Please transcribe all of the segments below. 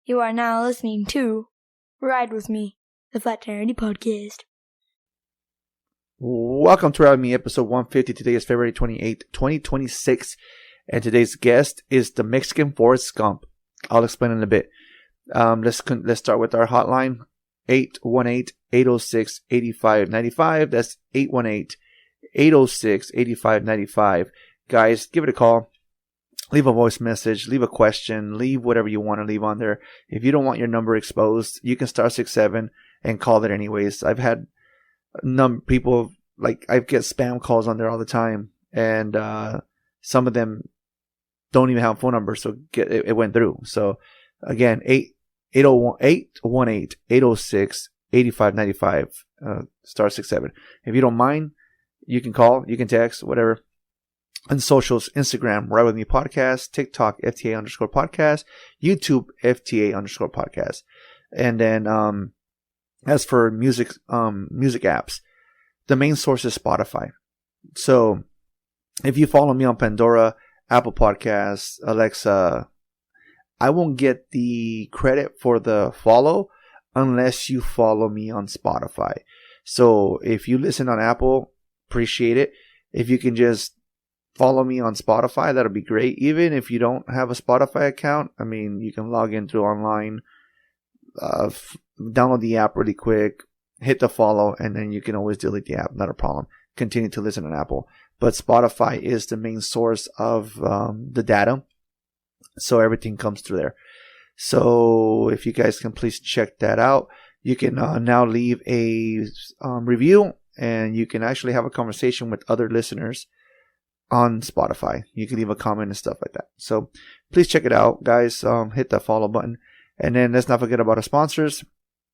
You are now listening to Ride With Me, the Flat Tire Podcast. Welcome to Ride With Me, episode 150. Today is February 28th, 2026. And today's guest is the Mexican Forrest Gump. I'll explain in a bit. Let's start with our hotline, 818-806-8595. That's 818-806-8595. Guys, give it a call. Leave a voice message, leave a question, leave whatever you want to leave on there. If you don't want your number exposed, you can star 67 and call it anyways. I've had people, like, I get spam calls on there all the time, and some of them don't even have a phone number, so it went through. So again, 818-806-8595, star 67. If you don't mind, you can call, you can text, whatever. On socials, Instagram, Ride With Me Podcast, TikTok, FTA_podcast, YouTube, FTA_podcast. And then, as for music apps, the main source is Spotify. So if you follow me on Pandora, Apple Podcasts, Alexa, I won't get the credit for the follow unless you follow me on Spotify. So if you listen on Apple, appreciate it. If you can just follow me on Spotify, that'll be great. Even if you don't have a Spotify account, I mean, you can log in through online, download the app really quick, hit the follow, and then you can always delete the app. Not a problem. Continue to listen on Apple. But Spotify is the main source of the data, so everything comes through there. So if you guys can please check that out. You can now leave a review, and you can actually have a conversation with other listeners on Spotify. You can leave a comment and stuff like that. So please check it out, guys. Hit that follow button. And then let's not forget about our sponsors,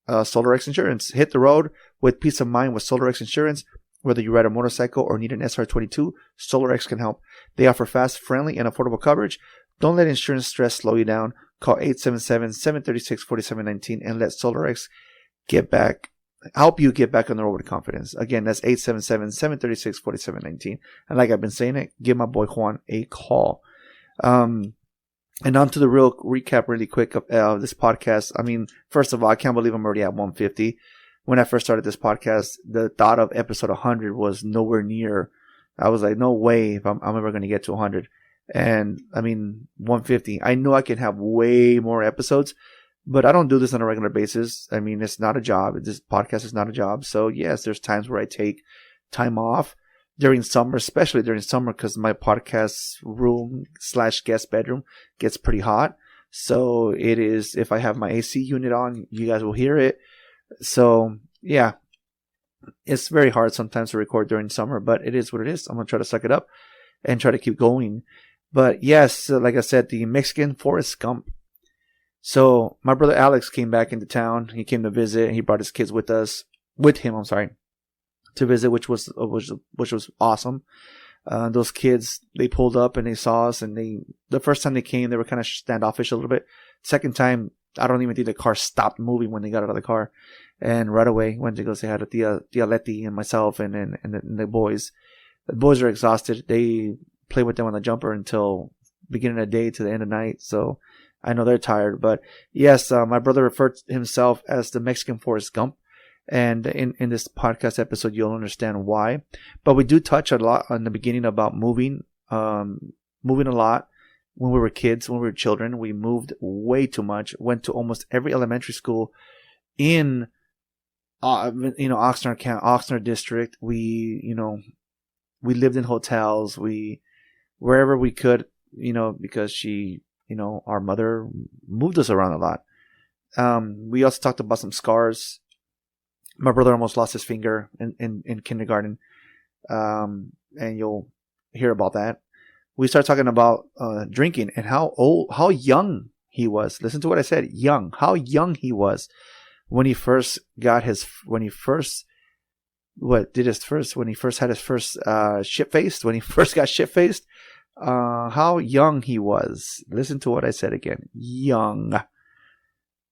SolarX Insurance. Hit the road with peace of mind with SolarX Insurance. Whether you ride a motorcycle or need an SR22, SolarX can help. They offer fast, friendly, and affordable coverage. Don't let insurance stress slow you down. Call 877-736-4719 and let SolarX help you get back on the road with confidence. Again, that's 877-736-4719. And like I've been saying it, give my boy Juan a call. And on to the real recap really quick of this podcast. I mean, first of all, I can't believe I'm already at 150. When I first started this podcast, the thought of episode 100 was nowhere near. I was like, no way if I'm ever going to get to 100. And I mean, 150. I know I can have way more episodes, but I don't do this on a regular basis. I mean, it's not a job. This podcast is not a job. So yes, there's times where I take time off during summer, especially during summer, because my podcast room / guest bedroom gets pretty hot. So it is, if I have my AC unit on, you guys will hear it. So yeah, it's very hard sometimes to record during summer, but it is what it is. I'm going to try to suck it up and try to keep going. But yes, like I said, the Mexican Forrest Gump. So my brother Alex came back into town. He came to visit, and he brought his kids with him, to visit, which was awesome. Those kids, they pulled up and they saw us, and the first time they came, they were kind of standoffish a little bit. Second time, I don't even think the car stopped moving when they got out of the car, and right away went to go say hi to Tia Letty and myself and the boys. The boys are exhausted. They play with them on the jumper until beginning of the day to the end of the night. So I know they're tired, but yes, my brother referred to himself as the Mexican Forrest Gump. And in this podcast episode, you'll understand why. But we do touch a lot on the beginning about moving a lot. When we were kids, when we were children, we moved way too much. Went to almost every elementary school in, Oxnard district. We lived in hotels. Wherever we could, because our mother moved us around a lot. We also talked about some scars. My brother almost lost his finger in kindergarten. And you'll hear about that. We started talking about drinking and how young he was. Listen to what I said, young. How young he was when he first got when he first had his first shit-faced, when he first got shit-faced. How young he was. Listen to what I said again. Young.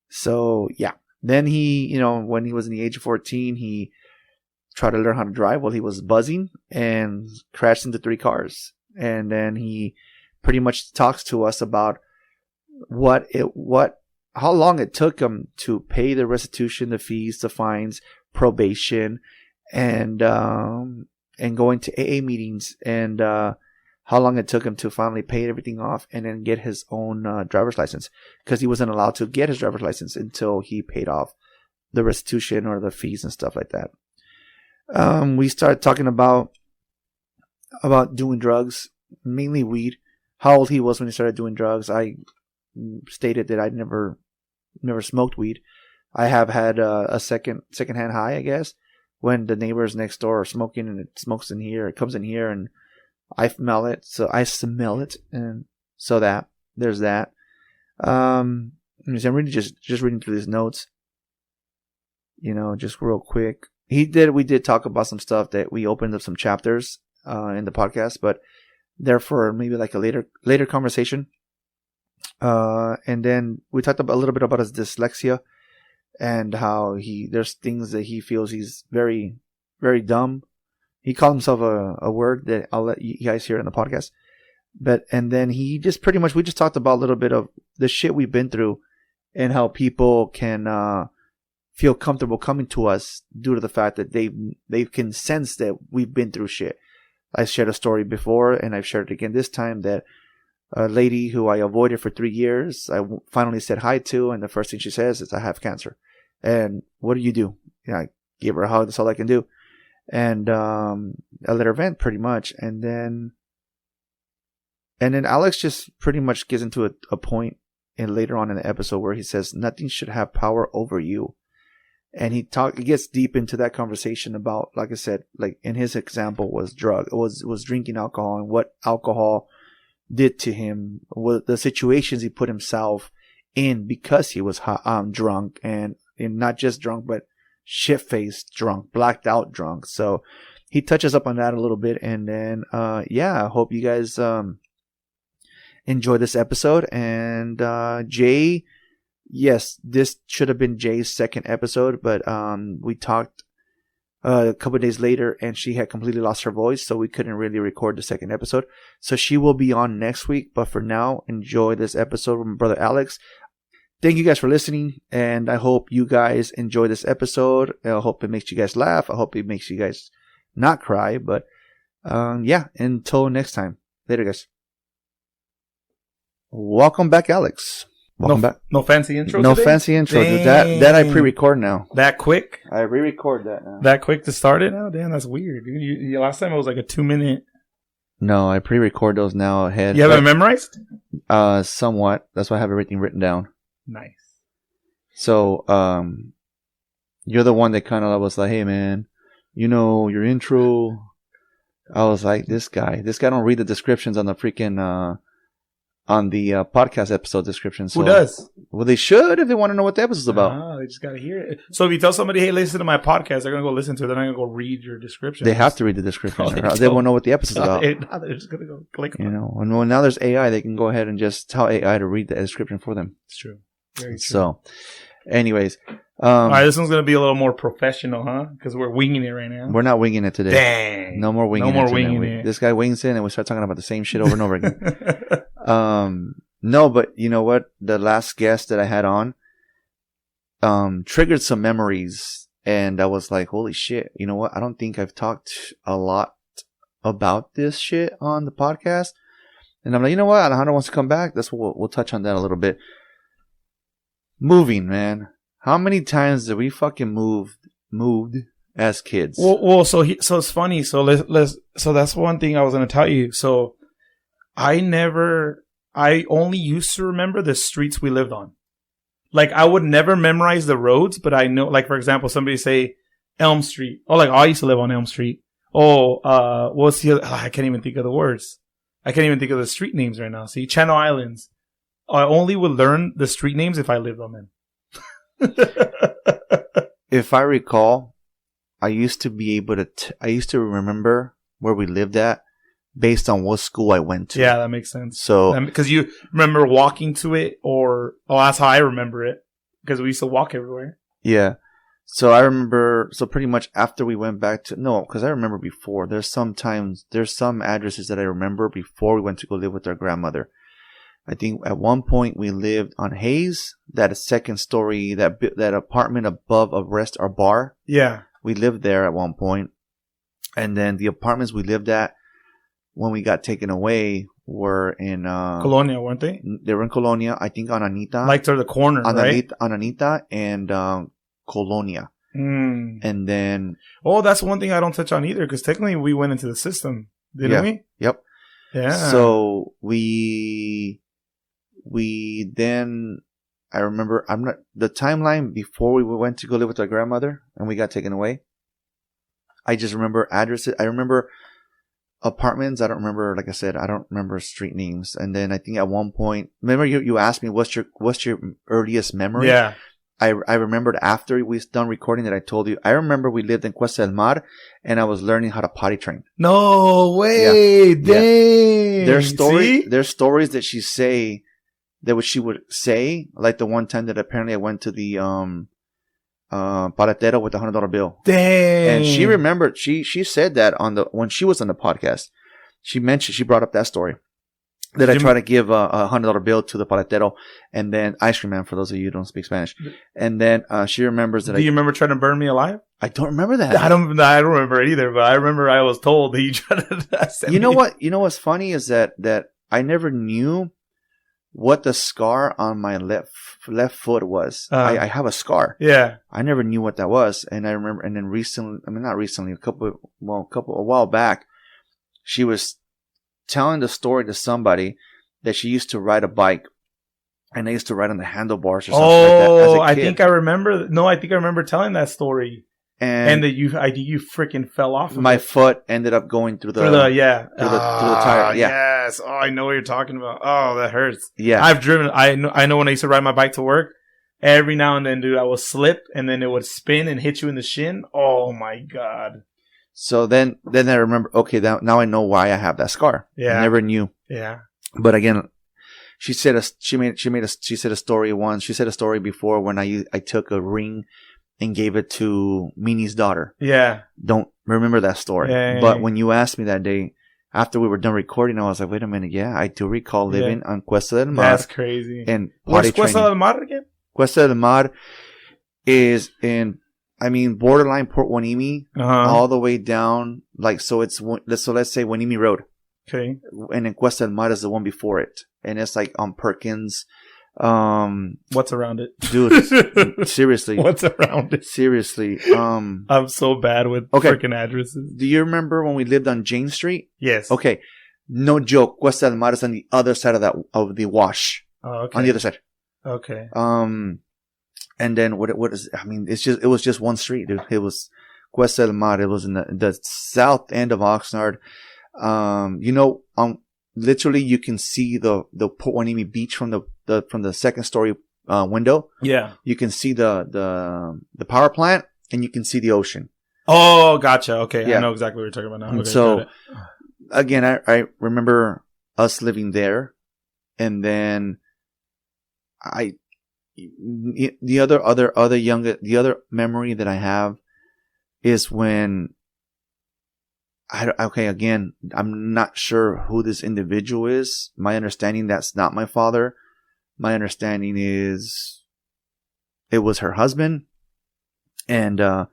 So, yeah. Then he, when he was in the age of 14, he tried to learn how to drive while he was buzzing and crashed into 3 cars. And then he pretty much talks to us about how long it took him to pay the restitution, the fees, the fines, probation, and going to AA meetings, and how long it took him to finally pay everything off and then get his own driver's license, because he wasn't allowed to get his driver's license until he paid off the restitution or the fees and stuff like that. We started talking about doing drugs, mainly weed, how old he was when he started doing drugs. I stated that I'd never smoked weed. I have had a secondhand high, I guess, when the neighbors next door are smoking and it smokes in here, it comes in here and I smell it, and so that there's that. I'm really just reading through these notes, just real quick. We did talk about some stuff that we opened up some chapters in the podcast, but therefore maybe like a later conversation. And then we talked about a little bit about his dyslexia and how there's things that he feels he's very, very dumb. He called himself a word that I'll let you guys hear in the podcast. And then we just talked about a little bit of the shit we've been through and how people can feel comfortable coming to us due to the fact that they can sense that we've been through shit. I shared a story before, and I've shared it again this time, that a lady who I avoided for 3 years, I finally said hi to, and the first thing she says is, I have cancer. And what do you do? I gave her a hug. That's all I can do. And I let her vent pretty much. And then Alex just pretty much gets into a point later on in the episode where he says nothing should have power over you. And he gets deep into that conversation about, like I said, like in his example was was drinking alcohol and what alcohol did to him, what the situations he put himself in because he was drunk, and not just drunk, but shit-faced drunk, blacked out drunk. So he touches up on that a little bit, and then I hope you guys enjoy this episode. And Jay, yes, this should have been Jay's second episode, but we talked a couple of days later and she had completely lost her voice, so we couldn't really record the second episode. So she will be on next week, but for now, enjoy this episode with my brother Alex. Thank you guys for listening, and I hope you guys enjoy this episode. I hope it makes you guys laugh. I hope it makes you guys not cry, but until next time. Later, guys. Welcome back, Alex. Welcome back. No fancy intro No today? fancy intro. That I pre-record now. That quick? I re-record that now. That quick to start it now? Damn, that's weird. Last time it was like a 2-minute. No, I pre-record those now ahead. You have it memorized? Somewhat. That's why I have everything written down. Nice. So, you're the one that kind of was like, hey man, your intro. I was like, this guy don't read the descriptions on the freaking, on the podcast episode description. So, who does? Well, they should if they want to know what the episode's about. They just got to hear it. So if you tell somebody, hey, listen to my podcast, they're going to go listen to it. They're not going to go read your description. They have to read the description. They won't know what the episode's about. They're just going to go click on it. And now there's AI. They can go ahead and just tell AI to read the description for them. It's true. Very true. So, anyways. All right, this one's going to be a little more professional, huh? Because we're winging it right now. We're not winging it today. Dang. No more winging it. No more winging it. This guy wings in and we start talking about the same shit over and over again. No, but you know what? The last guest that I had on triggered some memories, and I was like, holy shit, you know what? I don't think I've talked a lot about this shit on the podcast. And I'm like, you know what? Alejandro wants to come back. That's what we'll touch on that a little bit. Moving, man. How many times did we fucking moved as kids? Well, so it's funny. So so that's one thing I was going to tell you. So I only used to remember the streets we lived on. Like, I would never memorize the roads, but I know, like, for example, somebody say Elm Street. Oh, like, I used to live on Elm Street. Oh, what's the other? I can't even think of the words. I can't even think of the street names right now. See, Channel Islands. I only would learn the street names if I lived on them. If I recall, I used to be able to, I used to remember where we lived at based on what school I went to. Yeah, that makes sense. So, because you remember walking to it, that's how I remember it, because we used to walk everywhere. Yeah. So I remember, pretty much after we went back to, no, because I remember before, there's some addresses that I remember before we went to go live with our grandmother. I think at one point we lived on Hayes, that second story, that apartment above a rest or bar. Yeah. We lived there at one point. And then the apartments we lived at when we got taken away were in Colonia, weren't they? They were in Colonia, I think on Anita. Like to the corner, right? On Anita and Colonia. And then... Oh, that's one thing I don't touch on either, because technically we went into the system, didn't we? Yep. Yeah. So we then... I remember... the timeline before we went to go live with our grandmother and we got taken away. I just remember addresses. I remember apartments. I don't remember, like I said, I don't remember street names. And then I think at one point, remember you asked me, what's your earliest memory? Yeah. I remembered after we done recording that I told you. I remember we lived in Cuesta del Mar and I was learning how to potty train. No way. Yeah. Dang. Yeah. There's stories that she would say, like the one time that apparently I went to the, paletero with the $100 bill. Dang. And she remembered, she said that when she was on the podcast, she brought up that story. That I try to give a $100 bill to the paletero and then ice cream man for those of you who don't speak Spanish. And then she remembers that. Do you remember trying to burn me alive? I don't remember that. I don't remember it either, but I remember I was told that you tried to send You know what? You know what's funny is that I never knew what the scar on my left foot was. I have a scar. Yeah. I never knew what that was. And I remember, and then a while back, she was telling the story to somebody that she used to ride a bike and I used to ride on the handlebars or something like that as a kid. I think I remember telling that story. And that you freaking fell off of my foot ended up going through the tire. Yeah. Yes. Oh, I know what you're talking about. Oh, that hurts. Yeah. I've driven. I know when I used to ride my bike to work, every now and then, dude, I would slip and then it would spin and hit you in the shin. Oh my God. So then I remember, okay, now I know why I have that scar. Yeah. I never knew. Yeah. But again, she said a story once. She said a story before when I took a ring and gave it to Mini's daughter. Yeah. Don't remember that story. Yeah. But when you asked me that day, after we were done recording, I was like, wait a minute. Yeah, I do recall living on Cuesta del Mar. That's crazy. And where's Cuesta del Mar again? Cuesta del Mar is in, borderline Port Hueneme, all the way down. So let's say Hueneme Road. Okay. And then Cuesta del Mar is the one before it. And it's like on Perkins. What's around it, dude? Seriously, what's around it? Seriously, I'm so bad with freaking addresses. Do you remember when we lived on Jane Street? Yes. Okay, no joke. Cuesta del Mar is on the other side of the wash. Oh, okay. On the other side. Okay. And then what is? It was just one street, dude. It was Cuesta del Mar. It was in the south end of Oxnard. Literally, you can see the Port Hueneme beach from the second story window. Yeah, you can see the power plant and you can see the ocean. Oh, gotcha. Okay, yeah. I know exactly what you're talking about now. Okay, so, again, I remember us living there, and then the other memory that I have is when. Again, I'm not sure who this individual is. My understanding, that's not my father. My understanding is it was her husband. And, I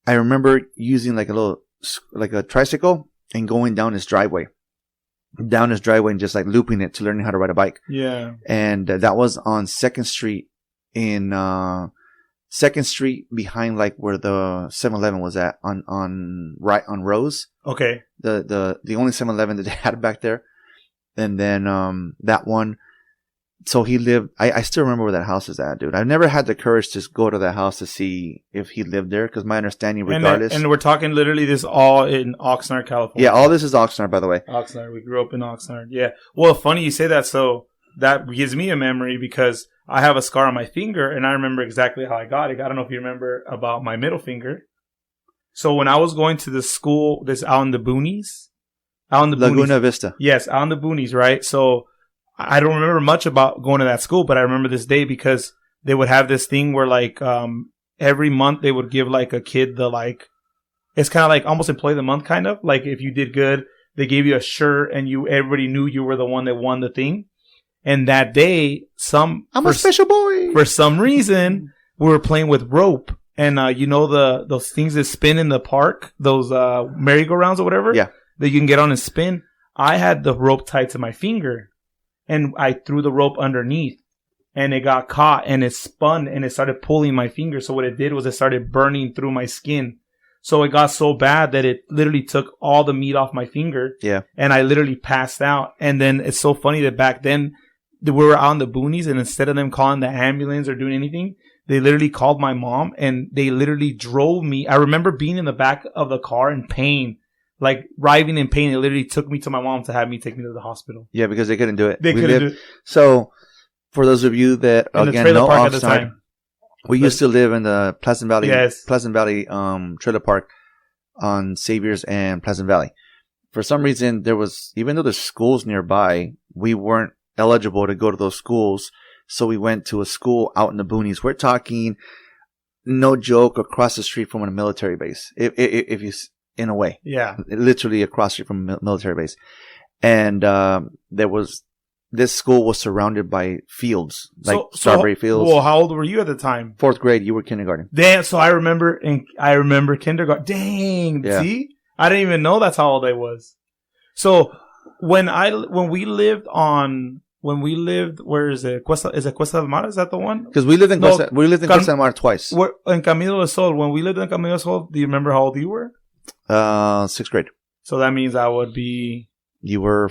remember using like a tricycle and going down his driveway and just like looping it to learn how to ride a bike. Yeah. And that was on 2nd Street in, 2nd Street behind like where the 7-Eleven was at on Rose. Okay. The only 7-Eleven that they had back there. And then that one. So he lived. I still remember where that house is at, dude. I've never had the courage to go to that house to see if he lived there, because my understanding, regardless. And we're talking literally this all in Oxnard, California. Yeah, all this is Oxnard, by the way. Oxnard. We grew up in Oxnard. Yeah. Well, funny you say that. So that gives me a memory because I have a scar on my finger, and I remember exactly how I got it. I don't know if you remember about my middle finger. So when I was going to the school, this out in the boonies. Laguna Vista. Yes, out in the boonies, right? So I don't remember much about going to that school, but I remember this day because they would have this thing where like every month they would give like a kid it's kind of like almost employee of the month kind of. Like if you did good, They gave you a shirt, and everybody knew you were the one that won the thing. And that day, I'm a special boy. For some reason, we were playing with rope. And those things that spin in the park, those merry-go-rounds or whatever, that you can get on and spin. I had the rope tied to my finger, and I threw the rope underneath, and it got caught, and it spun, and it started pulling my finger. So what it did was it started burning through my skin. So it got so bad that it literally took all the meat off my finger. Yeah. And I literally passed out. And then it's so funny that back then we were out in the boonies, and instead of them calling the ambulance or doing anything, they literally called my mom, and they literally drove me. I remember being in the back of the car in pain, like writhing in pain. It literally took me to my mom to have me take me to the hospital. Yeah, because they couldn't do it. They couldn't do it. So, for those of you that, In again, the trailer know park at the Oxnard, time. we used to live in the Pleasant Valley, Yes. Trailer Park on Saviors and Pleasant Valley. For some reason, even though there's schools nearby, we weren't eligible to go to those schools. So we went to a school out in the boonies. We're talking, no joke, across the street from a military base. If you, in a way. Yeah. Literally across the street from a military base. And, this school was surrounded by fields, like strawberry fields. Well, how old were you at the time? 4th grade. You were kindergarten. Damn. So I remember kindergarten. Dang. Yeah. See? I didn't even know that's how old I was. So when we lived, where is it? Is it Cuesta del Mar? Is that the one? Because we lived in Cuesta del Mar twice. In Camino del Sol. When we lived in Camino del Sol, do you remember how old you were? 6th grade. So that means I would be. You were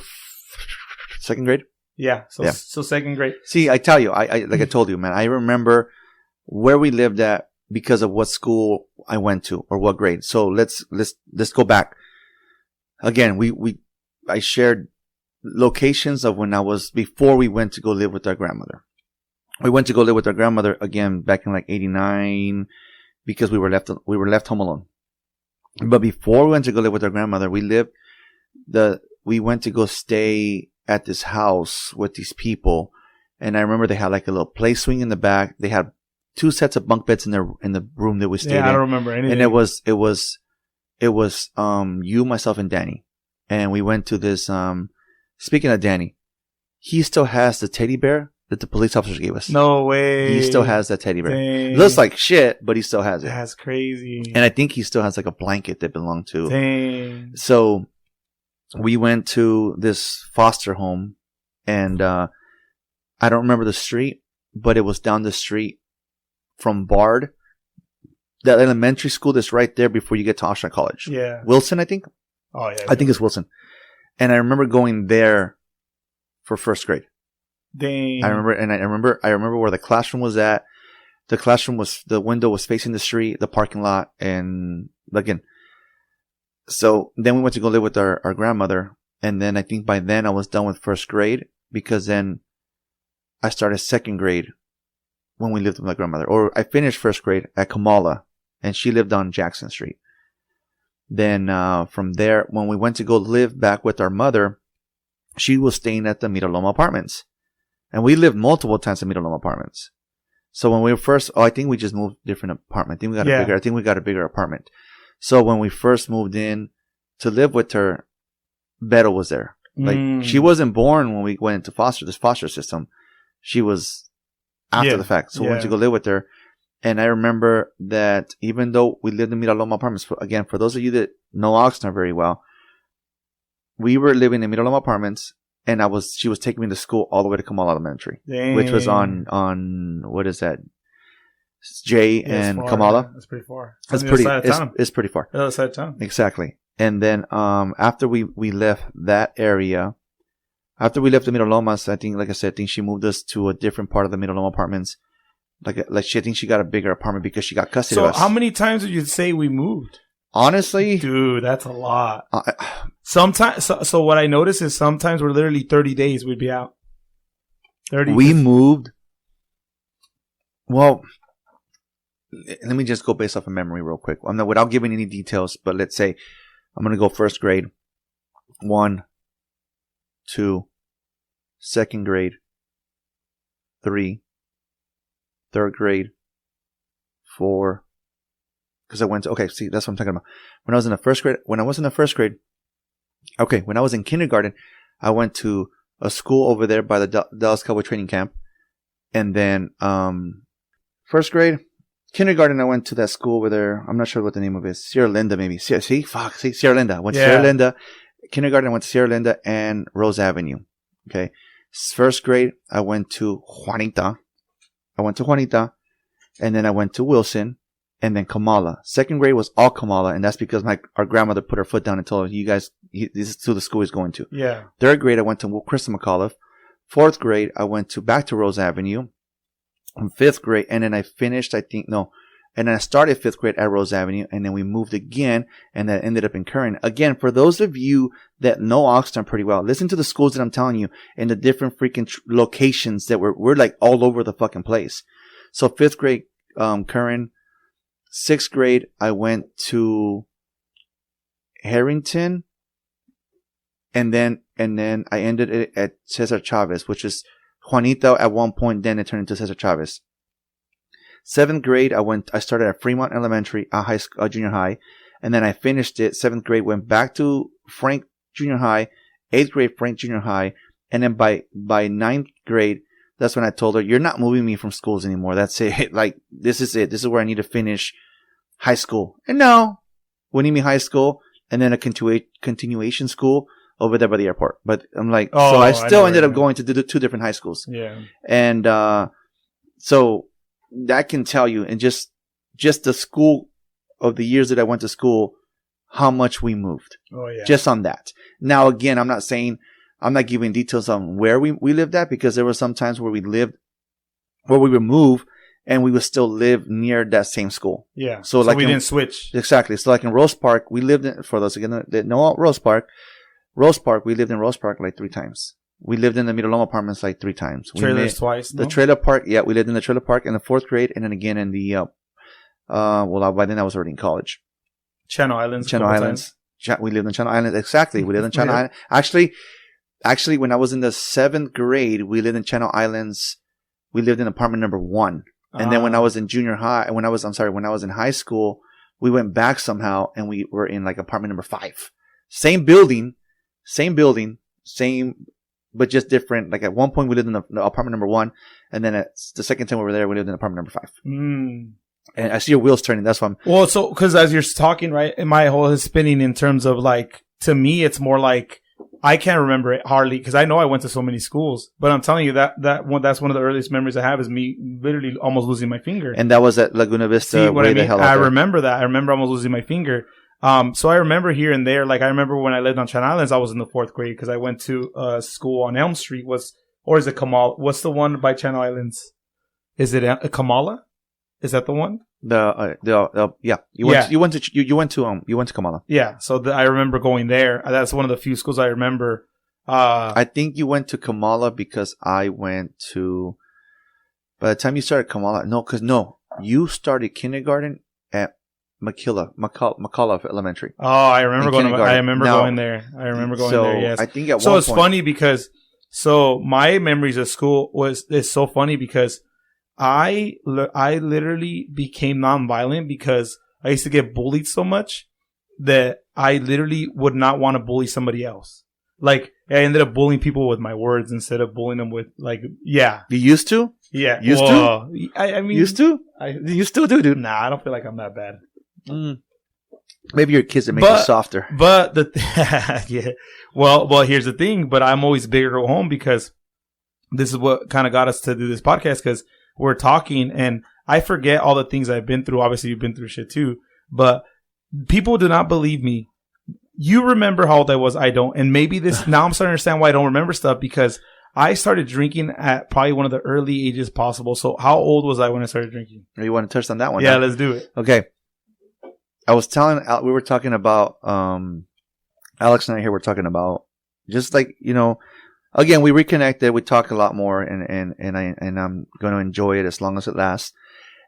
2nd grade? Yeah. So 2nd grade. See, I tell you, I like I told you, man, I remember where we lived at because of what school I went to or what grade. So let's go back. Again, I shared locations of before we went to go live with our grandmother. We went to go live with our grandmother again back in like 89 because we were left home alone. But before we went to go live with our grandmother, we went to go stay at this house with these people. And I remember they had like a little play swing in the back. They had 2 sets of bunk beds in the room that we stayed in. I don't remember anything. And it was you, myself, and Danny. And we went to this, speaking of Danny, he still has the teddy bear that the police officers gave us. No way. He still has that teddy bear. Dang. It looks like shit, but he still has it. That's crazy. And I think he still has like a blanket that belonged to. Dang. So we went to this foster home, and I don't remember the street, but it was down the street from Bard, that elementary school that's right there before you get to Oxnard College. Yeah. Wilson, I think. Oh yeah. I think it's Wilson. And I remember going there for 1st grade. Dang. I remember where the classroom was at. The window was facing the street, the parking lot, and again. So then we went to go live with our grandmother. And then I think by then I was done with 1st grade, because then I started 2nd grade when we lived with my grandmother. Or I finished 1st grade at Kamala, and she lived on Jackson Street. Then from there, when we went to go live back with our mother, she was staying at the Miraloma Apartments. And we lived multiple times in Miraloma Apartments. So when we were first, I think we just moved different apartment. I think we got a bigger apartment. So when we first moved in to live with her, Beto was there. Like, she wasn't born when we went into this foster system. She was after the fact. So we went to go live with her. And I remember that even though we lived in Miraloma Apartments, again, for those of you that know Oxnard very well, we were living in Miraloma Apartments, and she was taking me to school all the way to Kamala Elementary. Dang. Which was on what is that? J and far, Kamala. Yeah. That's pretty far. It's pretty far. The other side of town. Exactly. And then after we left that area, after we left the Miralomas, I think she moved us to a different part of the Miraloma Apartments. I think she got a bigger apartment because she got custody of us. So how many times would you say we moved? Honestly, dude, that's a lot. Sometimes, so what I noticed is sometimes we're literally 30 days we'd be out. 30. We moved. Well, let me just go based off of memory real quick. Without giving any details, but let's say I'm going to go 1st grade, 1, 2, 2nd grade, 3, 3rd grade, 4. Because I went to, that's what I'm talking about. When I was in the 1st grade, Okay, when I was in kindergarten, I went to a school over there by the Dallas Cowboy training camp. And then first grade, kindergarten, I went to that school over there. I'm not sure what the name of it is. Sierra Linda, maybe. See, Sierra Linda. I went to Sierra Linda. Kindergarten, I went to Sierra Linda and Rose Avenue. Okay. First grade, I went to Juanita. And then I went to Wilson. And then Kamala. Second grade was all Kamala, and that's because our grandmother put her foot down and told her, you guys, this is who the school is going to. Yeah. Third grade, I went to Krista McAuliffe. Fourth grade, I went back to Rose Avenue. In fifth grade, and then I finished, and then I started fifth grade at Rose Avenue, and then we moved again, and that ended up in Curran. Again, for those of you that know Oxnard pretty well, listen to the schools that I'm telling you and the different freaking locations that we're like all over the fucking place. So fifth grade, Curran. Sixth grade, I went to Harrington, and then I ended it at Cesar Chavez, which is Juanita at one point. Then it turned into Cesar Chavez. Seventh grade, I started at Fremont Elementary, junior high, and then I finished it. Seventh grade, went back to Frank Junior High. Eighth grade, Frank Junior High, and then by ninth grade, that's when I told her, you're not moving me from schools anymore. That's it. Like, this is it. This is where I need to finish high school. And no, what do you mean high school? And then a continuation school over there by the airport. But I'm like, so I still ended up going to the two different high schools. Yeah. And, so that can tell you, and just the school of the years that I went to school, how much we moved. Oh, yeah. Just on that. Now, again, I'm not giving details on where we lived at, because there were some times where we would move and we would still live near that same school. Yeah. So like we didn't switch. Exactly. So like in Rose Park, we lived in, for those again that know Rose Park, we lived in Rose Park like 3 times. We lived in the Miraloma apartments like 3 times. Trailers twice. The trailer park. Yeah. We lived in the trailer park in the 4th grade. And then again in the, by then I was already in college. Channel Islands. We lived in Channel Islands. Exactly. We lived in Channel Islands. Actually, when I was in the 7th grade, we lived in Channel Islands. We lived in apartment number 1. And then when I was in when I was in high school, we went back somehow and we were in like apartment number 5. Same building, but just different. Like at one point we lived in the apartment number 1. And then the second time we were there, we lived in apartment number 5. Mm. And I see your wheels turning. That's why Well, so, cause as you're talking, right, and my whole is spinning in terms of like, to me, it's more like, I can't remember it hardly because I know I went to so many schools, but I'm telling you that's one of the earliest memories I have is me literally almost losing my finger. And that was at Laguna Vista. See what I mean? I remember that. I remember almost losing my finger. So I remember here and there, like I remember when I lived on Channel Islands, I was in the 4th grade because I went to a school on Elm Street. Or is it Kamala? What's the one by Channel Islands? Is it Kamala? Is that the one? Yeah. You went to Kamala. Yeah. So I remember going there. That's one of the few schools I remember. I think you went to Kamala because I went to, by the time you started Kamala, you started kindergarten at McAuliffe Elementary. Oh, I remember going there. Yes. I think so it's funny because, my memories of school is so funny because I literally became nonviolent because I used to get bullied so much that I literally would not want to bully somebody else. Like, I ended up bullying people with my words instead of bullying them with, like, yeah. You used to? Yeah. I mean. Used to? You still do, dude. Nah, I don't feel like I'm that bad. Maybe your kids that make you softer. But yeah. Well, here's the thing. But I'm always bigger at home because this is what kind of got us to do this podcast because we're talking and I forget all the things I've been through. Obviously, you've been through shit too. But people do not believe me. You remember how old I was. I don't. And maybe now I'm starting to understand why I don't remember stuff because I started drinking at probably one of the early ages possible. So how old was I when I started drinking? You want to touch on that one? Yeah, let's do it. Okay. I was we were talking about, Alex and I here were talking about just like, again, we reconnected. We talk a lot more and I'm going to enjoy it as long as it lasts.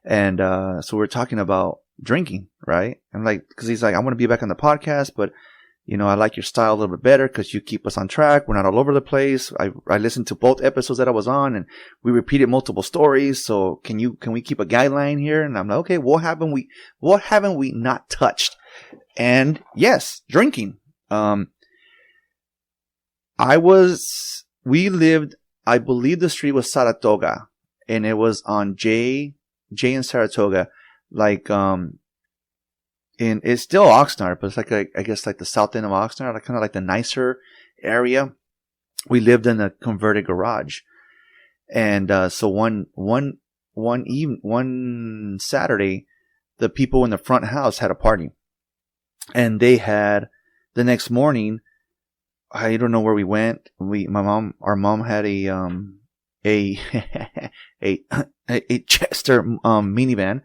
And, so we're talking about drinking, right? And like, cause he's like, I want to be back on the podcast, but I like your style a little bit better because you keep us on track. We're not all over the place. I listened to both episodes that I was on and we repeated multiple stories. So can we keep a guideline here? And I'm like, okay, what haven't we not touched? And yes, drinking. We lived, I believe the street was Saratoga, and it was on J and Saratoga, like, it's still Oxnard, but it's like, I guess like the south end of Oxnard, like kind of like the nicer area. We lived in a converted garage. And, so one Saturday, the people in the front house had a party, and they had the next morning, I don't know where we went. Our mom had a Chester, minivan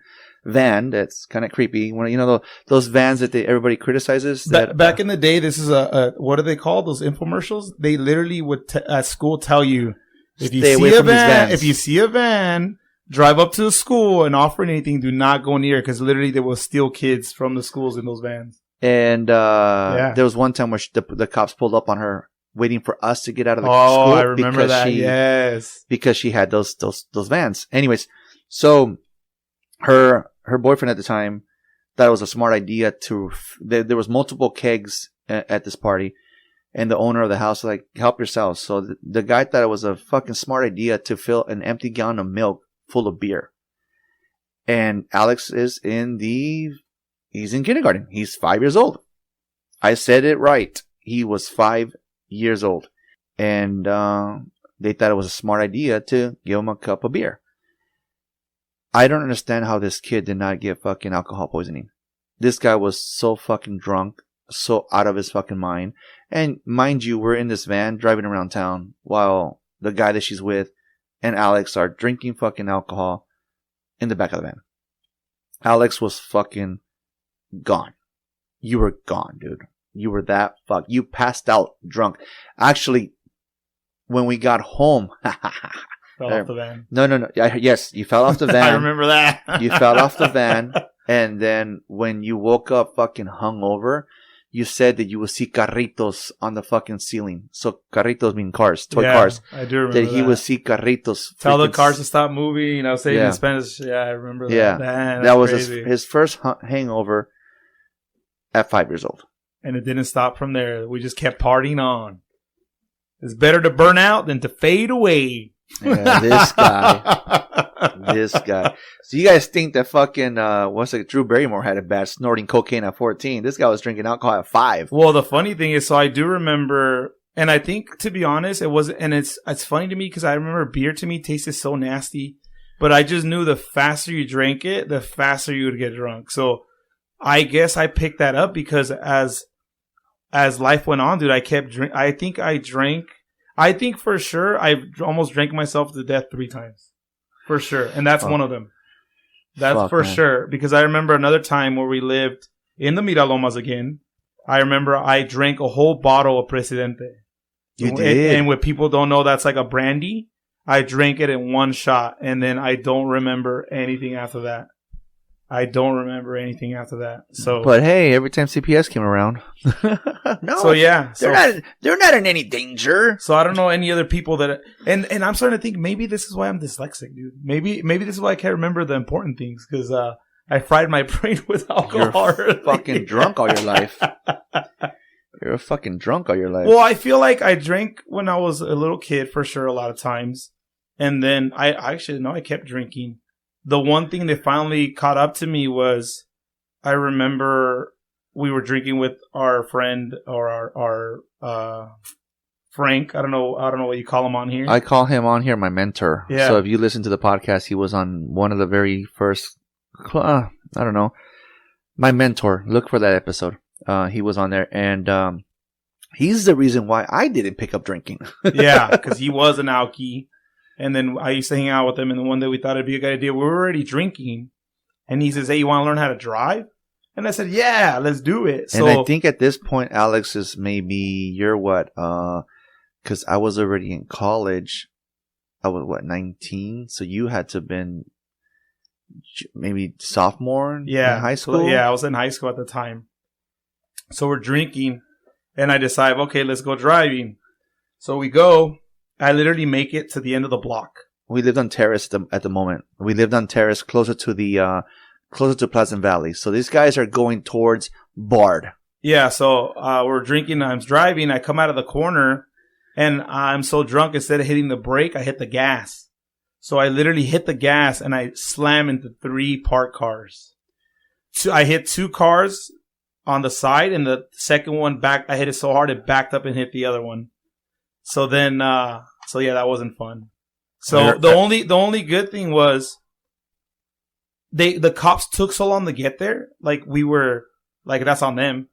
van that's kind of creepy. When, you know, those vans that everybody criticizes. Back in the day, this is what are they called? Those infomercials? They literally would at school tell you, if you see a van, drive up to the school and offer anything, do not go near, because literally they will steal kids from the schools in those vans. And there was one time where the cops pulled up on her, waiting for us to get out of the school. Oh, I remember that. Yes, because she had those vans. Anyways, so her boyfriend at the time thought it was a smart idea there was multiple kegs at this party, and the owner of the house was like, help yourselves. So the guy thought it was a fucking smart idea to fill an empty gallon of milk full of beer. And Alex is he's in kindergarten. He's 5 years old. I said it right. He was 5 years old. And they thought it was a smart idea to give him a cup of beer. I don't understand how this kid did not get fucking alcohol poisoning. This guy was so fucking drunk, so out of his fucking mind. And mind you, we're in this van driving around town while the guy that she's with and Alex are drinking fucking alcohol in the back of the van. Alex was fucking gone. You were gone, dude. You were that fuck. You passed out drunk. Actually, when we got home, fell off the van. No. Yes, you fell off the van. I remember that. You fell off the van, and then when you woke up fucking hungover, you said that you would see carritos on the fucking ceiling. So carritos mean cars, toy cars. I do remember that. He would see carritos. Tell the cars to stop moving. You know, saying in Spanish. Yeah, I remember that. Yeah, Man, that was his first hangover at 5 years old. And it didn't stop from there. We just kept partying on. It's better to burn out than to fade away. Yeah, this guy. So you guys think that fucking Drew Barrymore had it bad, snorting cocaine at 14? This guy was drinking alcohol at 5. Well, the funny thing is, so I do remember, and I think, to be honest, it wasn't. And it's funny to me because I remember beer to me tasted so nasty, but I just knew the faster you drank it, the faster you would get drunk. So I guess I picked that up because as life went on, dude, I kept drink. I think for sure I almost drank myself to death 3 times. For sure. And that's one of them. That's for sure. Because I remember another time where we lived in the Miralomas again. I remember I drank a whole bottle of Presidente. You did? And what people don't know, that's like a brandy. I drank it in one shot. And then I don't remember anything after that. So, but hey, every time CPS came around, no. So yeah, they're not in any danger. So I don't know any other people that, and I'm starting to think maybe this is why I'm dyslexic, dude. Maybe this is why I can't remember the important things because I fried my brain with alcohol. You're fucking drunk all your life. You're fucking drunk all your life. Well, I feel like I drank when I was a little kid for sure, a lot of times, and then I kept drinking. The one thing that finally caught up to me was I remember we were drinking with our friend or our Frank. I don't know what you call him on here. I call him on here my mentor. Yeah. So if you listen to the podcast, he was on one of the very first, I don't know, my mentor. Look for that episode. He was on there, and he's the reason why I didn't pick up drinking. Yeah, because he was an alkie. And then I used to hang out with him, and the one day we thought it'd be a good idea. We were already drinking, and he says, "Hey, you want to learn how to drive?" And I said, "Yeah, let's do it." So, and I think at this point, Alex is maybe you're what? Because I was already in college. I was 19, so you had to have been maybe sophomore in high school. Yeah, I was in high school at the time. So we're drinking, and I decide, okay, let's go driving. So we go. I literally make it to the end of the block. We lived on Terrace at the moment. We lived on Terrace closer to Pleasant Valley. So these guys are going towards Bard. Yeah, so we're drinking. I'm driving. I come out of the corner, And I'm so drunk, instead of hitting the brake, I hit the gas. So I literally hit the gas and I slammed into 3 parked cars. So I hit 2 cars on the side, and the second one back, I hit it so hard it backed up and hit the other one. So then, so yeah, that wasn't fun. So the only good thing was the cops took so long to get there. Like we were, like that's on them.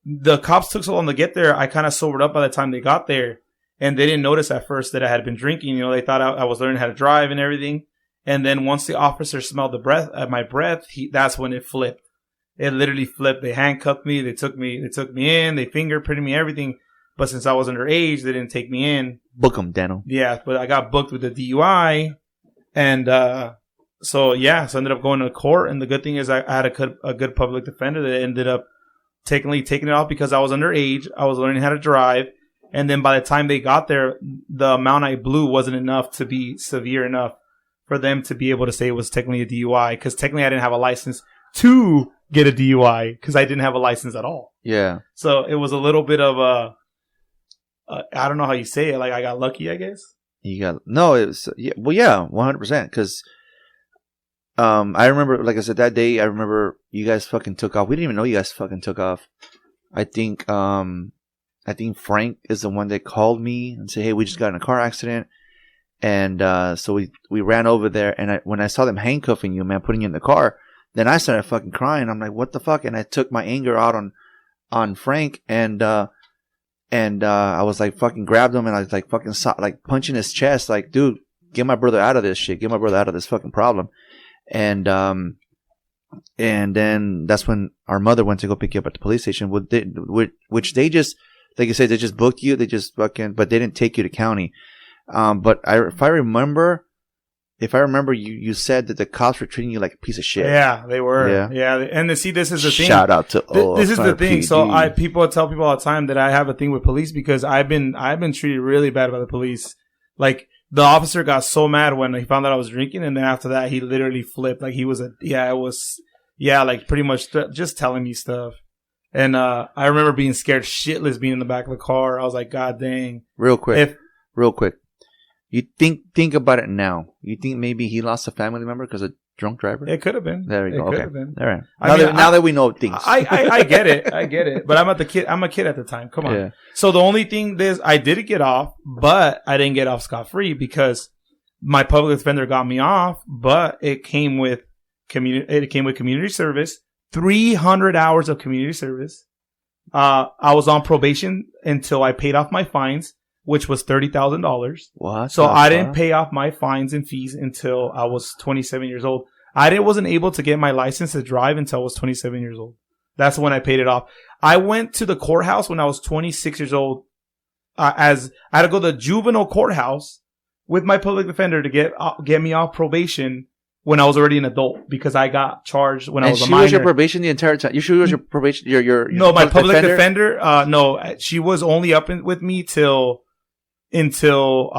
The cops took so long to get there. I kind of sobered up by the time they got there, and they didn't notice at first that I had been drinking. You know, they thought I was learning how to drive and everything. And then once the officer smelled my breath, that's when it flipped. It literally flipped. They handcuffed me. They took me in. They fingerprinted me, everything. But since I was underage, they didn't take me in. Book them, Dano. Yeah, but I got booked with the DUI, and so I ended up going to court. And the good thing is I had a good public defender that ended up taking it off because I was underage. I was learning how to drive, and then by the time they got there, the amount I blew wasn't enough to be severe enough for them to be able to say it was technically a DUI. Because technically I didn't have a license to get a DUI because I didn't have a license at all. Yeah. So it was a little bit of a I don't know how you say it. Like I got lucky, I guess. It was 100%. Because I remember, like I said, that day I remember you guys fucking took off. We didn't even know you guys fucking took off. I think Frank is the one that called me and said, "Hey, we just got in a car accident," and so we ran over there. And when I saw them handcuffing you, man, putting you in the car, then I started fucking crying. I'm like, "What the fuck?" And I took my anger out on Frank, and I was like fucking grabbed him, and I was like fucking punching his chest, like, dude, get my brother out of this shit, get my brother out of this fucking problem. And then that's when our mother went to go pick you up at the police station, which they just, like you said, they just booked you, but they didn't take you to county. But if I remember, you said that the cops were treating you like a piece of shit. Yeah, they were. Yeah. And see, this is the thing. Shout out to this is the thing. So people tell people all the time that I have a thing with police because I've been treated really bad by the police. Like the officer got so mad when he found out I was drinking, and then after that he literally flipped. Like he was like pretty much just telling me stuff. And I remember being scared shitless being in the back of the car. I was like, God dang. Real quick. You think about it now. You think maybe he lost a family member because of drunk driver? It could have been. There you go. Okay. All right. Now that we know things. I get it. But I'm a kid at the time. Come on. Yeah. So the only thing is I did get off, but I didn't get off scot-free because my public defender got me off, but it came with community service, 300 hours of community service. I was on probation until I paid off my fines, which was $30,000. What? So I didn't pay off my fines and fees until I was 27 years old. I wasn't able to get my license to drive until I was 27 years old. That's when I paid it off. I went to the courthouse when I was 26 years old. As I had to go to the juvenile courthouse with my public defender to get me off probation when I was already an adult because I got charged when I was a minor. And she was your probation the entire time? She was your probation? No, my public defender? No, she was only up with me until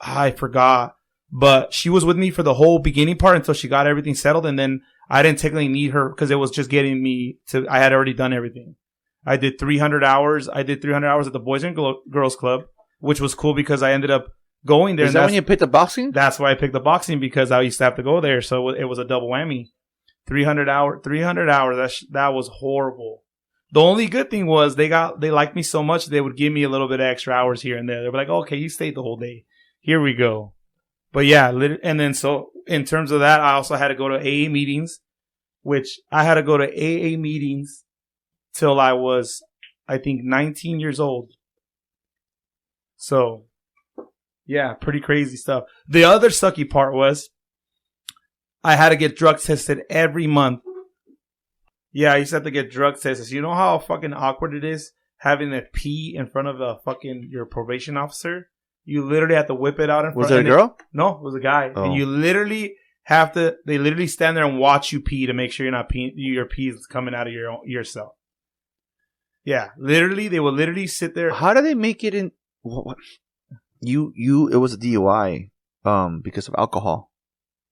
I forgot, but she was with me for the whole beginning part until she got everything settled, and then I didn't technically need her because it was just getting me to. I had already done everything. I did 300 hours. I did 300 hours at the Boys and Girls Club, which was cool because I ended up going there. Is that when you picked the boxing? That's why I picked the boxing because I used to have to go there, so it was a double whammy. 300 hours. That was horrible. The only good thing was they liked me so much they would give me a little bit of extra hours here and there. They were like, okay, you stayed the whole day. Here we go. But yeah, and then so in terms of that, I also had to go to AA meetings, which I had to go to AA meetings till I was, I think, 19 years old. So yeah, pretty crazy stuff. The other sucky part was I had to get drug tested every month. Yeah, I used to have to get drug tests. You know how fucking awkward it is having to pee in front of your probation officer? You literally have to whip it out in front. Was it a girl? No, it was a guy. Oh. And you literally they literally stand there and watch you pee to make sure you're not peeing, your pee is coming out of yourself. Yeah, literally, they will literally sit there. How do they make it in? What? It was a DUI, because of alcohol.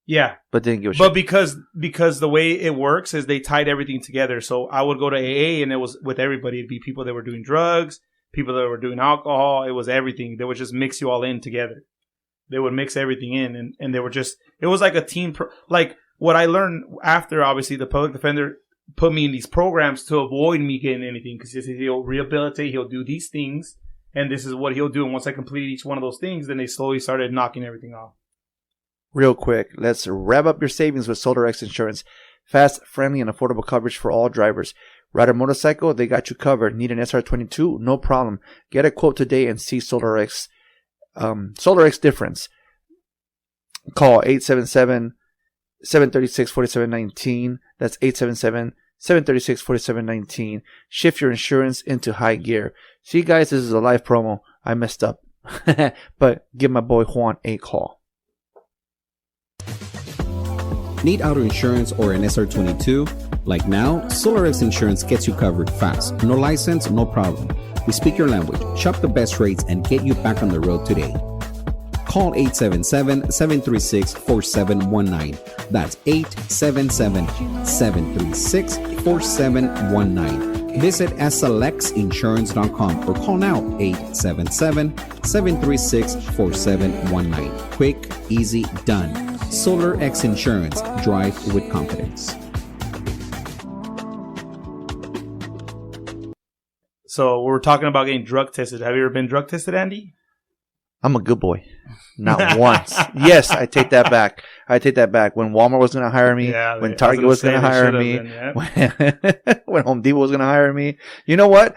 Yeah, but didn't give a shit. But because the way it works is they tied everything together. So I would go to AA and it was with everybody. It'd be people that were doing drugs, people that were doing alcohol. It was everything. They would just mix you all in together. They would mix everything in, and they were just, it was like a team. Like what I learned after, obviously, the public defender put me in these programs to avoid me getting anything, because he'll rehabilitate, he'll do these things, and this is what he'll do. And once I completed each one of those things, then they slowly started knocking everything off. Real quick, let's rev up your savings with Solar X Insurance. Fast, friendly, and affordable coverage for all drivers. Ride a motorcycle? They got you covered. Need an SR22? No problem. Get a quote today and see Solar X difference. Call 877-736-4719. That's 877-736-4719. Shift your insurance into high gear. See, guys, this is a live promo. I messed up. But give my boy Juan a call. Need auto insurance or an SR22? Like now, SolarX Insurance gets you covered fast. No license, no problem. We speak your language, shop the best rates, and get you back on the road today. Call 877-736-4719. That's 877-736-4719. Visit slxinsurance.com or call now 877-736-4719. Quick, easy, done. Solar X Insurance. Drive with confidence. So we're talking about getting drug tested. Have you ever been drug tested, Andy? I'm a good boy. Not once. Yes, I take that back. When Walmart was going to hire me, when Target was going to hire me, when Home Depot was going to hire me. You know what?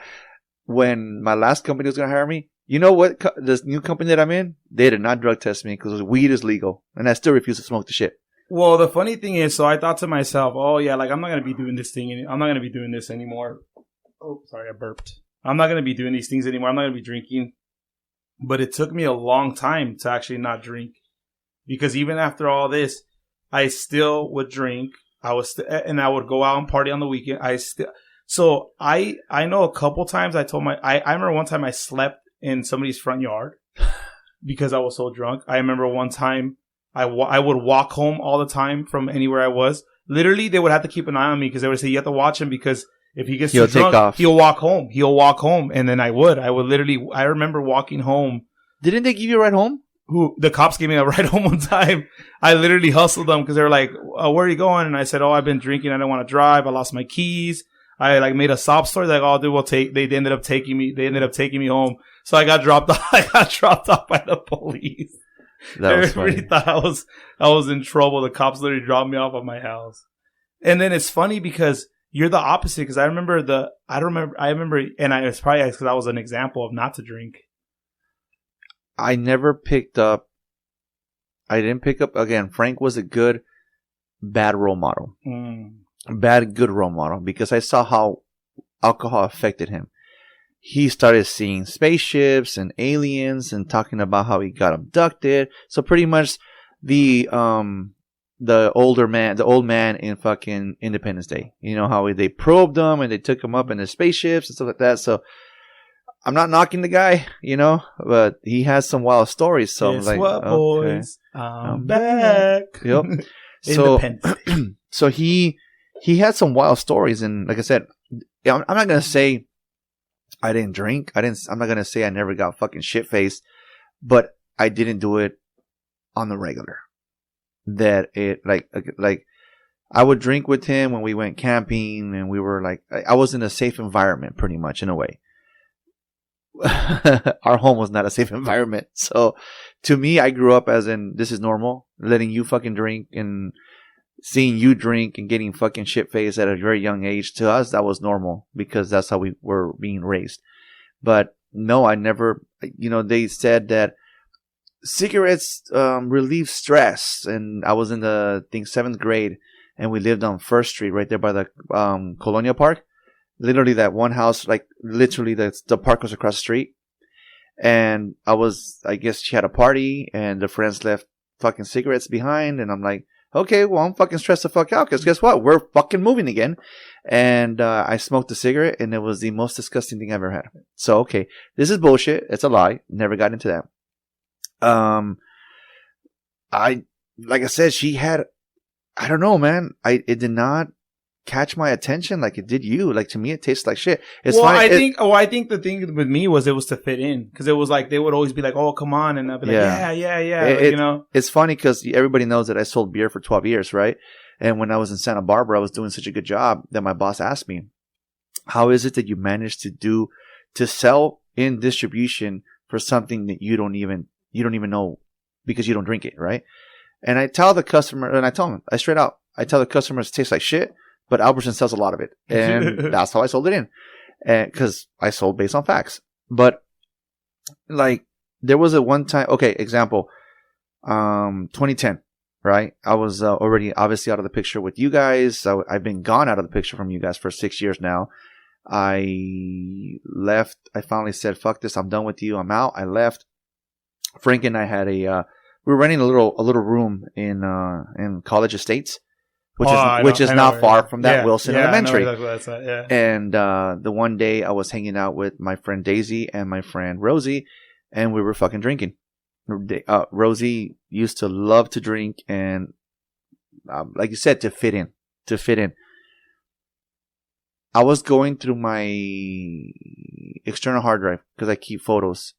When my last company was going to hire me, you know what? This new company that I'm in, they did not drug test me because weed is legal. And I still refuse to smoke the shit. Well, the funny thing is, so I thought to myself, oh, yeah, like I'm not going to be doing this thing. I'm not going to be doing this anymore. Oh, sorry, I burped. I'm not going to be doing these things anymore. I'm not going to be drinking. But it took me a long time to actually not drink. Because even after all this, I still would drink. And I would go out and party on the weekend. So I know a couple times I remember one time I slept in somebody's front yard because I was so drunk. I remember one time I would walk home all the time from anywhere I was. Literally, they would have to keep an eye on me because they would say, you have to watch him because if he gets too drunk, he'll walk home. And then I would literally, I remember walking home. Didn't they give you a ride home? The cops gave me a ride home one time. I literally hustled them because they were like, where are you going? And I said, I've been drinking. I don't want to drive. I lost my keys. I made a sob story. Like, they ended up taking me home. So I got dropped off. I got dropped off by the police. Everybody thought I was in trouble. The cops literally dropped me off at my house. And then it's funny because you're the opposite. Because I remember, and it's probably because I was an example of not to drink. I didn't pick up, again, Frank was a good, bad role model. Good role model, because I saw how alcohol affected him. He started seeing spaceships and aliens and talking about how he got abducted. So pretty much the old man in fucking Independence Day. You know how they probed him and they took him up in the spaceships and stuff like that. So I'm not knocking the guy, but he has some wild stories. So Guess I'm like, what, boys? I'm back. Yep. So he had some wild stories, and like I said, I'm not gonna say I didn't drink. I'm not gonna say I never got fucking shit faced, but I didn't do it on the regular. That it like I would drink with him when we went camping, and we were like, I was in a safe environment, pretty much in a way. Our home was not a safe environment, so to me, I grew up as in this is normal. Letting you fucking drink and seeing you drink and getting fucking shit faced at a very young age, to us that was normal because that's how we were being raised. But no, I never. They said that cigarettes relieve stress, and I was in the 7th grade, and we lived on First Street right there by the Colonial Park. Literally that one house, like literally the park was across the street. And I guess she had a party and the friends left fucking cigarettes behind. And I'm like, okay, well, I'm fucking stressed the fuck out because guess what? We're fucking moving again. And I smoked a cigarette and it was the most disgusting thing I've ever had. So, okay, this is bullshit. It's a lie. Never got into that. Like I said, she had, I don't know, man. It did not catch my attention like it did you. Like, to me, it tastes like shit. It's well, fine. I think the thing with me was it was to fit in, because it was like they would always be like, "Oh, come on," and I'd be like, "Yeah." You know, it's funny because everybody knows that I sold beer for 12 years, right? And when I was in Santa Barbara, I was doing such a good job that my boss asked me, "How is it that you managed to sell in distribution for something that you don't even know because you don't drink it, right?" And I tell the customer, and I tell them, I straight out, I tell the customers it tastes like shit. But Albertson sells a lot of it. And that's how I sold it in. Because I sold based on facts. But, like, there was a one time, okay, example, 2010, right? I was already obviously out of the picture with you guys. So I've been gone out of the picture from you guys for 6 years now. I left. I finally said, fuck this. I'm done with you. I'm out. I left. Frank and I had we were renting a little room in College Estates. Which is not far from that Wilson Elementary. Exactly that's that, yeah. And the one day I was hanging out with my friend Daisy and my friend Rosie, and we were fucking drinking. Rosie used to love to drink, and like you said, to fit in. I was going through my external hard drive because I keep photos,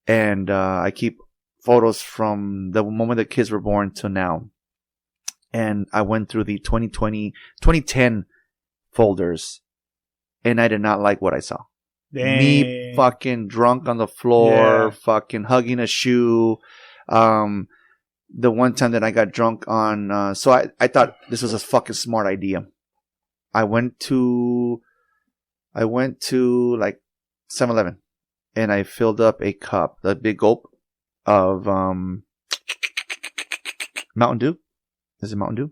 and I keep photos from the moment the kids were born to now. And I went through the 2010 folders, and I did not like what I saw. Dang. Me fucking drunk on the floor, fucking hugging a shoe. The one time that I got drunk on, so I thought this was a fucking smart idea. I went to like 7-Eleven, and I filled up a cup, a big gulp of Mountain Dew. Is it Mountain Dew?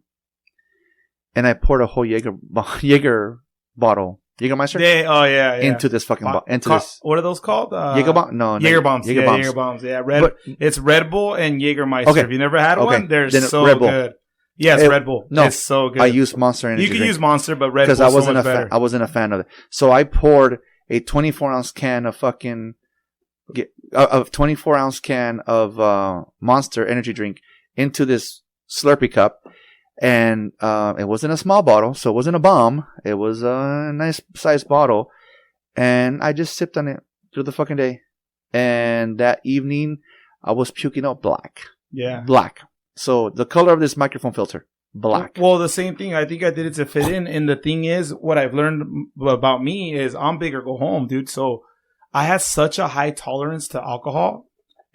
And I poured a whole Jaeger bottle, Jägermeister. Yeah. Into this fucking this. What are those called? Jaeger bomb? No, Jaeger bombs. Jaeger bombs. Yeah, it's Red Bull and Jägermeister. Okay. If you never had one, they're so Red Bull. Good. Yes, Red Bull. No, it's so good. I use Monster Energy. You can use Monster, but Red Bull is so much better. I wasn't a fan of it. So I poured a 24-ounce can of fucking 24-ounce can of Monster Energy drink into this Slurpee cup, and it wasn't a small bottle, so it wasn't a bomb. It was a nice sized bottle, and I just sipped on it through the fucking day. And that evening, I was puking out black. Yeah, black. So the color of this microphone filter, black. Well, the same thing. I think I did it to fit in. And the thing is, what I've learned about me is I'm big or go home, dude. So I had such a high tolerance to alcohol.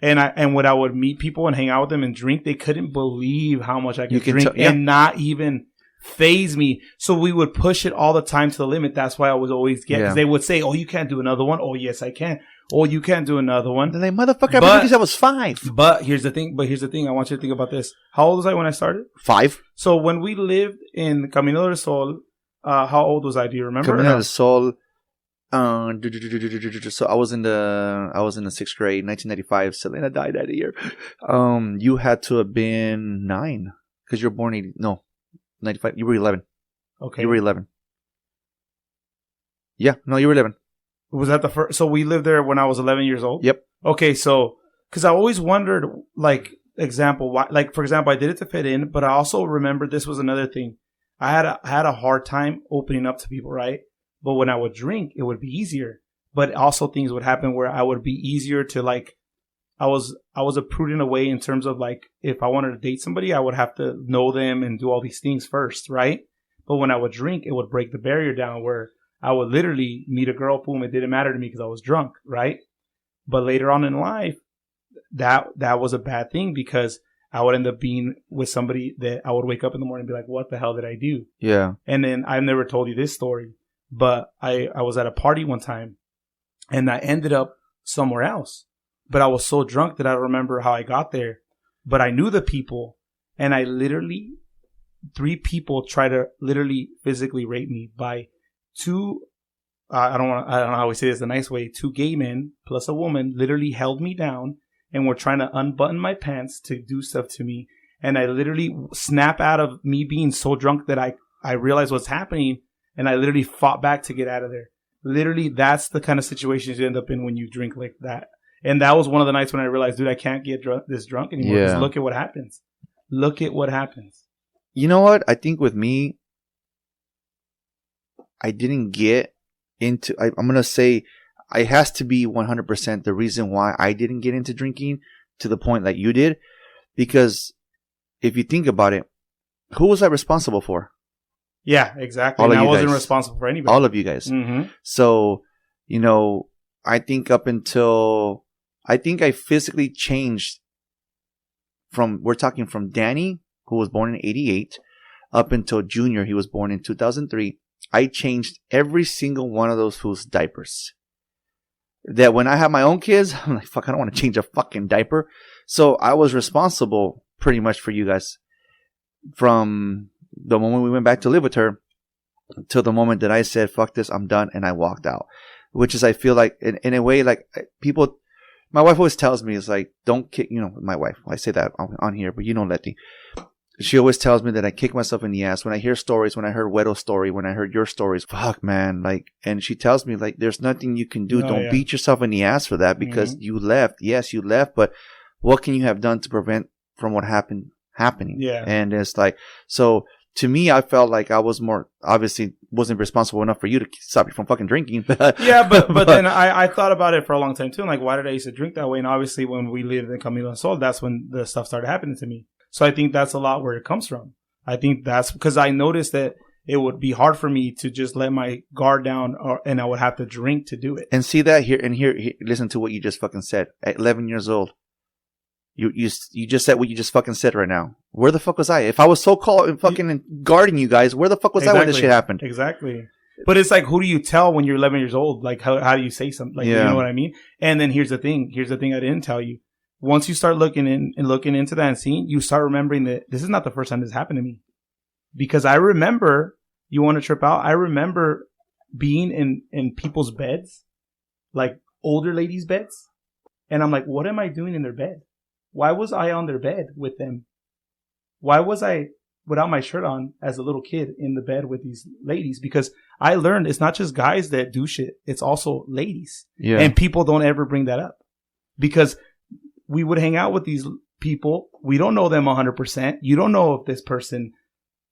And when I would meet people and hang out with them and drink, they couldn't believe how much I could drink and not even phase me. So we would push it all the time to the limit. That's why I was always because they would say, "Oh, you can't do another one." "Oh, yes, I can." "Oh, you can't do another one." They're like, "Motherfucker, I think I was 5. But here's the thing. I want you to think about this. How old was I when I started? 5. So when we lived in Camino del Sol, how old was I? Do you remember? Camino del Sol. So I was in the 6th grade, 1995. Selena died that year. You had to have been 9 because you're born 95. You were 11. Okay, you were 11. Yeah, no, you were 11. Was that the first? So we lived there when I was 11 years old. Yep. Okay, so because I always wondered, like, for example, I did it to fit in, but I also remember this was another thing. I had a hard time opening up to people, right? But when I would drink, it would be easier. But also things would happen where I would be easier to like. I was a prudent way in terms of like if I wanted to date somebody, I would have to know them and do all these things first, right? But when I would drink, it would break the barrier down where I would literally meet a girl, boom, it didn't matter to me because I was drunk, right? But later on in life, that was a bad thing because I would end up being with somebody that I would wake up in the morning and be like, what the hell did I do? Yeah. And then I've never told you this story. But I was at a party one time and I ended up somewhere else. But I was so drunk that I don't remember how I got there. But I knew the people and I literally, 3 people tried to literally physically rape me by 2, I don't know how we say this the nice way, 2 gay men plus a woman literally held me down and were trying to unbutton my pants to do stuff to me. And I literally snap out of me being so drunk that I realized what's happening. And I literally fought back to get out of there. Literally, that's the kind of situations you end up in when you drink like that. And that was one of the nights when I realized, dude, I can't get this drunk anymore. Yeah. Just look at what happens. Look at what happens. You know what? I think with me, I didn't get into, I'm going to say it has to be 100% the reason why I didn't get into drinking to the point that you did. Because if you think about it, who was I responsible for? Yeah, exactly. All of and I you wasn't guys. responsible for anybody. All of you guys. Mm-hmm. So, you know, I think up until, I think I physically changed we're talking from Danny, who was born in 88, up until Junior, he was born in 2003. I changed every single one of those fools' diapers. That when I have my own kids, I'm like, fuck, I don't want to change a fucking diaper. So I was responsible pretty much for you guys from the moment we went back to live with her till the moment that I said, fuck this, I'm done. And I walked out, which is, I feel like in a way, like people, my wife always tells me, it's like, don't kick, you know, my wife, I say that on here, but you know, Letty, she always tells me that I kick myself in the ass when I hear stories, when I heard Wedo's story, when I heard your stories. Fuck, man. Like, and she tells me, like, there's nothing you can do. Don't beat yourself in the ass for that because you left. Yes, you left, but what can you have done to prevent from what happening? Yeah. And it's like, so to me, I felt like I was more, obviously wasn't responsible enough for you to stop you from fucking drinking. Yeah, but then I thought about it for a long time too. And like, why did I used to drink that way? And obviously when we lived in Camilo and Sol, that's when the stuff started happening to me. So I think that's a lot where it comes from. I think that's because I noticed that it would be hard for me to just let my guard down and I would have to drink to do it. And see that here, listen to what you just fucking said. At 11 years old, you just said what you just fucking said right now. Where the fuck was I? If I was so called and fucking guarding you guys, where the fuck was I when this shit happened? Exactly. But it's like, who do you tell when you're 11 years old? Like, how do you say something? Like, you know what I mean? And then here's the thing I didn't tell you. Once you start looking into that scene, you start remembering that this is not the first time this happened to me. Because I remember, you want to trip out? I remember being in people's beds, like older ladies' beds. And I'm like, what am I doing in their bed? Why was I on their bed with them? Why was I without my shirt on as a little kid in the bed with these ladies? Because I learned it's not just guys that do shit. It's also ladies. Yeah. And people don't ever bring that up. Because we would hang out with these people. We don't know them 100%. You don't know if this person,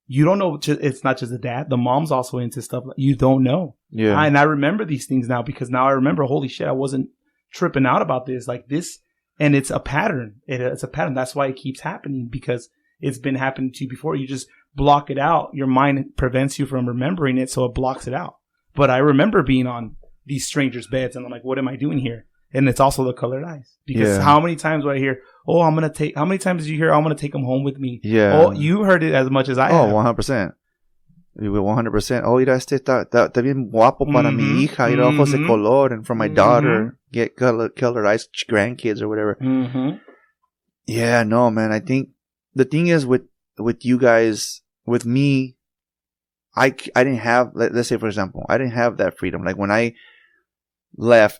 you don't know. It's not just the dad. The mom's also into stuff. You don't know. Yeah. And I remember these things now because now I remember, holy shit, I wasn't tripping out about this like this. And it's a pattern. It's a pattern. That's why it keeps happening because it's been happening to you before. You just block it out. Your mind prevents you from remembering it. So it blocks it out. But I remember being on these strangers' beds and I'm like, what am I doing here? And it's also the colored eyes. Because how many times do I hear, how many times did you hear, I'm going to take them home with me? Yeah. Oh, you heard it as much as I have. 100%. 100%. Oh, mira, está bien guapo para mi hija. Mira, ojos de color. And for my daughter, get colored eyes, grandkids or whatever. Mm-hmm. Yeah, no, man. I think the thing is with you guys, with me, I didn't have, let's say, for example, I didn't have that freedom. Like when I left,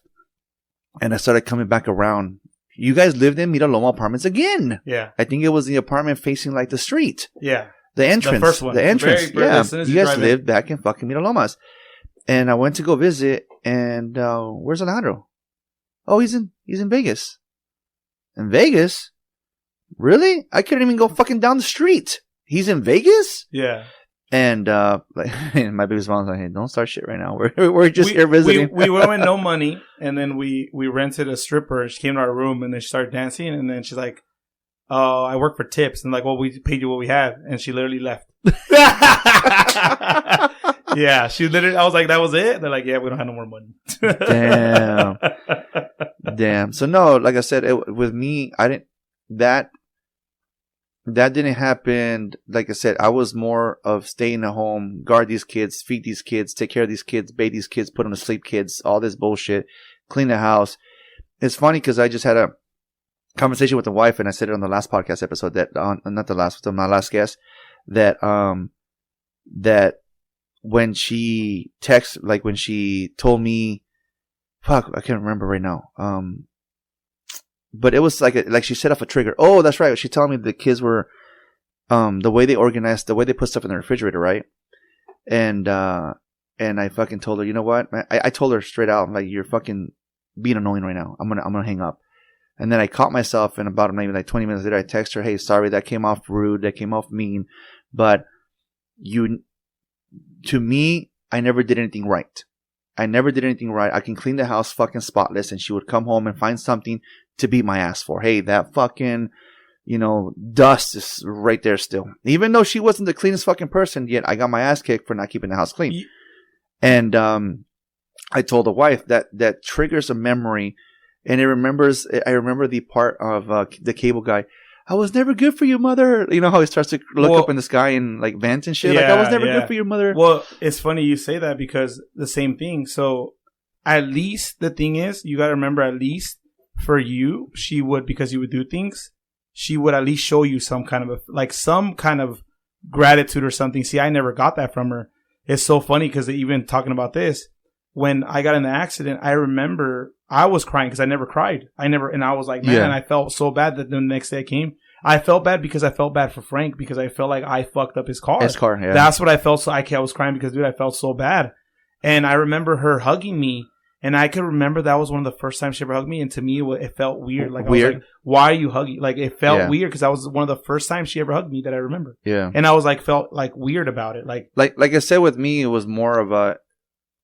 and I started coming back around. You guys lived in Mira Loma apartments again. Yeah. I think it was the apartment facing like the street. Yeah. The entrance. The first one. The entrance. Very, yeah. You guys lived back in fucking Mira Lomas. And I went to go visit and where's Alejandro? Oh, he's in Vegas. In Vegas? Really? I couldn't even go fucking down the street. He's in Vegas? Yeah. And my biggest mom's like, hey, don't start shit right now. We're just here visiting. We went with no money, and then we rented a stripper. She came to our room, and then she started dancing, and then she's like, "Oh, I work for tips." And like, well, we paid you what we have, and she literally left. Yeah, she literally. I was like, that was it. They're like, yeah, we don't have no more money. Damn. So no, like I said, with me, I didn't That didn't happen. Like I said, I was more of staying at home, guard these kids, feed these kids, take care of these kids, bathe these kids, put them to sleep kids, all this bullshit, clean the house. It's funny because I just had a conversation with the wife, and I said it on the last podcast episode my last guest, that when she when she told me, fuck, I can't remember right now. But it was like she set off a trigger. Oh, that's right. She told me the kids were, the way they organized, the way they put stuff in the refrigerator, right? And I fucking told her, you know what, man? I told her straight out, like, you're fucking being annoying right now. I'm gonna hang up. And then I caught myself, and about maybe like 20 minutes later, I text her, hey, sorry, that came off rude, that came off mean, but to me, I never did anything right. I can clean the house fucking spotless, and she would come home and find something to beat my ass for. Hey, that fucking, dust is right there still. Even though she wasn't the cleanest fucking person, yet I got my ass kicked for not keeping the house clean. And I told the wife that triggers a memory, and I remember the part of the cable guy. I was never good for you, mother. You know how he starts to look up in the sky and like vent and shit? I was never good for you, mother. Well, it's funny you say that because the same thing. So at least the thing is, you got to remember, at least for you, she would, because you would do things, she would at least show you some kind of gratitude or something. See, I never got that from her. It's so funny because even talking about this, when I got in the accident, I remember I was crying because I never cried. And I was like, man, and I felt so bad that the next day I came. I felt bad because I felt bad for Frank because I felt like I fucked up his car. Yeah. That's what I felt. So I was crying because, dude, I felt so bad. And I remember her hugging me. And I could remember that was one of the first times she ever hugged me. And to me, it felt weird. Like, I was like, why are you hugging? Like, it felt weird because that was one of the first times she ever hugged me that I remember. Yeah. And I was like, felt like weird about it. Like I said with me, it was more of a,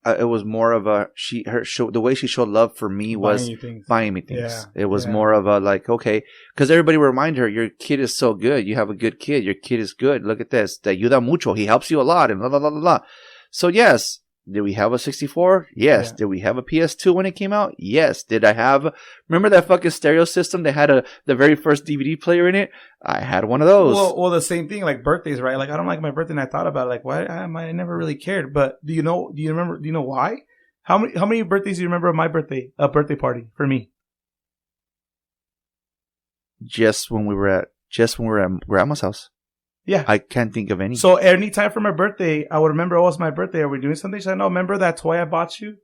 the way she showed love for me was buying me things. Yeah. It was more of a like, okay, because everybody would remind her, your kid is so good. You have a good kid. Your kid is good. Look at this. Te ayuda mucho. He helps you a lot and blah, blah, blah, blah, blah. So yes. Did we have a 64? Yes. Yeah. Did we have a PS2 when it came out? Yes. Did I have... Remember that fucking stereo system that had the very first DVD player in it? I had one of those. Well, the same thing, like birthdays, right? Like, I don't like my birthday, and I thought about it, like, why? I never really cared. But do you know why? How many birthdays do you remember of my birthday? A birthday party for me? Just when we were at grandma's house. Yeah. I can't think of any. So any time for my birthday, I would remember, it's my birthday. Are we doing something? She's like, no, remember that toy I bought you?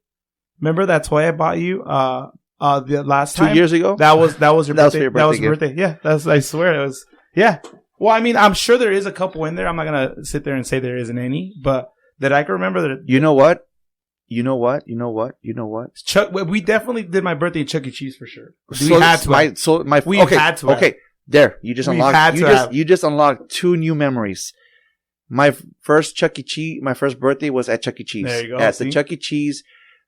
Remember that toy I bought you the last time? 2 years ago? That was your birthday. That was your birthday. Yeah. I swear it was. Yeah. Well, I mean, I'm sure there is a couple in there. I'm not going to sit there and say there isn't any, but that I can remember that. You know what? Chuck, we definitely did my birthday at Chuck E. Cheese for sure. We had to. Okay. There, you just unlocked 2 new memories. My first birthday was at Chuck E. Cheese. There you go. At the Chuck E. Cheese,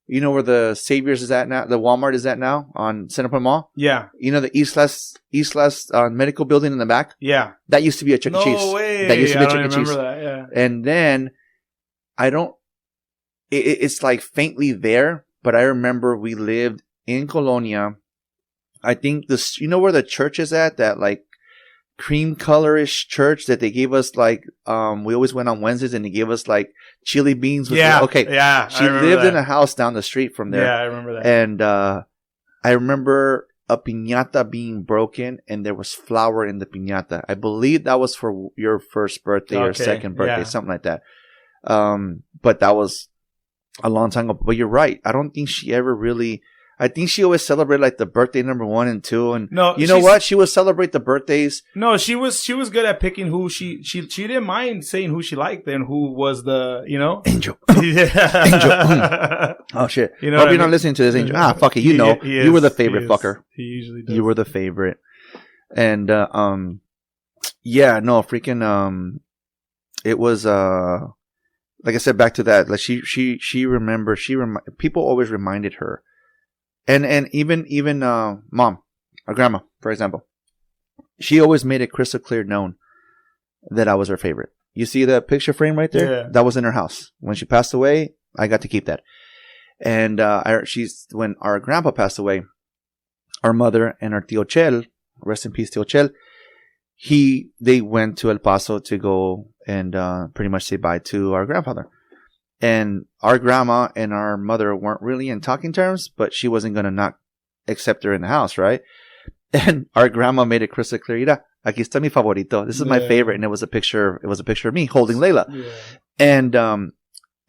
you know where the Saviors is at now, the Walmart is at now on Centerpoint Mall. Yeah. You know the East West medical building in the back. Yeah. That used to be a Chuck E. Cheese. No way. That used to be a Chuck E. Cheese. That, yeah. And then it's like faintly there, but I remember we lived in Colonia. I think you know where the church is at? That like cream colorish church that they gave us like, we always went on Wednesdays and they gave us like chili beans. Yeah. She lived in a house down the street from there. Yeah, I remember that. And, I remember a piñata being broken and there was flour in the piñata. I believe that was for your first birthday or second birthday, something like that. But that was a long time ago. But you're right. I don't think she ever really... I think she always celebrated like the birthday number 1 and 2, and you know what? She would celebrate the birthdays. No, she was good at picking who she didn't mind saying who she liked and who was the Angel. Yeah. Angel. Oh shit! You know, hope you're not listening to this, Angel. Fuck it. You were the favorite fucker. He usually does. You were the favorite, and yeah, no, freaking it was like I said, back to that. Like she remembered. People always reminded her. And even mom, or grandma, for example, she always made it crystal clear known that I was her favorite. You see the picture frame right there? Yeah. That was in her house. When she passed away, I got to keep that. And when our grandpa passed away, our mother and our Tío Chel, rest in peace, Tío Chel, they went to El Paso to go and pretty much say bye to our grandfather. And our grandma and our mother weren't really in talking terms, but she wasn't going to not accept her in the house, right? And our grandma made it crystal clear. Mira, aquí está mi favorito. This is my favorite. And it was a picture of me holding Layla. Yeah.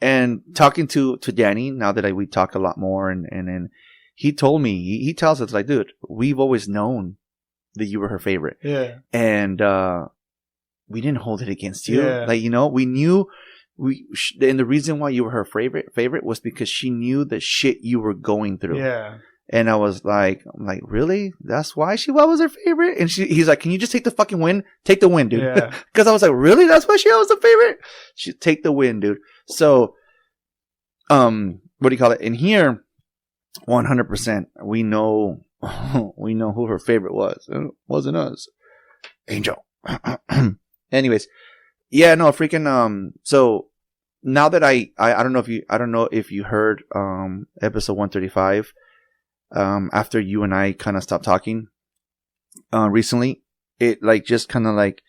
And talking to Danny, now that we talk a lot more, and he told me, he tells us like, dude, we've always known that you were her favorite. Yeah. And we didn't hold it against you. Yeah. Like, we knew... and the reason why you were her favorite was because she knew the shit you were going through. Yeah. And I was like, really? That's why she was her favorite? And he's like, can you just take the fucking win? Take the win, dude. Yeah. Because I was like, really? That's why she was the favorite? Take the win, dude. So what do you call it? In here, 100%, we know who her favorite was. It wasn't us. Angel. Anyways, yeah, no, freaking, so now that I don't know if you heard, episode 135, after you and I kind of stopped talking, recently, it like just kind of like,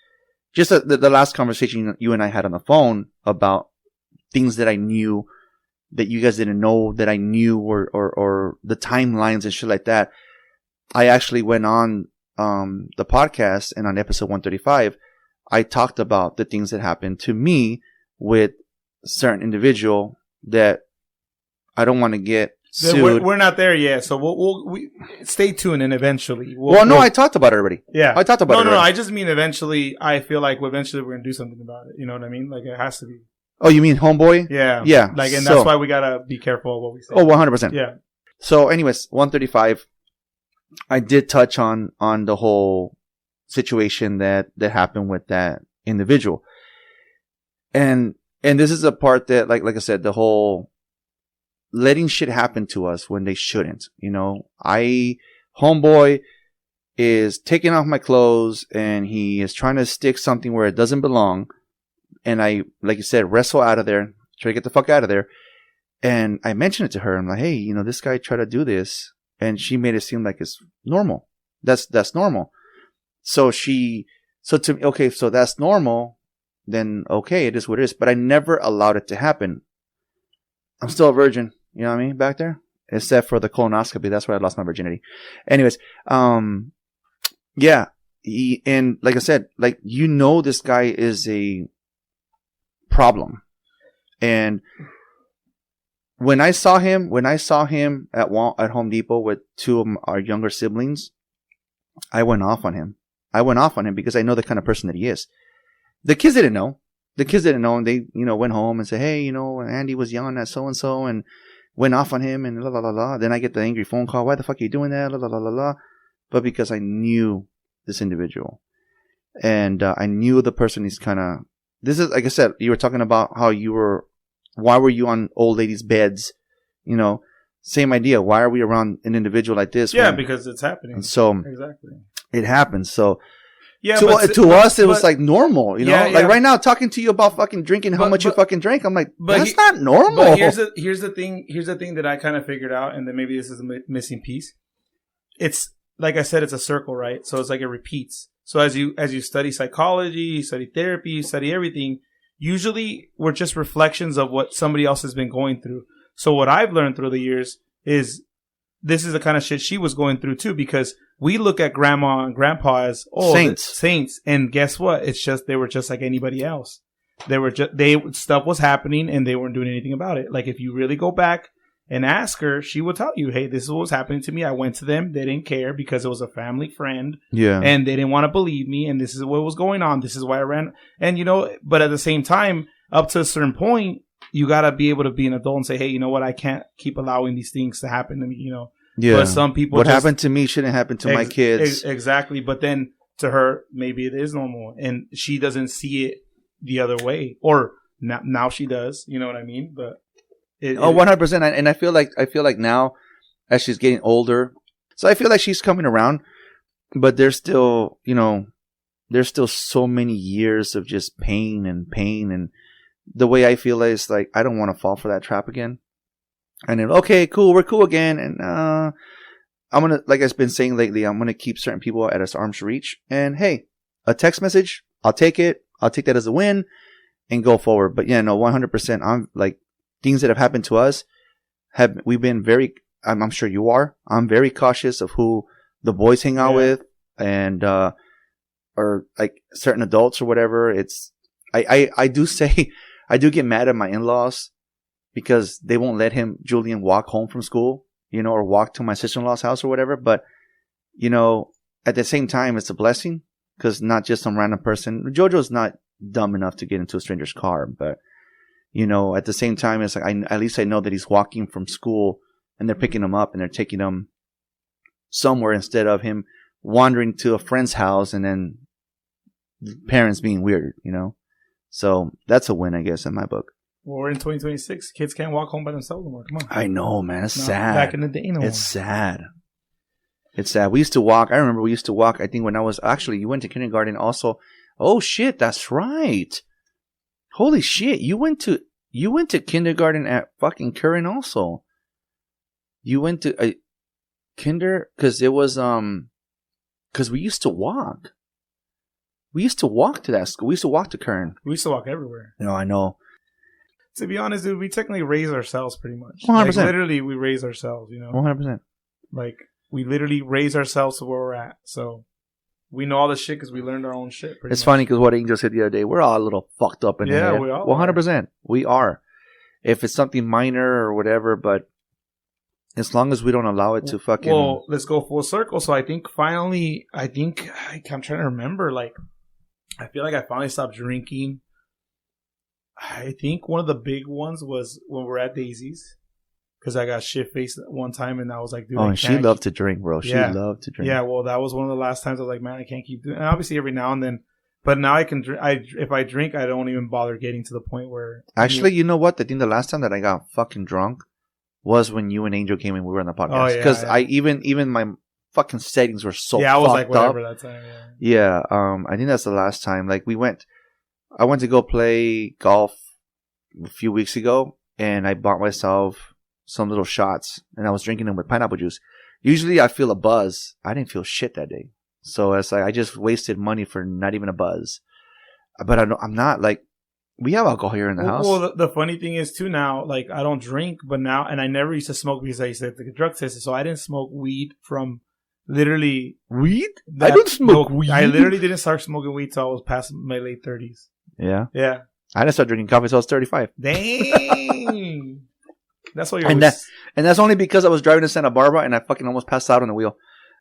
just the last conversation you and I had on the phone about things that I knew that you guys didn't know that I knew, or the timelines and shit like that. I actually went on the podcast, and on episode 135, I talked about the things that happened to me with a certain individual that I don't want to get sued. We're not there yet, so we stay tuned, and eventually. I talked about it already. Yeah, I talked about it. No, I just mean eventually. I feel like eventually we're gonna do something about it. You know what I mean? Like it has to be. Oh, you mean homeboy? Yeah. Yeah. Like, and that's why we gotta be careful of what we say. Oh, 100%. Yeah. So, anyways, 135. I did touch on the whole situation that happened with that individual, and this is a part that, like I said, the whole letting shit happen to us when they shouldn't. You know, homeboy is taking off my clothes, and he is trying to stick something where it doesn't belong. And I, like you said, wrestle out of there, try to get the fuck out of there. And I mentioned it to her. I'm like, hey, you know, this guy tried to do this. And she made it seem like it's normal. That's normal. So to me, okay, so that's normal. Then, okay, it is what it is. But I never allowed it to happen. I'm still a virgin. You know what I mean? Back there. Except for the colonoscopy. That's where I lost my virginity. Anyways, yeah. And like I said, like, you know, this guy is a problem. And when I saw him at Home Depot with two of our younger siblings, I went off on him. Because I know the kind of person that he is. The kids didn't know. And they, you know, went home and said, hey, you know, Andy was yelling at so-and-so and went off on him and la la la la. Then I get the angry phone call. Why the fuck are you doing that? La la la la la. But because I knew this individual. And I knew the person he's kind of... This is, like I said, you were talking about how why were you on old ladies' beds? You know, same idea. Why are we around an individual like this? Yeah, because it's happening. And so exactly, it happens. So yeah, to us, it was like normal. You know, like right now, talking to you about fucking drinking, how much you fucking drank. I'm like, that's not normal. But here's the thing that I kind of figured out, and then maybe this is a missing piece. It's like I said, it's a circle, right? So it's like it repeats. So as you study psychology, you study therapy, you study everything, usually we're just reflections of what somebody else has been going through. So what I've learned through the years is this is the kind of shit she was going through too, because we look at grandma and grandpa as saints. And guess what? It's just, they were just like anybody else. Stuff was happening and they weren't doing anything about it. Like if you really go back and ask her, she will tell you, hey, this is what was happening to me. I went to them. They didn't care because it was a family friend. Yeah. And they didn't want to believe me. And this is what was going on. This is why I ran. And, you know, but at the same time, up to a certain point, you got to be able to be an adult and say, hey, you know what? I can't keep allowing these things to happen to me, you know. Yeah. But some people. What happened to me shouldn't happen to my kids. Exactly. But then to her, maybe it is normal. And she doesn't see it the other way. Or now she does. You know what I mean? But. 100%. And I feel like now, as she's getting older, so I feel like she's coming around, but there's still so many years of just pain. And the way I feel is like, I don't want to fall for that trap again. And then, okay, cool, we're cool again. And, I'm going to, like I've been saying lately, I'm going to keep certain people at arm's reach. And hey, a text message, I'll take it. I'll take that as a win and go forward. But yeah, no, 100%. I'm like, things that have happened to us, we've been very, I'm sure you are, I'm very cautious of who the boys hang out with, and, or like certain adults or whatever. I do get mad at my in-laws because they won't let Julian walk home from school, you know, or walk to my sister-in-law's house or whatever. But, you know, at the same time, it's a blessing because not just some random person. Jojo's not dumb enough to get into a stranger's car, but, you know, at the same time, it's like, at least I know that he's walking from school and they're picking him up and they're taking him somewhere instead of him wandering to a friend's house and then parents being weird, you know? So that's a win, I guess, in my book. We're in 2026. Kids can't walk home by themselves anymore. Come on. I know, man. It's No, sad. Back in the day, no. It's sad. It's sad. We used to walk. I remember we used to walk. I think when I was actually, you went to kindergarten also. Oh shit, that's right. Holy shit, you went to kindergarten at fucking Curran also. You went to a kinder because it was because we used to walk. We used to walk to that school. We used to walk to Curran. We used to walk everywhere. No, I know. To be honest, dude, we technically raise ourselves pretty much. 100%. Like, literally, we raise ourselves, you know? 100%. Like, we literally raise ourselves to where we're at. So, we know all the shit because we learned our own shit. It's funny because what Angel said the other day, we're all a little fucked up in the head. we all 100%. We are. If it's something minor or whatever, but as long as we don't allow it to fucking... Well, let's go full circle. So, I think finally, I'm trying to remember, like, I feel like I finally stopped drinking. I think one of the big ones was when we were at Daisy's. Because I got shit-faced one time and I was like, dude, and she loved to drink, bro. She Yeah. loved to drink. Yeah, well, that was one of the last times I was like, man, I can't keep doing it. And obviously, every now and then. But now I can drink. If I drink, I don't even bother getting to the point where... Actually, you know what? I think the last time that I got fucking drunk was when you and Angel came and we were on the podcast. Oh, yeah, Because yeah. I even my fucking settings were so I was like, fucked up. whatever that time, yeah. Yeah, I think that's the last time. Like, I went to go play golf a few weeks ago, and I bought myself some little shots, and I was drinking them with pineapple juice. Usually, I feel a buzz. I didn't feel shit that day, so it's like I just wasted money for not even a buzz. But I'm not like, we have alcohol here in the house. Well, the funny thing is too now, like I don't drink, but now, and I never used to smoke because I used to have to get drug tested, so I didn't smoke weed from literally Weed? I don't smoke weed. I literally didn't start smoking weed till I was past my late 30s. Yeah. Yeah. I didn't start drinking coffee until I was 35. Dang. That's what you're. And that's only because I was driving to Santa Barbara and I fucking almost passed out on the wheel.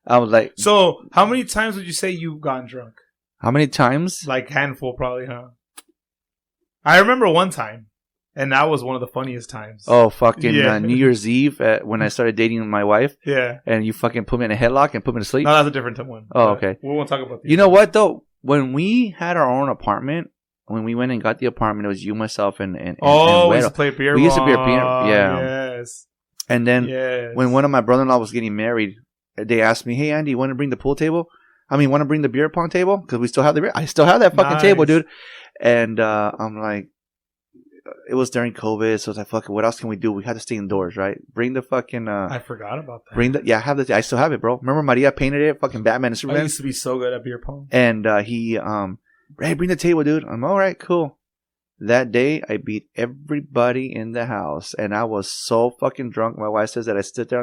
I was like, So, how many times would you say you've gotten drunk? how many times? Like handful, probably, huh? I remember one time, and that was one of the funniest times. Oh, fucking Yeah. New Year's Eve when I started dating my wife, Yeah. and you fucking put me in a headlock and put me to sleep. No, that's a different one. Oh, But okay. We won't talk about that. You know what though? When we had our own apartment, when we went and got the apartment, it was you, myself, and Oh, we Güero. used to play beer. We used to play beer, pong. yeah. Yes. And then Yes. when one of my brother-in-law was getting married, they asked me, "Hey, Andy, you want to bring the pool table? Want to bring the beer pong table? Because we still have the beer. I still have that fucking Nice. table, dude." And I'm like, it was during COVID, so I was like, "Fuck it, what else can we do? We had to stay indoors, right? Bring the fucking I forgot about that. I have the I still have it, bro. Remember Maria painted it, fucking Batman and I Superman, used to be so good at beer pong. and he hey, bring the table, dude. I'm all right, cool." That day, I beat everybody in the house, and I was so fucking drunk. My wife says that I sat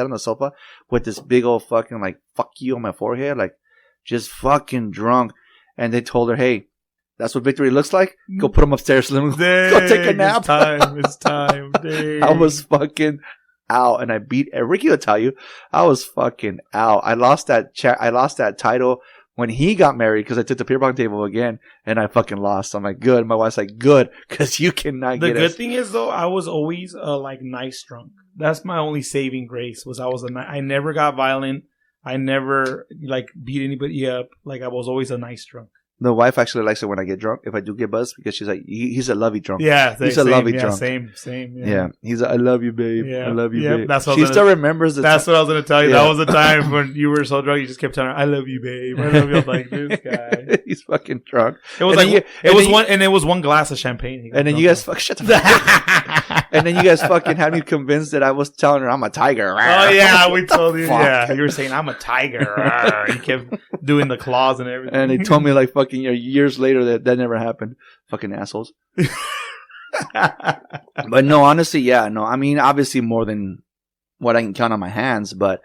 on the sofa with this big old fucking like "fuck you" on my forehead, like just fucking drunk. And they told her, "Hey, that's what victory looks like. Go put him upstairs. Let him go take a nap." It's time. Dang. I was fucking out, and I beat Ricky will tell you, I was fucking out. I lost that title when he got married because I took the beer pong table again, and I fucking lost. I'm like, good. My wife's like, good, because you cannot The get good us. thing is though, I was always like nice drunk. That's my only saving grace. I never got violent. I never like beat anybody up. Like I was always a nice drunk. The wife actually likes it when I get drunk, if I do get buzzed, because she's like, he's a lovey drunk. Yeah, he's a lovey drunk. Same. Yeah, he's a, I love you, babe. Yeah. I love you, Yep, babe. that's what I She was still gonna- remembers the That's what I was gonna tell you. Yeah. That was the time when you were so drunk. You just kept telling her, "I love you, babe. I love you." I was like, this guy. He's fucking drunk. It was And like then it was one glass of champagne. He got And then drunk you guys on. fuck shut the fuck up. And then you guys fucking had me convinced that I was telling her I'm a tiger. Oh yeah, we told you. fuck? Yeah, you were saying I'm a tiger. You kept doing the claws and everything. And they told me like fucking years later that never happened. Fucking assholes. But no, honestly, yeah, no. Obviously more than what I can count on my hands, but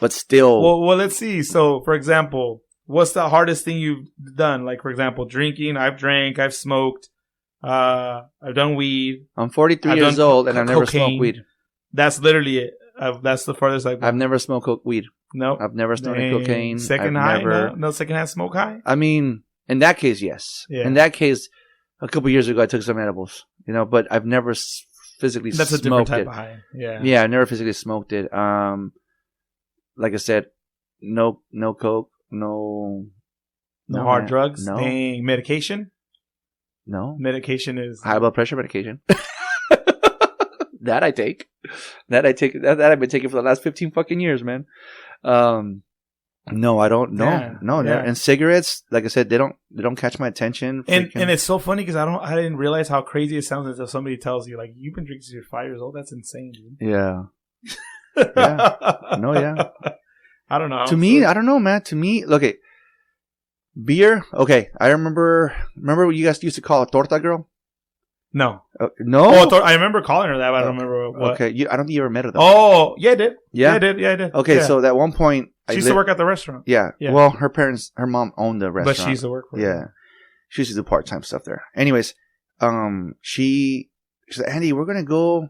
still. Well, let's see. So, for example, what's the hardest thing you've done? Like, for example, drinking. I've drank. I've smoked. I've done weed. I'm 43 I've years done old and I've never cocaine. smoked weed. That's literally it. That's the farthest I've never smoked weed. Nope. I've never snorted Dang. cocaine. Second I've high? never. No secondhand smoke high? In that case, yes. Yeah. In that case, a couple years ago, I took some edibles. But I've never physically That's a different smoked type it. of high. Yeah. Yeah, I never physically smoked it. Like I said, no coke, no hard man. drugs? No. Dang. Medication? No. Medication is... High blood pressure medication. That I take. That I've been taking for the last 15 fucking years, man. No, I don't. No. And cigarettes, like I said, they don't catch my attention. And it's so funny because I didn't realize how crazy it sounds until somebody tells you, like, you've been drinking since you're 5 years old. That's insane, dude. Yeah. No, yeah. I don't know. To me, I don't know, man. To me, look, okay, beer. Okay, I remember what you guys used to call a torta girl. No. No? Oh, I remember calling her that, but I don't remember what. Okay, I don't think you ever met her, though. Oh, yeah, I did. Yeah? I did. Okay, so at one point... She used to work at the restaurant. Yeah. Well, her mom owned the restaurant. But she used to work for her. Yeah. She used to do part-time stuff there. Anyways, she said, Andy, we're going to go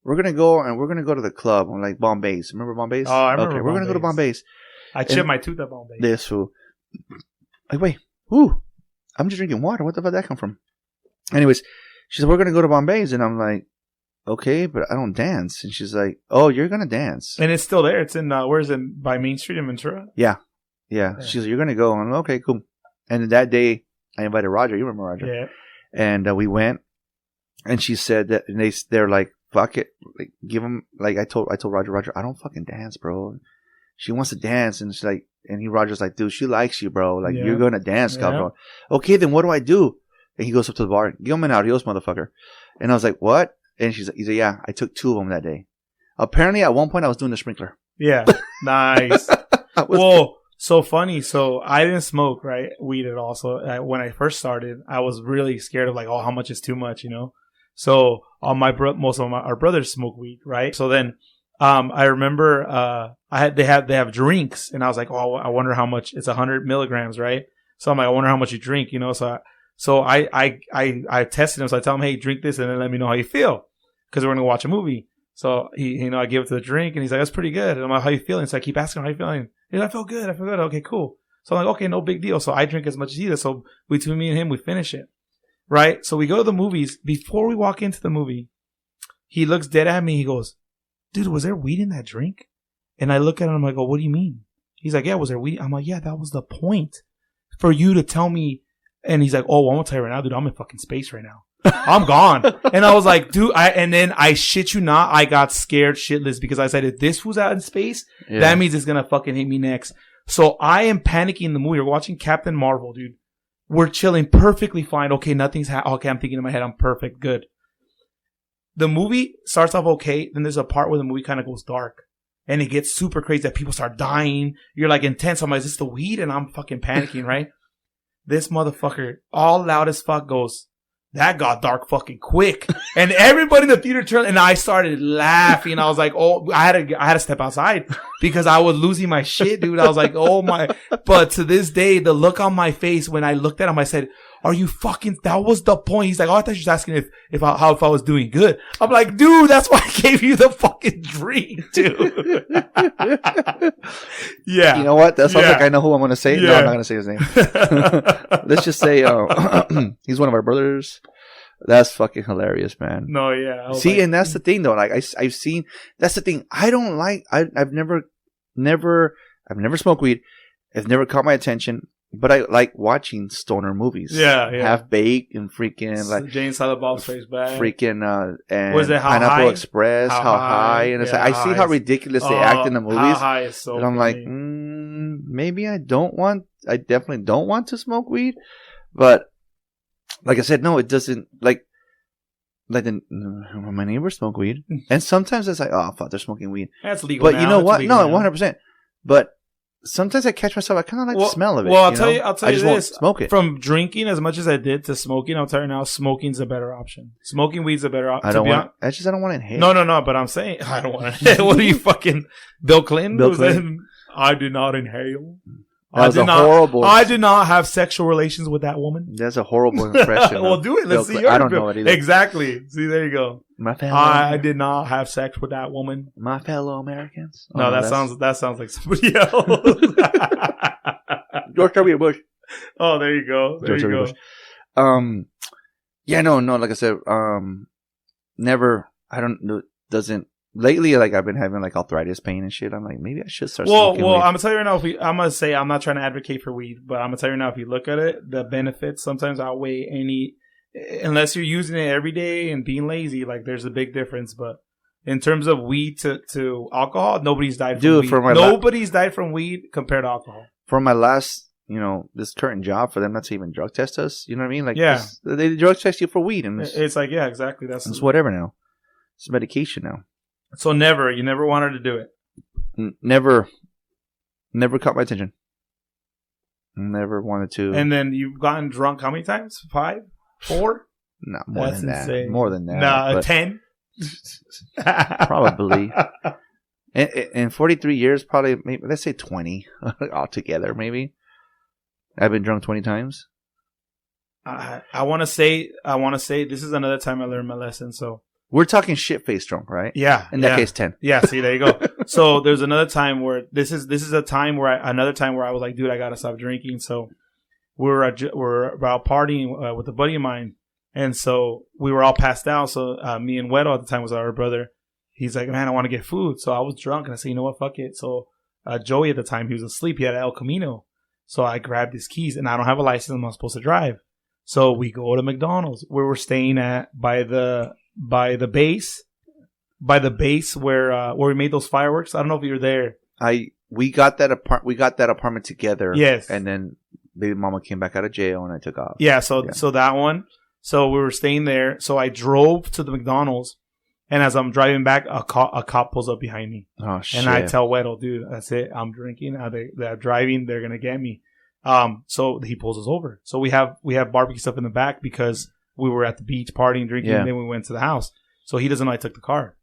and we're going to go to the club on like Bombay's. Remember Bombay's? Oh, I remember. Okay, we're going to go to Bombay's. I chipped my tooth at Bombay's. This fool. Like, wait. Ooh. I'm just drinking water. What the fuck did that come from? Anyways, she said, we're going to go to Bombay's. And I'm like, okay, but I don't dance. And she's like, oh, you're going to dance. And it's still there. It's in, where is it? By Main Street in Ventura? Yeah. She's like, you're going to go. And I'm like, okay, cool. And that day, I invited Roger. You remember Roger? Yeah. And we went. And she said that, and they're like, fuck it. Like, give them, like, I told Roger, I don't fucking dance, bro. She wants to dance. And she's like, Roger's like, dude, she likes you, bro. Like, you're going to dance, cabrón. Okay, then what do I do? And he goes up to the bar. Give him an adios, motherfucker. And I was like, what? And he's like, yeah, I took 2 of them that day. Apparently, at one point, I was doing the sprinkler. Yeah. Nice. Well, so funny. So I didn't smoke, right? Weed at all. So when I first started, I was really scared of like, oh, how much is too much, you know? So all most of our brothers smoke weed, right? So then, I remember, they have drinks, and I was like, oh, I wonder how much. It's 100 milligrams, right? So I'm like, I wonder how much you drink, you know? So I tested him. So I tell him, hey, drink this and then let me know how you feel. Cause we're going to watch a movie. So I give it to the drink and he's like, that's pretty good. And I'm like, how you feeling? So I keep asking him, how you feeling? He's like, I feel good. Okay, cool. So I'm like, okay, no big deal. So I drink as much as he does. So between me and him, we finish it. Right? So we go to the movies. Before we walk into the movie, he looks dead at me. He goes, dude, was there weed in that drink? And I look at him. I'm like, oh, what do you mean? He's like, yeah, was there weed? I'm like, yeah, that was the point for you to tell me. And he's like, oh, well, I'm going to tell you right now, dude, I'm in fucking space right now. I'm gone. And I was like, dude, and then I shit you not, I got scared shitless because I said, if this was out in space, that means it's going to fucking hit me next. So I am panicking in the movie. We're watching Captain Marvel, dude. We're chilling perfectly fine. Okay, nothing's okay, I'm thinking in my head, I'm perfect. Good. The movie starts off okay. Then there's a part where the movie kind of goes dark. And it gets super crazy that people start dying. You're like intense. I'm like, is this the weed? And I'm fucking panicking, right? This motherfucker, all loud as fuck, goes, that got dark fucking quick. And everybody in the theater turned, and I started laughing. I was like, oh, I had to step outside because I was losing my shit, dude. I was like, oh my. But to this day, the look on my face when I looked at him, I said, are you fucking, that was the point. He's like, oh, I thought you was asking if I was doing good. I'm like, dude, that's why I gave you the fucking drink, dude. Yeah. You know what? That sounds like I know who I'm going to say. Yeah. No, I'm not going to say his name. Let's just say, he's one of our brothers. That's fucking hilarious, man. No, yeah. See, like, and that's the thing though. Like I've seen, that's the thing. I don't like, I've never smoked weed. It's never caught my attention. But I like watching stoner movies. Yeah. Half Baked and freaking like Jane Silent Bob's Face Back. Freaking and was it Pineapple High? Express, How High, and it's like I see how ridiculous they act in the movies. How High is so and I'm funny. like, maybe I definitely don't want to smoke weed. But like I said, no, it doesn't like my neighbors smoke weed, and sometimes it's like, oh fuck, they're smoking weed. That's legal. But now. you know what? No, 100%. But sometimes I catch myself. I kind of like the smell of it. Well, I'll tell you I just won't smoke it. From drinking as much as I did to smoking, I'll tell you now, smoking's a better option. Smoking weed's a better option. I don't want to inhale. No. But I'm saying I don't want to inhale. What are you fucking Bill Clinton? Bill Clinton. I did not inhale. I did not have sexual relations with that woman. That's a horrible impression. Well, do it. Let's see yours. I don't know it either. Exactly. See, there you go. I did not have sex with that woman. My fellow Americans. No, that sounds like somebody else. George W. Bush. Oh, there you go. There you go. Bush. Yeah, no. Like I said, never. I don't know. Doesn't. Lately, like I've been having like arthritis pain and shit. I'm like, maybe I should start smoking weed. I'm gonna tell you right now. I'm gonna say I'm not trying to advocate for weed, but I'm gonna tell you right now. If you look at it, the benefits sometimes outweigh unless you're using it every day and being lazy, like there's a big difference. But in terms of weed to alcohol, nobody's died from weed. Nobody's died from weed compared to alcohol. For my last, this current job, for them not to even drug test us, you know what I mean? Like, they drug test you for weed, and it's like, yeah, exactly. It's whatever now. It's medication now. So you never wanted to do it. Never caught my attention. Never wanted to. And then you've gotten drunk how many times? 5? 4? No, more That's than that. insane. More than that. Nah, 10? Probably. In 43 years, probably, maybe, let's say 20 altogether, maybe. I've been drunk 20 times. I want to say this is another time I learned my lesson. So we're talking shit-faced drunk, right? Yeah. In that case, 10. Yeah. See, there you go. So there's another time where this is a time where I was like, dude, I gotta stop drinking. So we're out partying with a buddy of mine, and so we were all passed out. So me and Wedo at the time was our brother. He's like, man, I want to get food. So I was drunk, and I said, you know what, fuck it. So Joey at the time, he was asleep. He had El Camino. So I grabbed his keys, and I don't have a license. I'm not supposed to drive. So we go to McDonald's, where we're staying at by the base where we made those fireworks. I don't know if you were there. We got that apartment together. Yes. And then baby mama came back out of jail, and I took off. Yeah. So that one. So we were staying there. So I drove to the McDonald's. And as I'm driving back, a cop pulls up behind me. Oh, shit. And I tell Weddle, dude, that's it. I'm drinking. They're driving. They're going to get me. So he pulls us over. So we have barbecue stuff in the back because we were at the beach partying, drinking, and then we went to the house. So he doesn't know I took the car.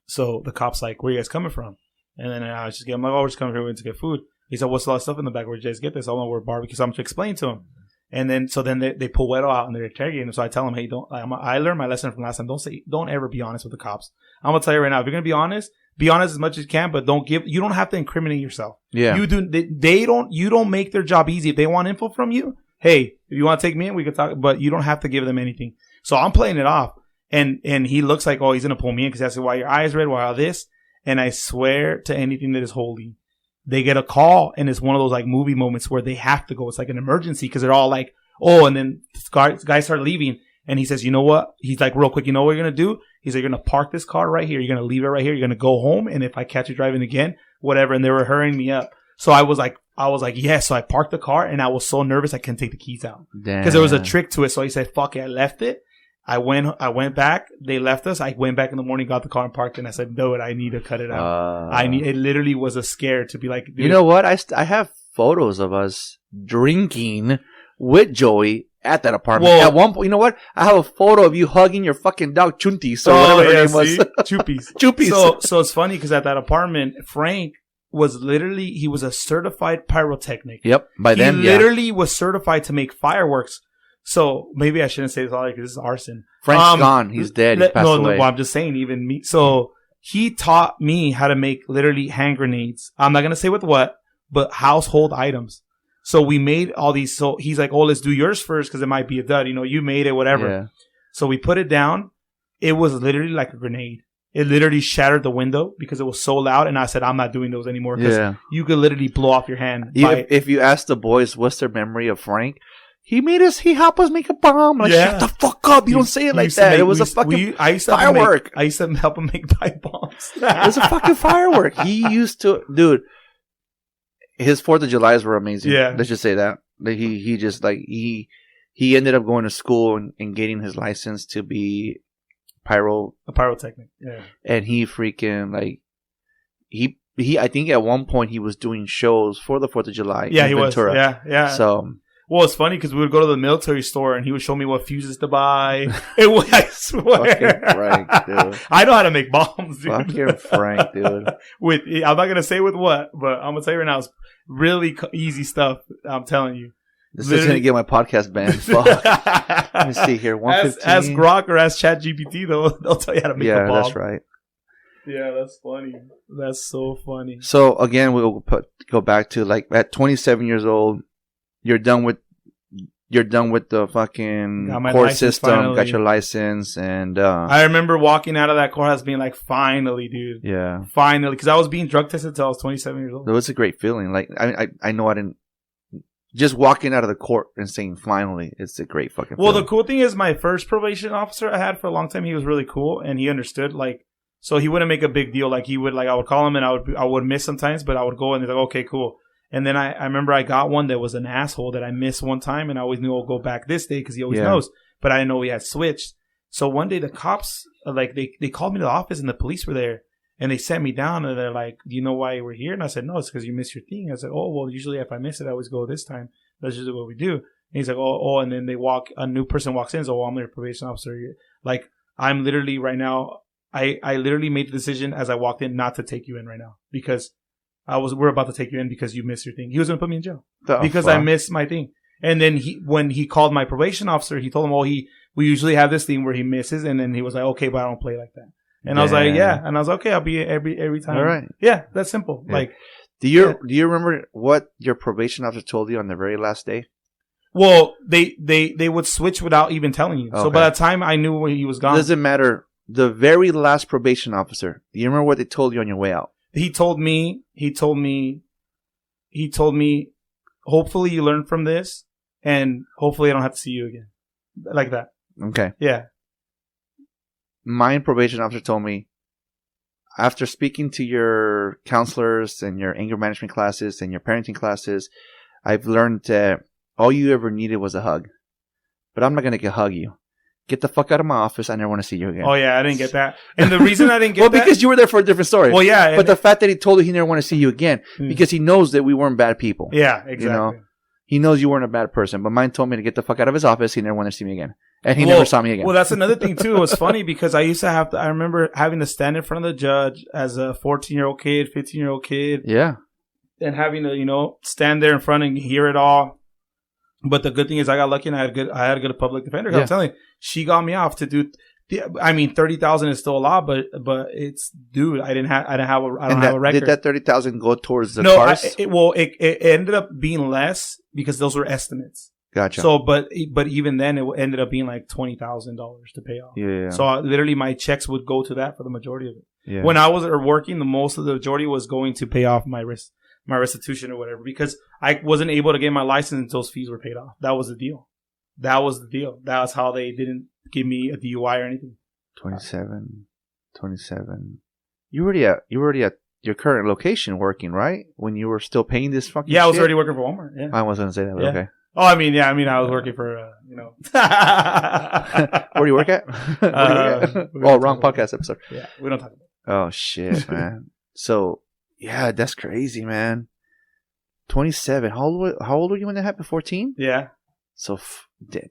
So the cop's like, where are you guys coming from? And then I just I'm like, oh, we're just coming here to get food. He said, what's a lot of stuff in the back? Where'd you guys get this? I don't know, we're barbecue. So I'm to explain to him. And then, so then they pull Wedo out and they're interrogating him. So I tell him, hey, I learned my lesson from last time. Don't ever be honest with the cops. I'm going to tell you right now, if you're going to be honest as much as you can, but you don't have to incriminate yourself. Yeah. You don't make their job easy. If they want info from you, hey, if you want to take me in, we can talk, but you don't have to give them anything. So I'm playing it off. And he looks like, oh, he's going to pull me in because he asks, why your eyes red? Why all this? And I swear to anything that is holy, they get a call, and it's one of those like movie moments where they have to go. It's like an emergency because they're all like, oh, and then guys start leaving, and he says, you know what? He's like, real quick, you know what you're going to do? He's like, you're going to park this car right here. You're going to leave it right here. You're going to go home, and if I catch you driving again, whatever. And they were hurrying me up. So I was like, yes. So I parked the car, and I was so nervous I couldn't take the keys out because there was a trick to it. So he said, fuck it. I left it. I went back. They left us. I went back in the morning, got the car and parked it. And I said, no, I need to cut it out. It literally was a scare to be like, dude. You know what? I have photos of us drinking with Joey at that apartment. Whoa. At one point, you know what? I have a photo of you hugging your fucking dog, Chunti. So whatever her name was. Chuppies. Chuppies. So it's funny because at that apartment, Frank was he was a certified pyrotechnic. Yep. He literally was certified to make fireworks. So maybe I shouldn't say this all because this is arson. Frank's gone. He's dead. He passed away. No, I'm just saying, even me. So he taught me how to make literally hand grenades. I'm not going to say with what, but household items. So we made all these. So he's like, oh, let's do yours first because it might be a dud. You know, you made it, whatever. Yeah. So we put it down. It was literally like a grenade. It literally shattered the window because it was so loud. And I said, I'm not doing those anymore because you could literally blow off your hand. If you ask the boys what's their memory of Frank, he helped us make a bomb. Like, shut the fuck up. You don't say it like that. It was a fucking firework. I used to help him make pipe bombs. It was a fucking firework. He used to, dude, his 4th of Julys were amazing. Yeah. Let's just say that. He just like, he ended up going to school and getting his license to be a pyrotechnic. Yeah. And he freaking like, I think at one point he was doing shows for the 4th of July. Yeah, he Ventura. Was. Yeah. So, well, it's funny because we would go to the military store and he would show me what fuses to buy. I swear. Fucking Frank, dude. I know how to make bombs, dude. Fucking Frank, dude. I'm not going to say with what, but I'm going to tell you right now, it's really easy stuff. I'm telling you. This is going to get my podcast banned. Fuck. Let me see here. 115. Ask Grok or ask ChatGPT, though. They'll tell you how to make a bomb. Yeah, that's right. Yeah, that's funny. That's so funny. So, again, we'll go back to like at 27 years old, you're done with the fucking court system. Finally. Got your license, and I remember walking out of that courthouse being like, "Finally, dude! Yeah, finally!" Because I was being drug tested until I was 27 years old. It was a great feeling. Like I know I didn't just walking out of the court and saying, finally, it's a great fucking Well, feeling. the cool thing is my first probation officer I had for a long time, he was really cool and he understood, like, so he wouldn't make a big deal. Like he would, like, I would call him and I would miss sometimes, but I would go and he's like, okay, cool. And then I remember I got one that was an asshole that I missed one time and I always knew I'll go back this day because he always knows, but I didn't know he had switched. So one day the cops, like, they called me to the office and the police were there and they sat me down and they're like, do you know why we're here? And I said, no, it's because you missed your thing. I said, oh, well, usually if I miss it, I always go this time. That's usually what we do. And he's like, oh, and then a new person walks in. So, oh, I'm your probation officer. Like, I'm literally right now, I literally made the decision as I walked in not to take you in right now because we're about to take you in because you missed your thing. He was going to put me in jail because I missed my thing. And then when he called my probation officer, he told him, we usually have this thing where he misses. And then he was like, okay, but I don't play like that. And I was like, yeah. And I was like, okay, I'll be every time. All right. Yeah, that's simple. Yeah. Like, do you remember what your probation officer told you on the very last day? Well, they would switch without even telling you. Okay. So by the time I knew when he was gone. Doesn't matter. The very last probation officer, do you remember what they told you on your way out? He told me, hopefully you learn from this and hopefully I don't have to see you again. Like that. Okay. Yeah. My probation officer told me, after speaking to your counselors and your anger management classes and your parenting classes, I've learned that all you ever needed was a hug. But I'm not going to hug you. Get the fuck out of my office. I never want to see you again. Oh, yeah. I didn't get that. And the reason I didn't get that... because you were there for a different story. Well, yeah. But the fact that he told you he never want to see you again, because he knows that we weren't bad people. Yeah, exactly. You know? He knows you weren't a bad person. But mine told me to get the fuck out of his office. He never wanted to see me again. And he never saw me again. Well, that's another thing, too. It was funny because I used to I remember having to stand in front of the judge as a 14-year-old kid, 15-year-old kid. Yeah. And having to, stand there in front and hear it all. But the good thing is I got lucky and I had a good public defender. Yeah. I'm telling you, she got me off to do. I mean, 30,000 is still a lot, but it's, dude, I don't have a record. Did that 30,000 go towards the cars? It ended up being less because those were estimates. Gotcha. So, but even then, it ended up being like $20,000 to pay off. Yeah. So literally, my checks would go to that for the majority of it. Yeah. When I was working, the majority was going to pay off my restitution or whatever, because I wasn't able to get my license until those fees were paid off. That was the deal. That was how they didn't give me a DUI or anything. 27. You already at your current location working, right? When you were still paying this fucking I was shit? already working for Walmart. Yeah. I wasn't going to say that, but okay. Oh, I mean, I was working for, Where do you work at? Wrong podcast episode. Yeah, we don't talk about it. Oh, shit, man. So, yeah, that's crazy, man. 27. How old were you when that happened? 14? Yeah. So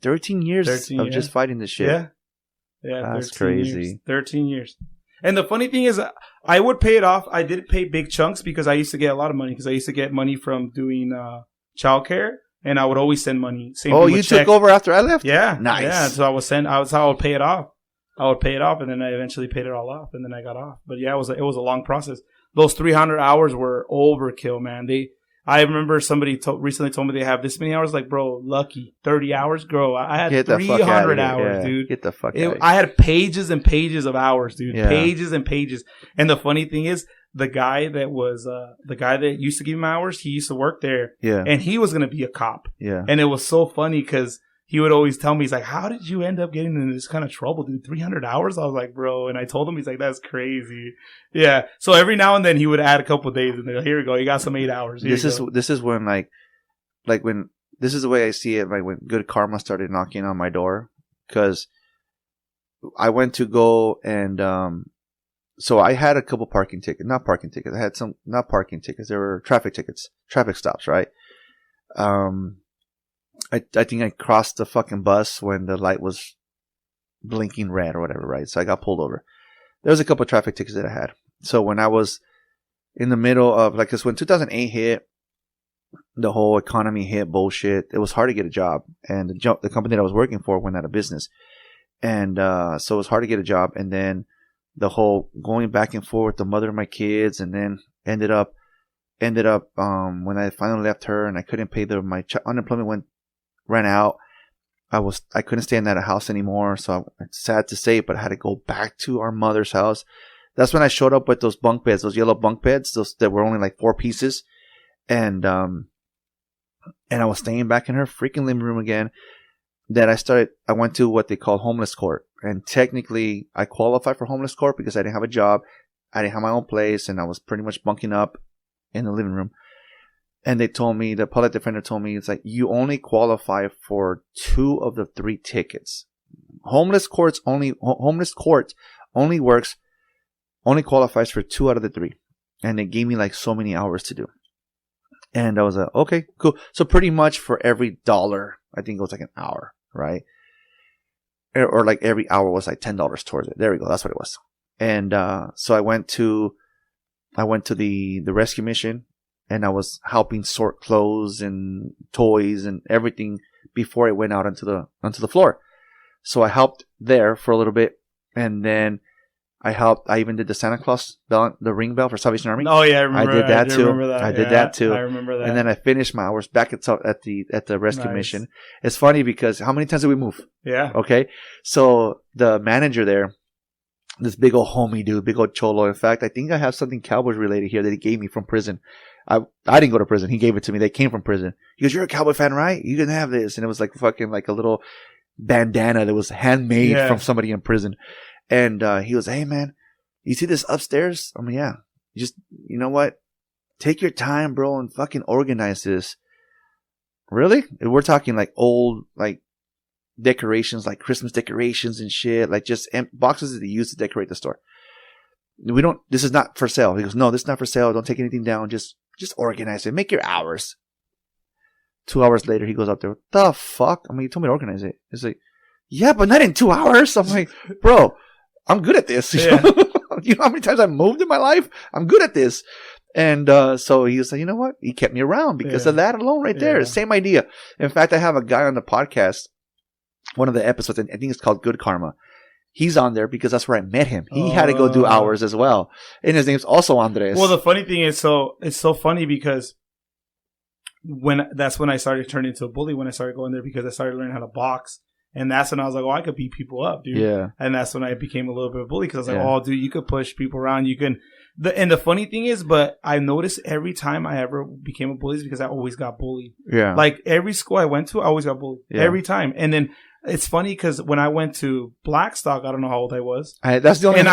13 years of just fighting this shit. Yeah. Yeah. That's crazy. Years. 13 years. And the funny thing is, I would pay it off. I did pay big chunks because I used to get a lot of money because I used to get money from doing childcare, and I would always send money. You took over after I left? Yeah. Nice. Yeah. So that's how I would pay it off. I would pay it off, and then I eventually paid it all off, and then I got off. But yeah, it was a long process. Those 300 hours were overkill, man. I remember somebody recently told me they have this many hours. Like, bro, lucky 30 hours, bro. I had 300 hours, dude. Get the fuck out of here. I had pages and pages of hours, dude. Yeah. Pages and pages. And the funny thing is, the guy that used to give me hours, he used to work there. Yeah. And he was gonna be a cop. Yeah. And it was so funny because he would always tell me, he's like, how did you end up getting in this kind of trouble, dude? 300 hours? I was like, bro. And I told him, he's like, that's crazy. Yeah. So every now and then he would add a couple of days in there. Here we go. You got some 8 hours. This is when when this is the way I see it. Like when good karma started knocking on my door, because I went to go and, so I had a couple I had some, not parking tickets. There were traffic stops, right? I think I crossed the fucking bus when the light was blinking red or whatever, right? So I got pulled over. There was a couple of traffic tickets that I had. So when I was in the middle of, because when 2008 hit, the whole economy hit bullshit, it was hard to get a job. And the company that I was working for went out of business. And so it was hard to get a job. And then the whole going back and forth, the mother of my kids, and then ended up when I finally left her and I couldn't pay my unemployment ran out. I couldn't stay in that house anymore. So it's sad to say, but I had to go back to our mother's house. That's when I showed up with those bunk beds, those yellow bunk beds, those that were only like 4 pieces. And And I was staying back in her freaking living room again. Then I went to what they call homeless court. And technically, I qualified for homeless court because I didn't have a job. I didn't have my own place. And I was pretty much bunking up in the living room. And they told me, the public defender told me, it's like, you only qualify for 2 of the 3 tickets. Homeless court only qualifies for 2 out of the 3. And they gave me like so many hours to do. And I was like, okay, cool. So pretty much for every $1, I think it was like an hour, right? Or like every hour was like $10 towards it. There we go. That's what it was. And so I went to the rescue mission, and I was helping sort clothes and toys and everything before it went out onto the floor. So I helped there for a little bit, and then I even did the Santa Claus bell, the ring bell for Salvation Army. Oh yeah, I remember. I did that too. I did that too. I remember that. And then I finished my hours back at the rescue mission. It's funny because how many times did we move? Yeah. Okay. So the manager there, this big old homie dude, big old cholo. In fact, I think I have something Cowboys related here that he gave me from prison. I didn't go to prison. He gave it to me. They came from prison. He goes, "You're a Cowboy fan, right? You can have this." And it was like fucking like a little bandana that was handmade from somebody in prison. And he was, "Hey man, you see this upstairs?" I'm like, "Yeah." You know what? Take your time, bro, and fucking organize this. Really? We're talking like old, like decorations, like Christmas decorations and shit, like just boxes that they use to decorate the store. This is not for sale. He goes, "No, this is not for sale. Don't take anything down. Just organize it. Make your hours." 2 hours later, he goes up there. "What the fuck?" I'm like, "You told me to organize it." He's like, "Yeah, but not in 2 hours." I'm like, "Bro, I'm good at this." Yeah. You know how many times I've moved in my life? I'm good at this. And so he was like, you know what? He kept me around because of that alone right there. Same idea. In fact, I have a guy on the podcast, one of the episodes, and I think it's called Good Karma. He's on there because that's where I met him. He had to go do hours as well. And his name's also Andres. Well, the funny thing is, it's so funny because that's when I started turning into a bully, when I started going there, because I started learning how to box. And that's when I was like, "Oh, I could beat people up, dude." Yeah. And that's when I became a little bit of a bully, because I was like, "Oh, dude, you could push people around. You can." And the funny thing is, but I noticed every time I ever became a bully is because I always got bullied. Yeah. Like every school I went to, I always got bullied. Yeah. Every time. And then it's funny because when I went to Blackstock, I don't know how old I was. That's the only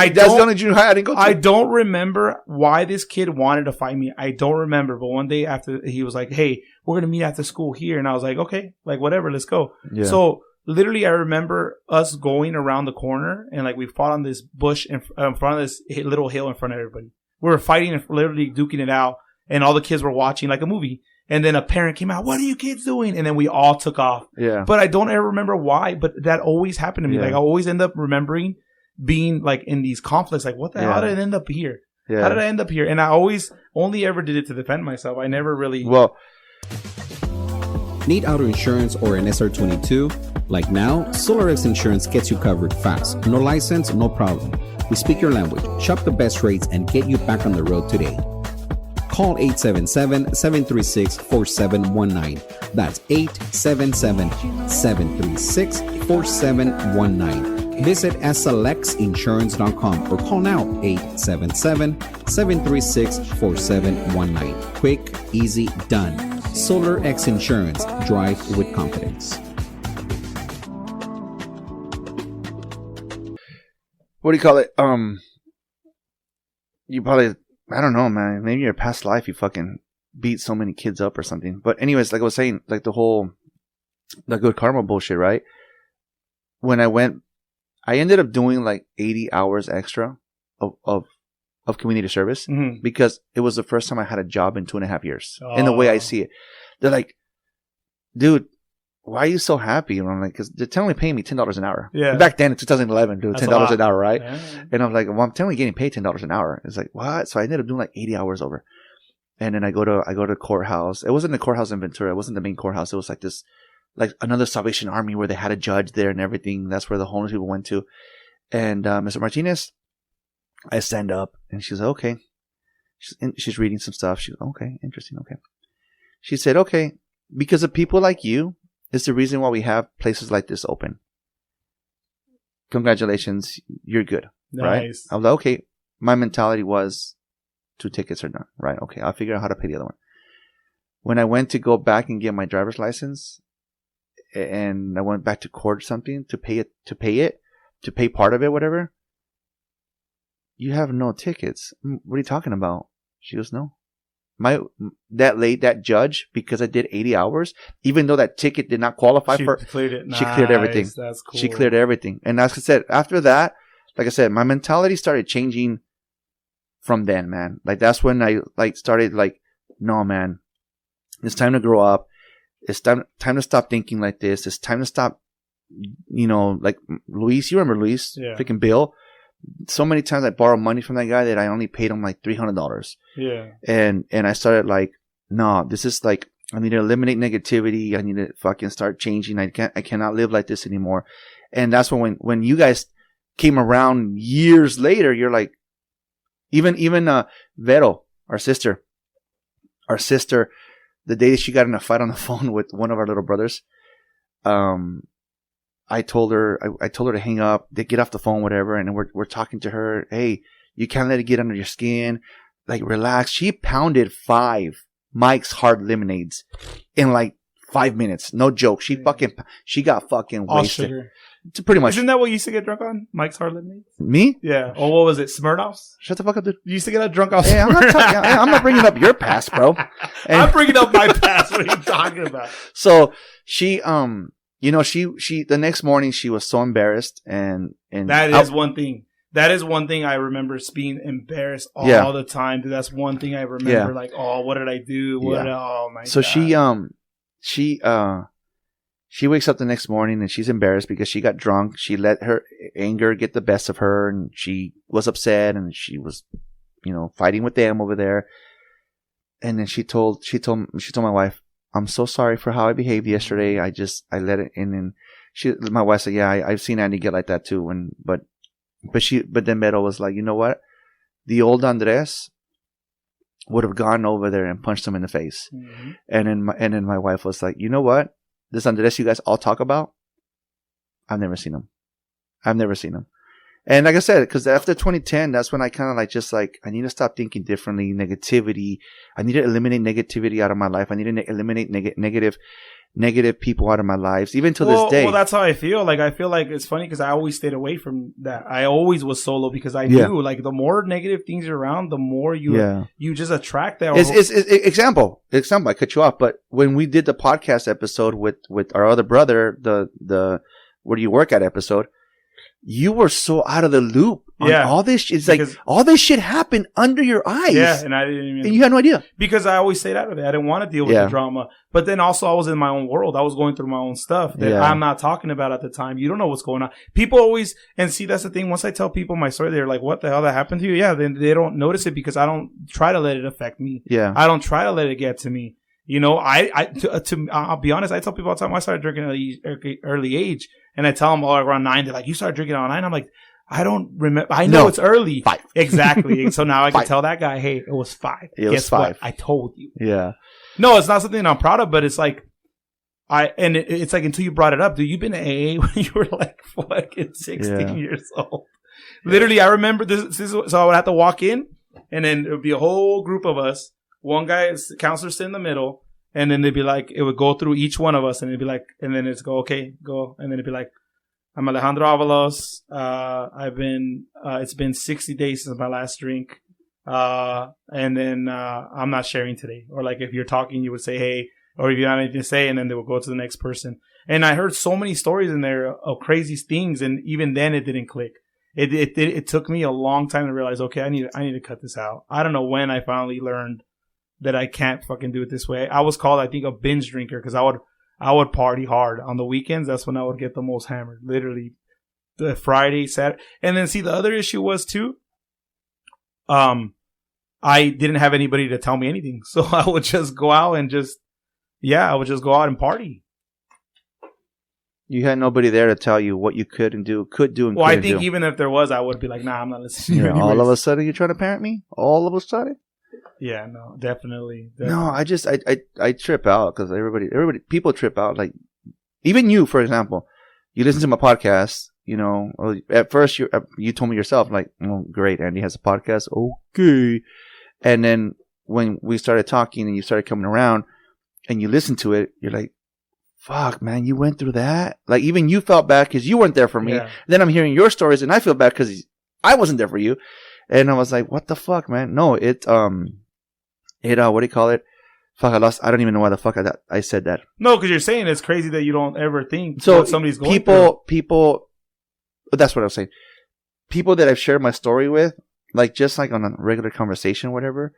junior high I didn't go to. I don't remember why this kid wanted to fight me. I don't remember. But one day after, he was like, "Hey, we're going to meet after school here." And I was like, "Okay, like whatever, let's go." Yeah. So literally, I remember us going around the corner, and like we fought on this bush in front of this little hill in front of everybody. We were fighting and literally duking it out, and all the kids were watching like a movie. And then a parent came out, "What are you kids doing?" And then we all took off. Yeah. But I don't ever remember why, but that always happened to me. Yeah. Like I always end up remembering being like in these conflicts. Like, what the hell? How did I end up here? Yeah. How did I end up here? And I always only ever did it to defend myself. I never really. Well. Need auto insurance or an SR22? Like now, SolarX Insurance gets you covered fast. No license, no problem. We speak your language, shop the best rates, and get you back on the road today. Call 877-736-4719. That's 877-736-4719. Visit slxinsurance.com or call now 877-736-4719. Quick, easy, done. SolarX Insurance. Drive with confidence. What do you call it? You probably, I don't know, man. Maybe in your past life you fucking beat so many kids up or something. But anyways, like I was saying, like the Good Karma bullshit, right? When I went, I ended up doing like 80 hours extra of community service because it was the first time I had a job in 2.5 years. In the way I see it, they're like, "Dude, why are you so happy?" And I'm like, "Because they're only paying me $10 an hour." Yeah. Back then in 2011, dude, $10 an hour, right? Yeah. And I'm like, "Well, I'm only getting paid $10 an hour." It's like, what? So I ended up doing like 80 hours over. And then I go to courthouse. It wasn't the courthouse in Ventura. It wasn't the main courthouse. It was like this, like another Salvation Army where they had a judge there and everything. That's where the homeless people went to. And Mr. Martinez, I stand up and she's like, "Okay." She's reading some stuff. She's like, "Okay, interesting. Okay." She said, "Okay, because of people like you is the reason why we have places like this open. Congratulations, you're good." Nice. Right? I was like, okay. My mentality was 2 tickets are done. Right? Okay, I'll figure out how to pay the other one. when I went to go back and get my driver's license, and I went back to court or something to pay part of it, whatever. You have no tickets. What are you talking about? She goes, no. That judge, because I did 80 hours, even though that ticket did not qualify she cleared it. She cleared everything. That's cool. She cleared everything. And as I said, after that, like I said, my mentality started changing from then, man. Like, that's when I started no, man, it's time to grow up. It's time to stop thinking like this. It's time to stop, like Luis. You remember Luis? Yeah. Freaking Bill. So many times I borrowed money from that guy that I only paid him like $300. Yeah. And I started no, this is I need to eliminate negativity. I need to fucking start changing. I cannot live like this anymore. And that's when you guys came around years later, you're like, even Vero, our sister, the day she got in a fight on the phone with one of our little brothers, I told her to hang up, to get off the phone, whatever. And we're talking to her. Hey, you can't let it get under your skin. Relax. She pounded 5 Mike's Hard Lemonades in 5 minutes. No joke. She got fucking all wasted. Sugar. Pretty much. Isn't that what you used to get drunk on? Mike's Hard Lemonades? Me? Yeah. Or what was it? Smirnoffs? Shut the fuck up, dude. You used to get drunk off. Hey, I'm not bringing up your past, bro. I'm bringing up my past. What are you talking about? So she, she the next morning she was so embarrassed and that is one thing. That is one thing I remember, being embarrassed all the time. Dude, that's one thing I remember. What did I do? Oh my God. So she wakes up the next morning and she's embarrassed because she got drunk. She let her anger get the best of her and she was upset and she was, fighting with them over there. And then she told my wife, I'm so sorry for how I behaved yesterday. I let it in. And my wife said, yeah, I've seen Andy get like that too. But then Meadow was like, you know what? The old Andres would have gone over there and punched him in the face. Mm-hmm. And then my wife was like, you know what? This Andres you guys all talk about, I've never seen him. And like I said, because after 2010, that's when I kind of I need to stop thinking differently. Negativity. I need to eliminate negativity out of my life. I need to eliminate negative people out of my lives, even to this day. Well, that's how I feel. I feel like it's funny because I always stayed away from that. I always was solo because I knew the more negative things you're around, the more you just attract that. Example. I cut you off, but when we did the podcast episode with our other brother, the Where Do You Work At episode, you were so out of the loop on all this shit. It's all this shit happened under your eyes. Yeah, and I didn't even... And you had no idea. Because I always stayed out of it. I didn't want to deal with the drama. But then also I was in my own world. I was going through my own stuff that I'm not talking about at the time. You don't know what's going on. People always... And see, that's the thing. Once I tell people my story, they're like, what the hell that happened to you? Yeah, then they don't notice it because I don't try to let it affect me. Yeah. I don't try to let it get to me. I'll be honest, I tell people all the time I started drinking at an early age. And I tell them around 9, they're like, you started drinking around 9? I'm like, I don't remember. I know it's early. 5. Exactly. So now I can tell that guy, hey, it was 5. Guess 5. What? I told you. Yeah. No, it's not something I'm proud of, but it's it's until you brought it up, dude, you've been AA when you were fucking 16 years old. Literally, I remember this. So I would have to walk in and then it would be a whole group of us. One guy, counselor, sit in the middle. And then they'd be like, it would go through each one of us and it'd be like, and then it's go, okay, go. And then it'd be like, I'm Alejandro Avalos. It's been 60 days since my last drink. And then, I'm not sharing today. Or if you're talking, you would say, hey, or if you don't have anything to say, and then they would go to the next person. And I heard so many stories in there of crazy things. And even then it didn't click. It took me a long time to realize, okay, I need to cut this out. I don't know when I finally learned that I can't fucking do it this way. I was called, I think, a binge drinker because I would party hard on the weekends. That's when I would get the most hammered. Literally, the Friday, Saturday, and then see the other issue was too. I didn't have anybody to tell me anything, so I would just go out and I would just go out and party. You had nobody there to tell you what you could do, and couldn't do. Well, I think even if there was, I would be like, nah, I'm not listening. Yeah, all of a sudden, you're trying to parent me? All of a sudden? Yeah, no, definitely. No, I trip out because people trip out. Even you, for example, you listen to my podcast, at first you told me yourself, oh, great, Andy has a podcast. Okay. And then when we started talking and you started coming around, and you listen to it, you're like, fuck, man, you went through that. Like, even you felt bad because you weren't there for me. Yeah. Then I'm hearing your stories and I feel bad because I wasn't there for you. And I was like, what the fuck, man? No, what do you call it? Fuck, I don't even know why the fuck I said that. No, because you're saying it's crazy that you don't ever think so what somebody's going through. People, that's what I was saying. People that I've shared my story with, like just like on a regular conversation, whatever,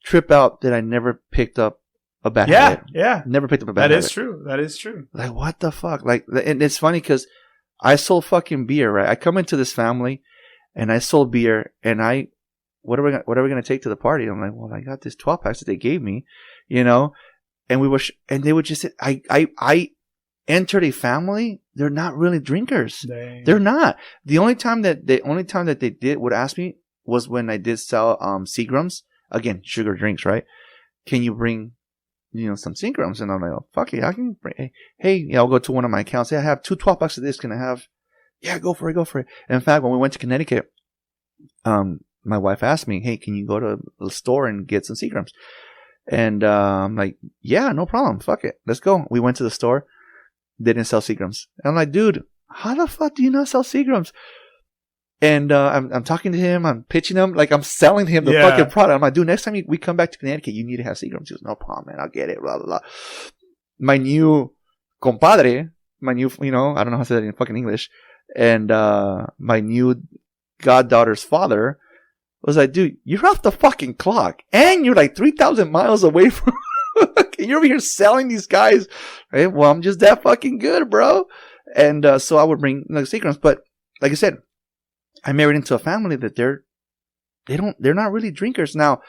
trip out that I never picked up a bad habit. Yeah. Never picked up a bad habit. That is true. That is true. Like, what the fuck? Like, and it's funny because I sold fucking beer, right? I come into this family and I sold beer and what are we going to take to the party? I'm like, well, I got this 12 packs that they gave me, you know, and and they would just say, I entered a family. They're not really drinkers. Dang. They're not. The only time that they would ask me was when I did sell, Seagrams. Again, sugar drinks, right? Can you bring, some Seagrams? And I'm like, oh, fuck it. I can bring, hey, I'll go to one of my accounts. Hey, I have 2 12 packs of this. Can I have? Yeah, go for it. And in fact, when we went to Connecticut, my wife asked me, hey, can you go to the store and get some Seagrams? And I'm like, yeah, no problem. Fuck it. Let's go. We went to the store. They didn't sell Seagrams. And I'm like, dude, how the fuck do you not sell Seagrams? And I'm talking to him. I'm pitching him. Like, I'm selling him the fucking product. I'm like, dude, next time we come back to Connecticut, you need to have Seagrams. He goes, no problem, man. I'll get it. Blah, blah, blah. My new compadre, I don't know how to say that in fucking English. And my new goddaughter's father was like, dude, you're off the fucking clock. And you're like 3,000 miles away from... You're over here selling these guys. Right? Well, I'm just that fucking good, bro. And so I would bring Seagrams. But like I said, I married into a family that they're not really drinkers. Now,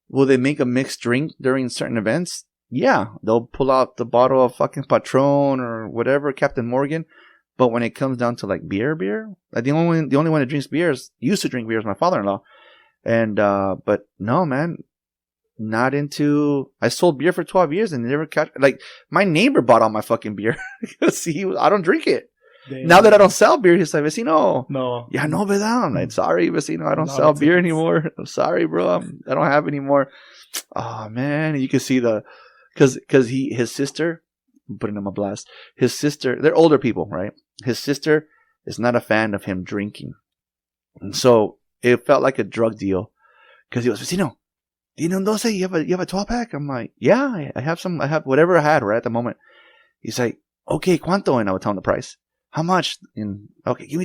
will they make a mixed drink during certain events? Yeah. They'll pull out the bottle of fucking Patron or whatever, Captain Morgan. But when it comes down to like beer, like the only one that drinks beer used to drink beer is my father-in-law. And, but no, man, not into, I sold beer for 12 years and never like my neighbor bought all my fucking beer because I don't drink it. Damn. Now that I don't sell beer, he's like, vecino. No. Yeah, no, verdad. I'm like, sorry, vecino, I don't sell beer anymore. I'm sorry, bro. I don't have any more. Oh, man. You can see cause his sister, I'm putting him on blast. His sister, they're older people, right? His sister is not a fan of him drinking. And so it felt like a drug deal. Cause he was, vecino, you have a 12 pack? I'm like, yeah, I have whatever I had right at the moment. He's like, okay, ¿cuánto? And I would tell him the price. How much? And okay, give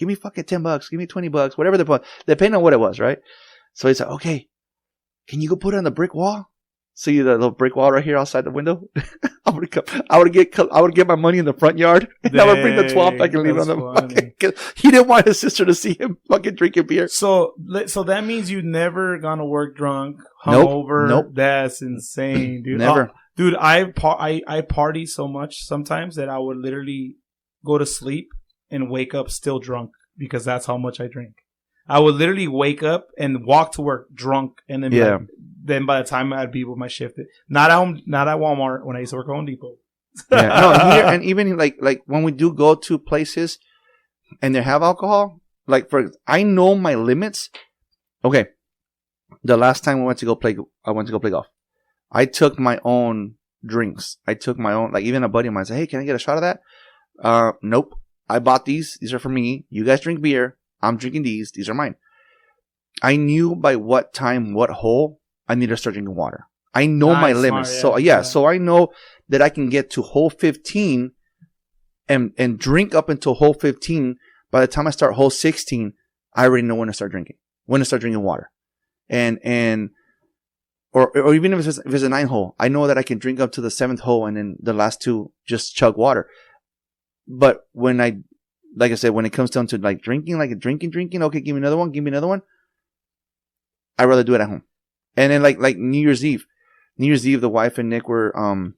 me fucking $10, give me $20, whatever depending on what it was, right? So he's like, okay, can you go put it on the brick wall? See the little brick wall right here outside the window? I would get my money in the front yard and I would bring the 12 pack and leave it on the fucking, he didn't want his sister to see him fucking drinking beer. So that means you've never gone to work drunk, hungover. Nope. That's insane, dude. Never. Dude, I party so much sometimes that I would literally go to sleep and wake up still drunk because that's how much I drink. I would literally wake up and walk to work drunk, and then then by the time I'd be with my shift, not at Walmart when I used to work at Home Depot. Here, and even like when we do go to places and they have alcohol, I know my limits. Okay, the last time I went to go play golf. I took my own drinks. I took my own, like even a buddy of mine said, hey, can I get a shot of that? Nope. I bought these. These are for me. You guys drink beer. I'm drinking these. These are mine. I knew by what time, what hole I need to start drinking water. I know my limits. So I know that I can get to hole 15 and drink up until hole 15. By the time I start hole 16, I already know when to start drinking water. Or even if it's a 9 hole, I know that I can drink up to the 7th hole and then the last 2 just chug water. But when like I said, when it comes down to like drinking, okay, give me another one. I'd rather do it at home. And then like New Year's Eve, the wife and Nick were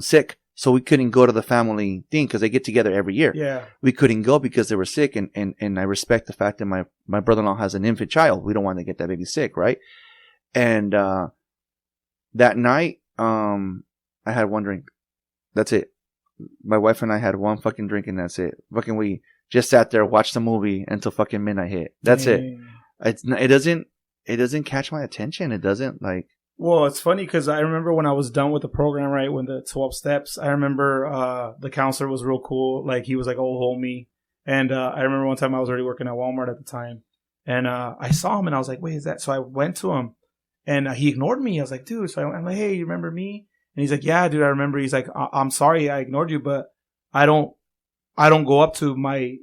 sick, so we couldn't go to the family thing because they get together every year. Yeah, we couldn't go because they were sick, and I respect the fact that my brother-in-law has an infant child. We don't want to get that baby sick, right? And that night, I had one drink. That's it. My wife and I had one fucking drink and that's it. Fucking we just sat there, watched the movie until fucking midnight hit. That's it. It doesn't catch my attention. It doesn't like, Well, it's funny because I remember when I was done with the program, right, when the 12 steps, I remember the counselor was real cool. Like, he was like, oh, homie. And I remember one time I was already working at Walmart at the time. And I saw him and I was like, wait, is that? So I went to him and he ignored me. I was like, dude. So I'm like, hey, you remember me? And he's like, yeah, dude, I remember. He's like, I'm sorry I ignored you, but I don't go up to my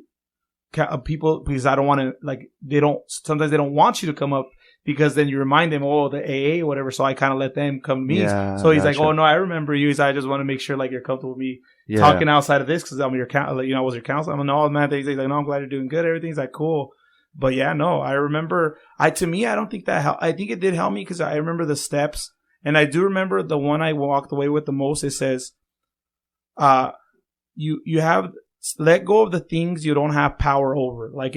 people because I don't want to, like, sometimes they don't want you to come up because then you remind them, oh, the AA or whatever. So I kind of let them come to me. Yeah, so he's like, oh, no, I remember you. He's like, I just want to make sure, like, you're comfortable with me talking outside of this because I'm your counselor, I was your counselor. I'm like, no, man. He's like, no, I'm glad you're doing good. Everything's like, cool. But yeah, no, I remember, to me, I don't think that helped. I think it did help me because I remember the steps. And I do remember the one I walked away with the most. It says, you have, let go of the things you don't have power over. Like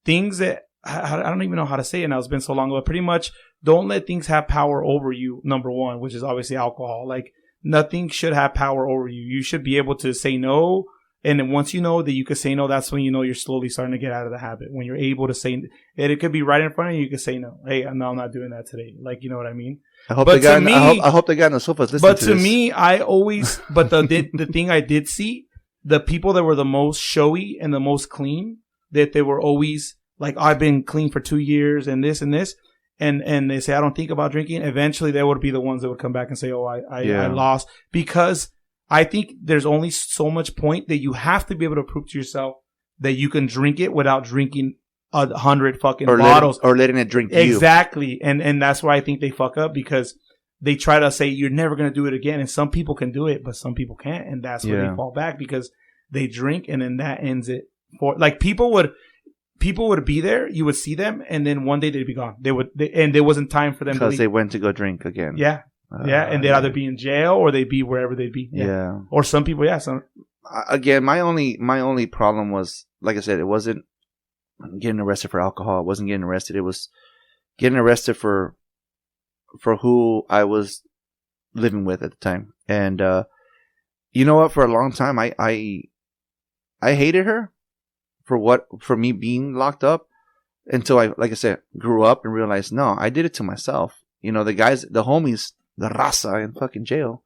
things that, I don't even know how to say it now. It's been so long, but pretty much don't let things have power over you. Number one, which is obviously alcohol. Like nothing should have power over you. You should be able to say no. And then once you know that you can say no, that's when you know you're slowly starting to get out of the habit. When you're able to say, it could be right in front of you, you can say no. Hey, no, I'm not doing that today. Like, you know what I mean? I hope the guy on the sofa is listening to this. But to me, I always, but the thing I did see, the people that were the most showy and the most clean, that they were always like, I've been clean for 2 years and this and this. And they say, I don't think about drinking. Eventually, they would be the ones that would come back and say, oh, I lost. Because I think there's only so much point that you have to be able to prove to yourself that you can drink it without drinking 100 fucking bottles. Or letting it drink you. Exactly. And that's why I think they fuck up because they try to say you're never going to do it again. And some people can do it, but some people can't. And that's where they fall back because they drink and then that ends it. For like people would be there, you would see them, and then one day they'd be gone. And there wasn't time for them because they went to go drink again. Yeah. And they'd either be in jail or they'd be wherever they'd be. Yeah. Or some people, Again, my only problem was, like I said, it wasn't getting arrested for alcohol. It wasn't getting arrested. It was getting arrested for who I was living with at the time. And you know what? For a long time, I hated her for me being locked up until I, like I said, grew up and realized, no, I did it to myself. You know, the guys, the homies, the raza in fucking jail,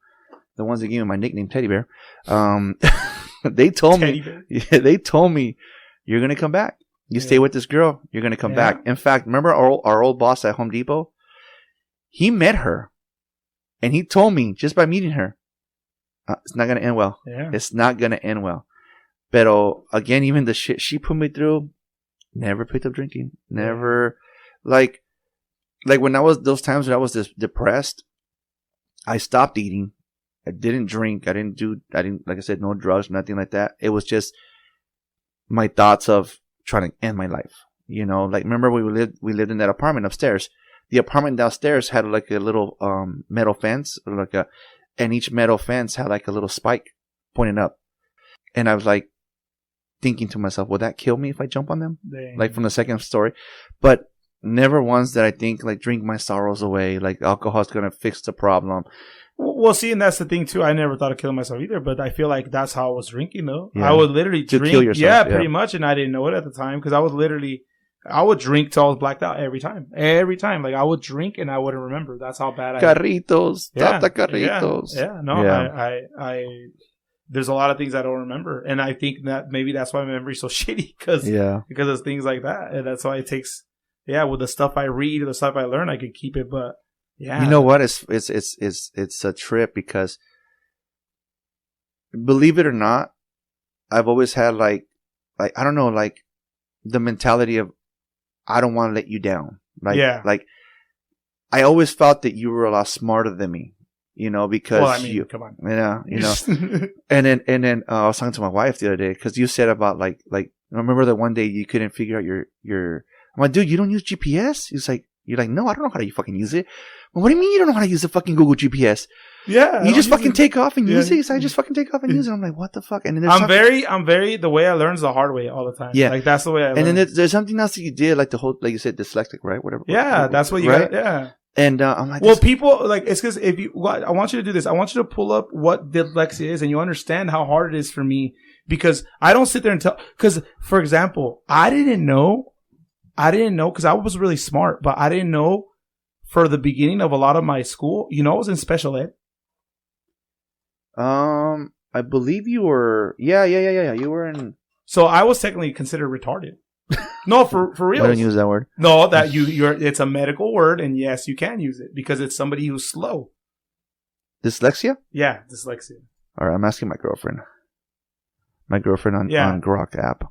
the ones that gave me my nickname Teddy Bear, they told me, you're going to come back. You stay with this girl, you're going to come back. In fact, remember our old boss at Home Depot? He met her and he told me just by meeting her, it's not going to end well. Yeah. It's not going to end well. But again, even the shit she put me through, never picked up drinking. Never, like when I was, those times when I was depressed, I stopped eating. I didn't drink. I didn't, like I said, no drugs, nothing like that. It was just my thoughts of trying to end my life. You know, like remember we lived in that apartment upstairs. The apartment downstairs had like a little metal fence, and each metal fence had like a little spike pointing up. And I was like thinking to myself, will that kill me if I jump on them? Dang. Like from the second story. But never once did I think like drink my sorrows away. Like alcohol's gonna fix the problem. Well, see, and that's the thing too. I never thought of killing myself either, but I feel like that's how I was drinking though. Yeah. I would literally drink. Kill yourself, yeah, pretty much, and I didn't know it at the time because I would drink till I was blacked out every time. Like I would drink and I wouldn't remember. That's how bad I. Carritos, Tata Carritos. Yeah, no, yeah. I there's a lot of things I don't remember, and I think that maybe that's why my memory's so shitty because of things like that, and that's why it takes. Yeah, with the stuff I read or the stuff I learn, I could keep it, but yeah. You know what? It's a trip because, believe it or not, I've always had like I don't know, like the mentality of I don't want to let you down. Like I always felt that you were a lot smarter than me. You know, because come on. You know. and then I was talking to my wife the other day because you said about like I remember that one day you couldn't figure out your. I'm like, dude, you don't use GPS? You're like, no, I don't know how to fucking use it. Well, what do you mean you don't know how to use the fucking Google GPS? Yeah, you just fucking take off and use it. So I just fucking take off and use it. I'm like, what the fuck? And then I'm very. The way I learn is the hard way all the time. Yeah, like that's the way I learn. And then there's something else that you did, like the whole, like you said, dyslexic, right? Whatever. Yeah, that's what you got. Yeah. And I'm like, well, people like it's because I want you to do this. I want you to pull up what dyslexia is, and you understand how hard it is for me because I don't sit there and tell. Because, for example, I didn't know because I was really smart, but I didn't know for the beginning of a lot of my school, I was in special ed. I believe you were. Yeah. You were in. So I was technically considered retarded. No, for real. I don't use that word. No, that it's a medical word, and yes, you can use it because it's somebody who's slow. Dyslexia? Yeah, dyslexia. All right, I'm asking my girlfriend. On Grok app,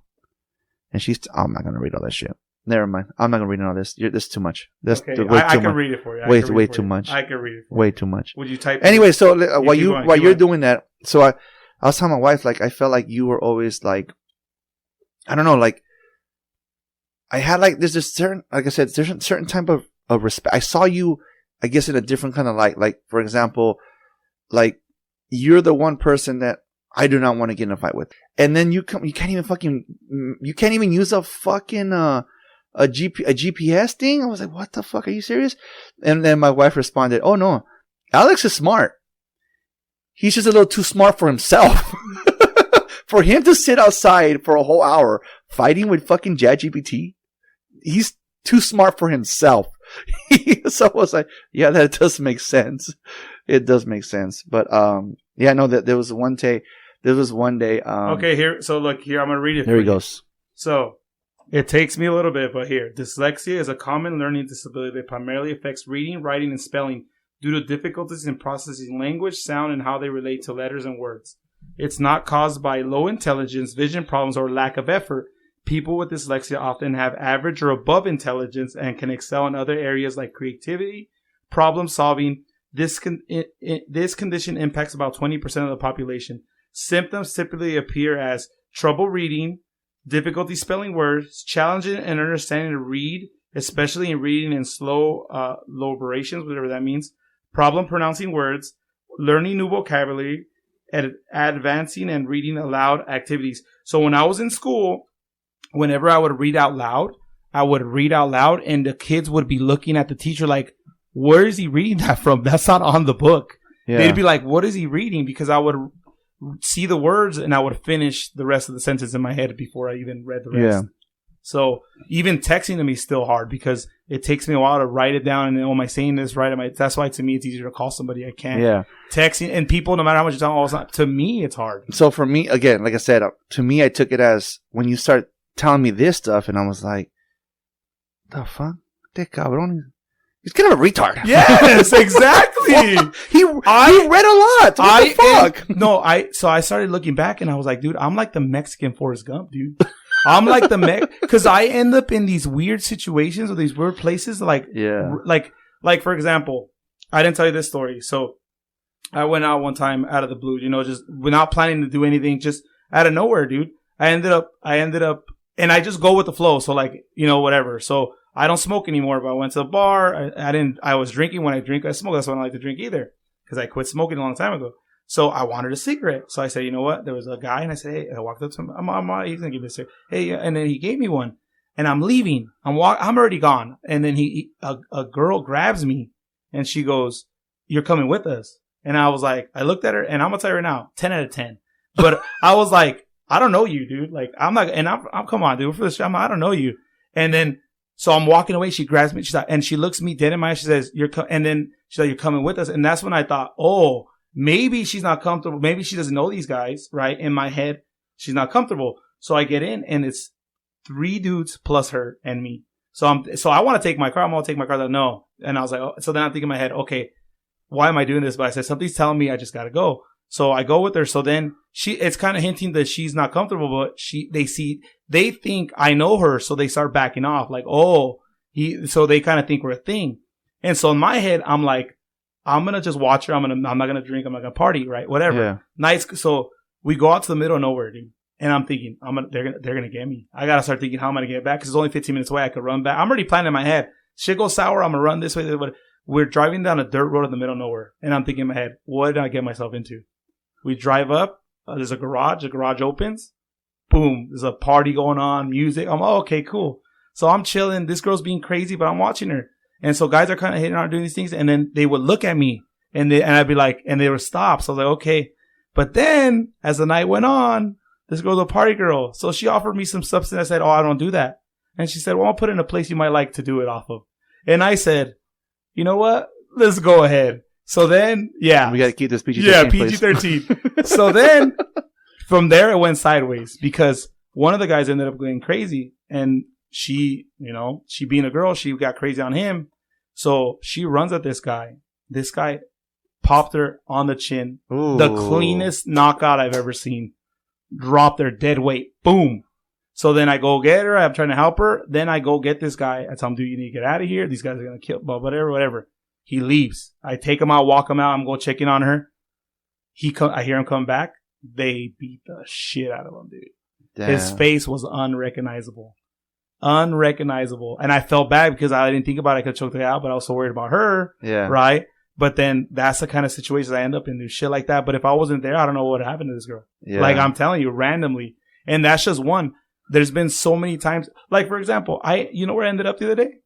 and I'm not gonna read all that shit. Never mind. I'm not gonna read all this. This is too much. That's okay. I can read it for you. Way too much. I can read it for you. Way too much. Would you type? Anyway, so while you're doing that, so I was telling my wife, like, I felt like you were always like, I don't know, like, I had like, there's a certain, like I said, there's a certain type of respect. I saw you, I guess, in a different kind of light. Like, for example, like, you're the one person that I do not want to get in a fight with. And then you can't even use a fucking, a GPS thing. I was like, what the fuck? Are you serious? And then my wife responded, oh no, Alex is smart. He's just a little too smart for himself. For him to sit outside for a whole hour fighting with fucking ChatGPT, he's too smart for himself. So I was like, yeah, that does make sense. It does make sense. But, yeah, no, that there was one day, okay, here. So look, here, I'm going to read it. There he goes. So it takes me a little bit, but here, dyslexia is a common learning disability that primarily affects reading, writing, and spelling due to difficulties in processing language, sound, and how they relate to letters and words. It's not caused by low intelligence, vision problems, or lack of effort. People with dyslexia often have average or above intelligence and can excel in other areas like creativity, problem solving. This condition impacts about 20% of the population. Symptoms typically appear as trouble reading, difficulty spelling words, challenging and understanding to read, especially in reading in slow elaborations, whatever that means, problem pronouncing words, learning new vocabulary, advancing and reading aloud activities. So when I was in school, whenever I would read out loud, and the kids would be looking at the teacher like, where is he reading that from? That's not on the book. Yeah. They'd be like, what is he reading? Because I would see the words and I would finish the rest of the sentence in my head before I even read the rest. Yeah. So even texting to me is still hard because it takes me a while to write it down. And am I saying this right? That's why to me it's easier to call somebody. I can't. Yeah. Texting and people, no matter how much you talk, to me it's hard. So for me, again, like I said, to me I took it as when you start telling me this stuff, and I was like, "The fuck, that cabrón, he's kind of a retard." Yes, exactly. he read a lot. What the fuck? So I started looking back, and I was like, dude, I'm like the Mexican Forrest Gump, dude. I'm like because I end up in these weird situations or these weird places, like for example, I didn't tell you this story. So I went out one time out of the blue, just without planning to do anything, just out of nowhere, dude. I ended up, and I just go with the flow. So like, whatever. So I don't smoke anymore, but I went to the bar. I was drinking. When I drink, I smoke. That's why I don't like to drink either, because I quit smoking a long time ago. So I wanted a cigarette. So I said, you know what? There was a guy, and I said, hey, I walked up to him. He's going to give me a cigarette. Hey, and then he gave me one, and I'm leaving. I'm already gone. And then a girl grabs me, and she goes, you're coming with us. And I was like, I looked at her, and I'm going to tell you right now, 10 out of 10. But I was like, I don't know you, dude. Like, I'm not, and I'm come on, dude. For this, I don't know you. And then, so I'm walking away. She grabs me. And she looks me dead in my eyes. She says, and then she's like, you're coming with us. And that's when I thought, oh, maybe she's not comfortable. Maybe she doesn't know these guys, right? In my head, she's not comfortable. So I get in, and it's 3 dudes plus her and me. So I want to take my car. I'm going to take my car. Like, no. And I was like, oh. So then I'm thinking in my head, okay, why am I doing this? But I said, something's telling me I just got to go. So I go with her. So then it's kind of hinting that she's not comfortable, but they think I know her. So they start backing off like, oh, so they kind of think we're a thing. And so in my head, I'm like, I'm going to just watch her. I'm not going to drink. I'm not going to party, right? Whatever. Yeah. Nice. So we go out to the middle of nowhere, dude. And I'm thinking, they're going to get me. I got to start thinking how I'm going to get back. Cause it's only 15 minutes away. I could run back. I'm already planning in my head. Shit goes sour. I'm going to run this way. But we're driving down a dirt road in the middle of nowhere. And I'm thinking in my head, what did I get myself into? We drive up. There's a garage. The garage opens. Boom. There's a party going on. Music. I'm okay, cool. So I'm chilling. This girl's being crazy, but I'm watching her. And so guys are kind of hitting on her doing these things. And then they would look at me and I'd be like, and they would stop. So I was like, okay. But then as the night went on, this girl's a party girl. So she offered me some substance. I said, oh, I don't do that. And she said, well, I'll put it in a place you might like to do it off of. And I said, you know what? Let's go ahead. So then, yeah. We got to keep this PG-13. Yeah, PG-13. So then, from there, it went sideways because one of the guys ended up going crazy. And she, you know, she being a girl, she got crazy on him. So she runs at this guy. This guy popped her on the chin. Ooh. The cleanest knockout I've ever seen. Dropped her dead weight. Boom. So then I go get her. I'm trying to help her. Then I go get this guy. I tell him, dude, you need to get out of here. These guys are going to kill, but whatever. He leaves. I take him out, walk him out. I'm going checking on her. I hear him come back. They beat the shit out of him, dude. Damn. His face was unrecognizable. And I felt bad because I didn't think about it. I could choke it out, but I was so worried about her. Yeah. Right? But then that's the kind of situations I end up in. Do shit like that. But if I wasn't there, I don't know what would happen to this girl. Yeah. Like I'm telling you, randomly. And that's just one. There's been so many times. Like, for example, you know where I ended up the other day?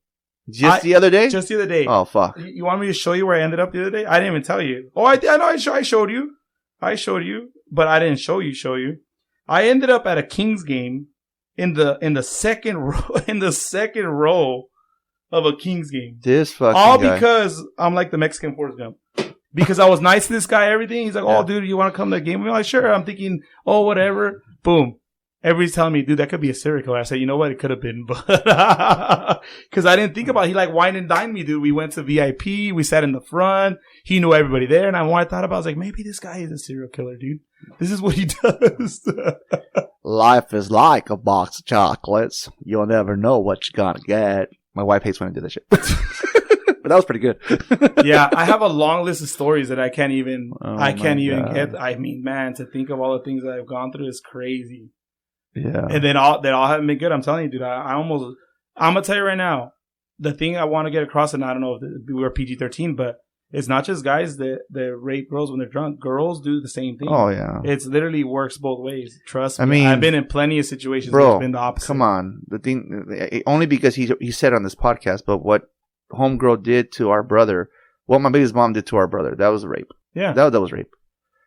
Just the other day? Just the other day. Oh, fuck. You want me to show you where I ended up the other day? I didn't even tell you. Oh, I know. I showed you. But I didn't show you. I ended up at a Kings game in the second row of a Kings game. This fucking all guy. Because I'm like the Mexican Forrest Gump. Because I was nice to this guy, everything. He's like, oh, dude, you want to come to the game? I'm like, sure. I'm thinking, oh, whatever. Boom. Everybody's telling me, dude, that could be a serial killer. I said, you know what? It could have been, but because I didn't think about it. He like wine and dined me, dude. We went to VIP. We sat in the front. He knew everybody there. And I thought about, I was like, maybe this guy is a serial killer, dude. This is what he does. Life is like a box of chocolates. You'll never know what you're gonna get. My wife hates when I do that shit. But that was pretty good. Yeah, I have a long list of stories that I can't even get. I mean, man, to think of all the things that I've gone through is crazy. Yeah. And then they all haven't been good. I'm telling you, dude. I'm going to tell you right now, the thing I want to get across, and I don't know if we were PG-13, but it's not just guys that rape girls when they're drunk. Girls do the same thing. Oh, yeah. It's literally works both ways. Trust me. I mean, I've been in plenty of situations where it's been the opposite. Come on. The thing, only because he said on this podcast, but what homegirl did to our brother, what my baby's mom did to our brother, that was rape. Yeah. That was rape.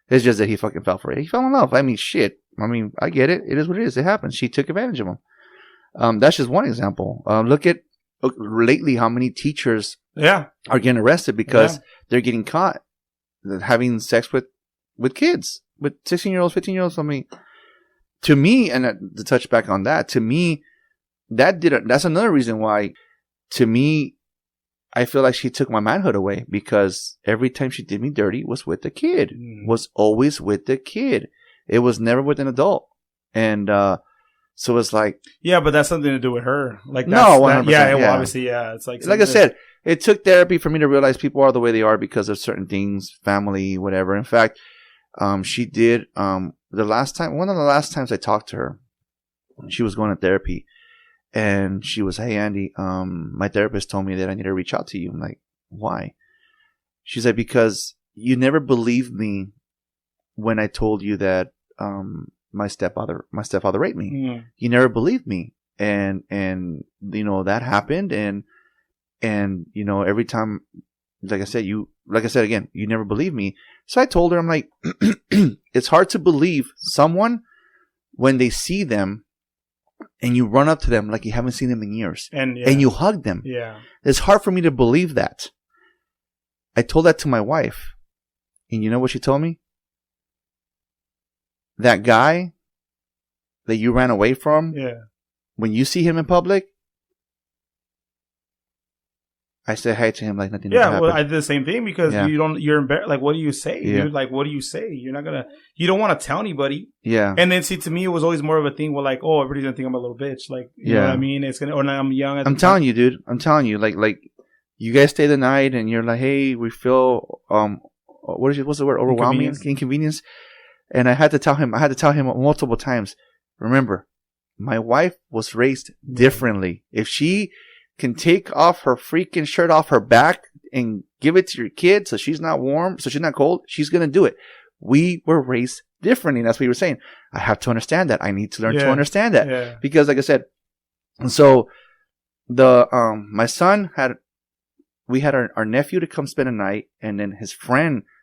It's just that he fucking fell for it. He fell in love. I mean, shit. I mean, I get it. It is what it is. It happens. She took advantage of him. That's just one example. Look lately how many teachers are getting arrested because they're getting caught having sex with kids, with 16-year-olds, 15-year-olds. I mean, to me, and to touch back on that, to me, that's another reason why, to me, I feel like she took my manhood away because every time she did me dirty was with the kid, was always with the kid. It was never with an adult. And, so it's like. Yeah, but that's something to do with her. Like, no, 100%. Well, obviously, yeah. It's like I said, it took therapy for me to realize people are the way they are because of certain things, family, whatever. In fact, she did, one of the last times I talked to her, she was going to therapy. And she was, hey, Andy, my therapist told me that I need to reach out to you. I'm like, why? She's like, because you never believed me when I told you that my stepfather raped me. Mm. You never believed me. And you know, that happened. And you know, every time, like I said again, you never believed me. So I told her, I'm like, it's hard to believe someone when they see them and you run up to them like you haven't seen them in years. And you hug them. Yeah. It's hard for me to believe that. I told that to my wife. And you know what she told me? That guy that you ran away from, when you see him in public, I say hi to him like nothing ever happened. Yeah, well, I did the same thing because you're embarrassed. Like, what do you say? Yeah. Dude? Like, what do you say? You don't want to tell anybody. Yeah. And then, see, to me, it was always more of a thing where, like, oh, everybody's going to think I'm a little bitch. Like, you know what I mean? Or I'm young. I'm telling you, dude. I'm telling you, like, you guys stay the night and you're like, hey, we feel, what's the word? Overwhelming? Inconvenience. And I had to tell him multiple times, remember, my wife was raised differently. If she can take off her freaking shirt off her back and give it to your kid so she's not warm, so she's not cold, she's going to do it. We were raised differently. And that's what you were saying. I have to understand that. I need to learn to understand that. Yeah. Because like I said, and so my son we had our nephew to come spend a night, and then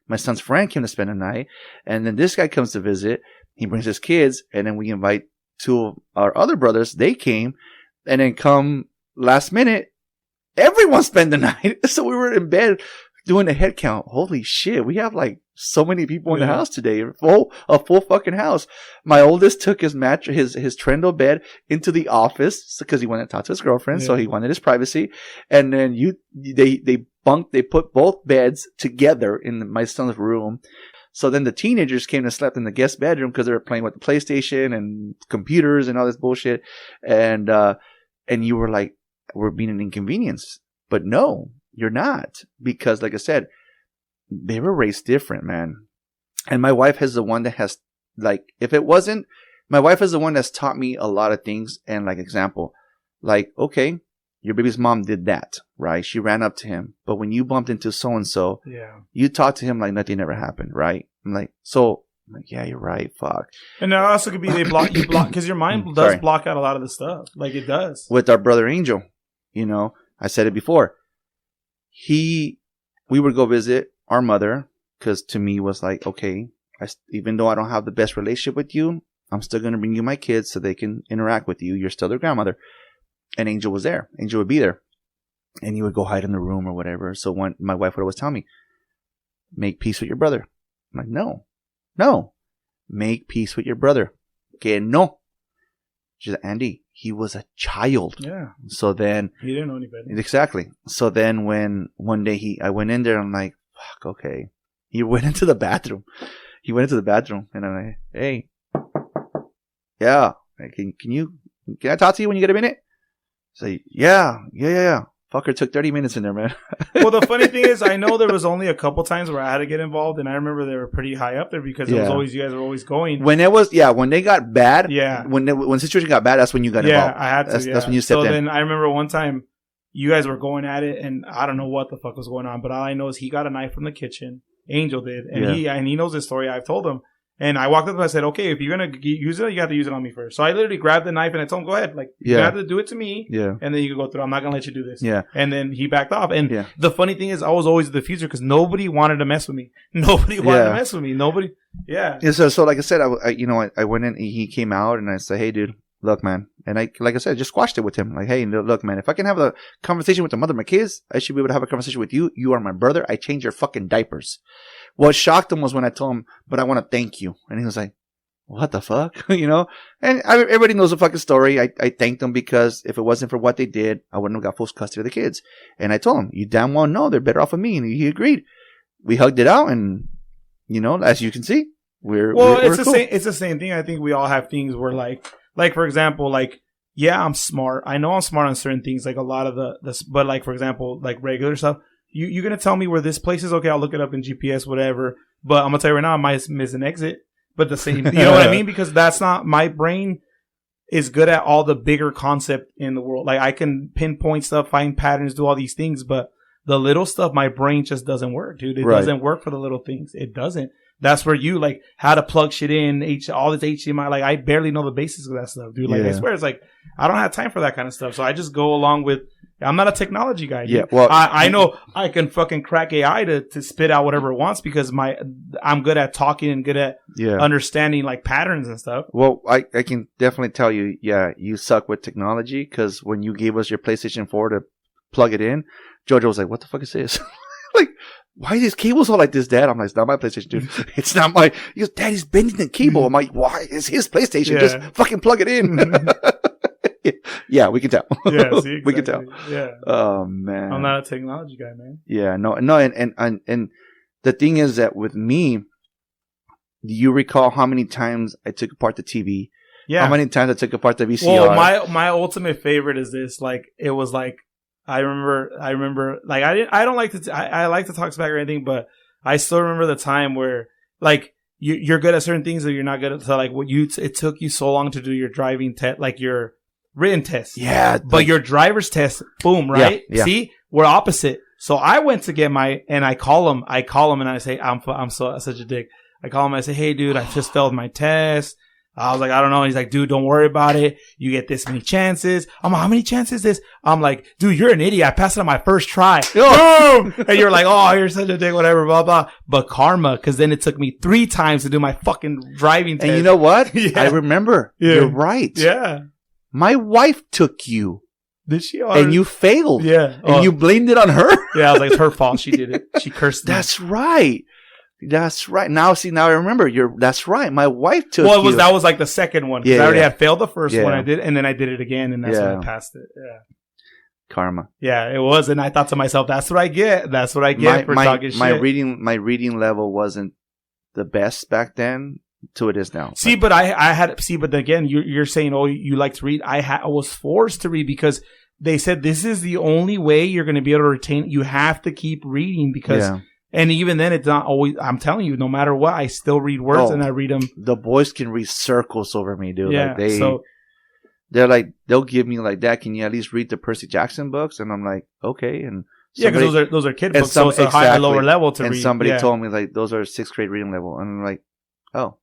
my son's friend came to spend a night, and then this guy comes to visit. He brings his kids, and then we invite two of our other brothers. They came, and then come last minute, everyone spent the night. So we were in bed doing a head count. Holy shit, we have like so many people in the house today. A full fucking house. My oldest took his his Trundle bed into the office because he wanted to talk to his girlfriend, so he wanted his privacy. And then they put both beds together in my son's room. So then the teenagers came and slept in the guest bedroom because they were playing with the PlayStation and computers and all this bullshit. And you were like, we're being an inconvenience. But no, you're not. Because like I said, they were raised different, man. And my wife is the one that has, like, my wife is the one that's taught me a lot of things. And like example, like, okay, your baby's mom did that, right? She ran up to him. But when you bumped into so-and-so, you talked to him like nothing ever happened, right? I'm like, yeah, you're right. Fuck. And that also could be you block, because your mind does block out a lot of the stuff. Like it does. With our brother Angel, I said it before. We would go visit our mother because to me was like, okay, even though I don't have the best relationship with you, I'm still going to bring you my kids so they can interact with you. You're still their grandmother. And Angel was there. Angel would be there. And you would go hide in the room or whatever. So my wife would always tell me, make peace with your brother. I'm like, no. Make peace with your brother. Que no. She's like, Andy, he was a child. Yeah. So then. He didn't know any better. Exactly. So then when one day I went in there, I'm like, fuck, okay. He went into the bathroom. And I'm like, hey. Yeah. Can I talk to you when you get a minute? Say, yeah. Fucker took 30 minutes in there, man. Well, the funny thing is, I know there was only a couple times where I had to get involved, and I remember they were pretty high up there because it was always, you guys were always going. When they got bad, when the situation got bad, that's when you got involved. Yeah, I had to. That's when you stepped in. So then I remember one time, you guys were going at it, and I don't know what the fuck was going on, but all I know is he got a knife from the kitchen. Angel did, and he knows this story. I've told him. And I walked up and I said, okay, if you're going to use it, you have to use it on me first. So I literally grabbed the knife and I told him, go ahead. Like, you have to do it to me. Yeah. And then you can go through. I'm not going to let you do this. Yeah. And then he backed off. And the funny thing is, I was always the diffuser because nobody wanted to mess with me. Nobody wanted to mess with me. Nobody. Yeah. So like I said, I went in, he came out and I said, hey, dude, look, man. And like I said, I just squashed it with him. Like, hey, look, man, if I can have a conversation with the mother of my kids, I should be able to have a conversation with you. You are my brother. I changed your fucking diapers. What shocked him was when I told him, but I want to thank you. And he was like, what the fuck? And everybody knows the fucking story. I thanked them because if it wasn't for what they did, I wouldn't have got full custody of the kids. And I told him, you damn well know they're better off of me. And he agreed. We hugged it out. And, as you can see, we're cool. It's the same thing. I think we all have things where like for example, like, yeah, I'm smart. I know I'm smart on certain things, like a lot of but like, for example, like regular stuff. You're going to tell me where this place is? Okay, I'll look it up in GPS, whatever. But I'm going to tell you right now, I might miss an exit. But the same, you know what I mean? Because that's not, my brain is good at all the bigger concept in the world. Like I can pinpoint stuff, find patterns, do all these things, but the little stuff, my brain just doesn't work, dude. It doesn't work for the little things. It doesn't. That's where you like how to plug shit in, all this HDMI. Like I barely know the basics of that stuff, dude. Like I swear, it's like I don't have time for that kind of stuff. So I just go along with. I'm not a technology guy. Dude. Yeah, well, I know I can fucking crack AI to spit out whatever it wants because I'm good at talking and good at understanding like patterns and stuff. Well, I can definitely tell you, you suck with technology because when you gave us your PlayStation 4 to plug it in, Jojo was like, "What the fuck is this?" Like, why are these cables all like this, Dad? I'm like, "It's not my PlayStation, dude. It's not my." He goes, "Dad, he's bending the cable." I'm like, "Why? It's his PlayStation. Just fucking plug it in." Yeah, we can tell. Yeah, see, exactly. We can tell. Yeah. Oh man, I'm not a technology guy, man. Yeah, no, and the thing is that with me, do you recall how many times I took apart the TV? Yeah. How many times I took apart the VCR? Well, my ultimate favorite is this. Like, it was like I remember. Like I don't like to. I like to talk smack or anything, but I still remember the time where like. You're good at certain things, or you're not good at. So like it took you so long to do your driving test, like your written test. Yeah. But your driver's test, boom, right? Yeah. See, we're opposite. So I went to get and I call him and I say, I'm such a dick. I call him and I say, hey dude, I just failed my test. I was like, I don't know. He's like, dude, don't worry about it. You get this many chances. I'm like, how many chances is this? I'm like, dude, you're an idiot. I passed it on my first try. Boom! And you're like, oh, you're such a dick, whatever, blah, blah. But karma, because then it took me 3 times to do my fucking driving test. And you know what? I remember. Yeah. You're right. Yeah. My wife took you. Did she? And you failed. Yeah. And you blamed it on her? Yeah, I was like, it's her fault. She did it. She cursed me. That's right. That's right. Now I remember. That's right. My wife took that was like the second one. Yeah, I already had failed the first one Yeah. I did, and then I did it again, and that's when I passed it. Yeah. Karma. Yeah, it was. And I thought to myself, that's what I get. That's what I get for talking shit. My reading level wasn't the best back then to it is now. See, but but again, you're saying, oh, you like to read. I was forced to read because they said this is the only way you're going to be able to retain. You have to keep reading because, and even then it's not always, I'm telling you, no matter what, I still read words and I read them. The boys can read circles over me, dude. Yeah. Like they're like, they'll give me like, Dad, can you at least read the Percy Jackson books? And I'm like, okay. And because those are kid books, so it's a lower level to read. And somebody told me like, those are 6th grade reading level. And I'm like, oh,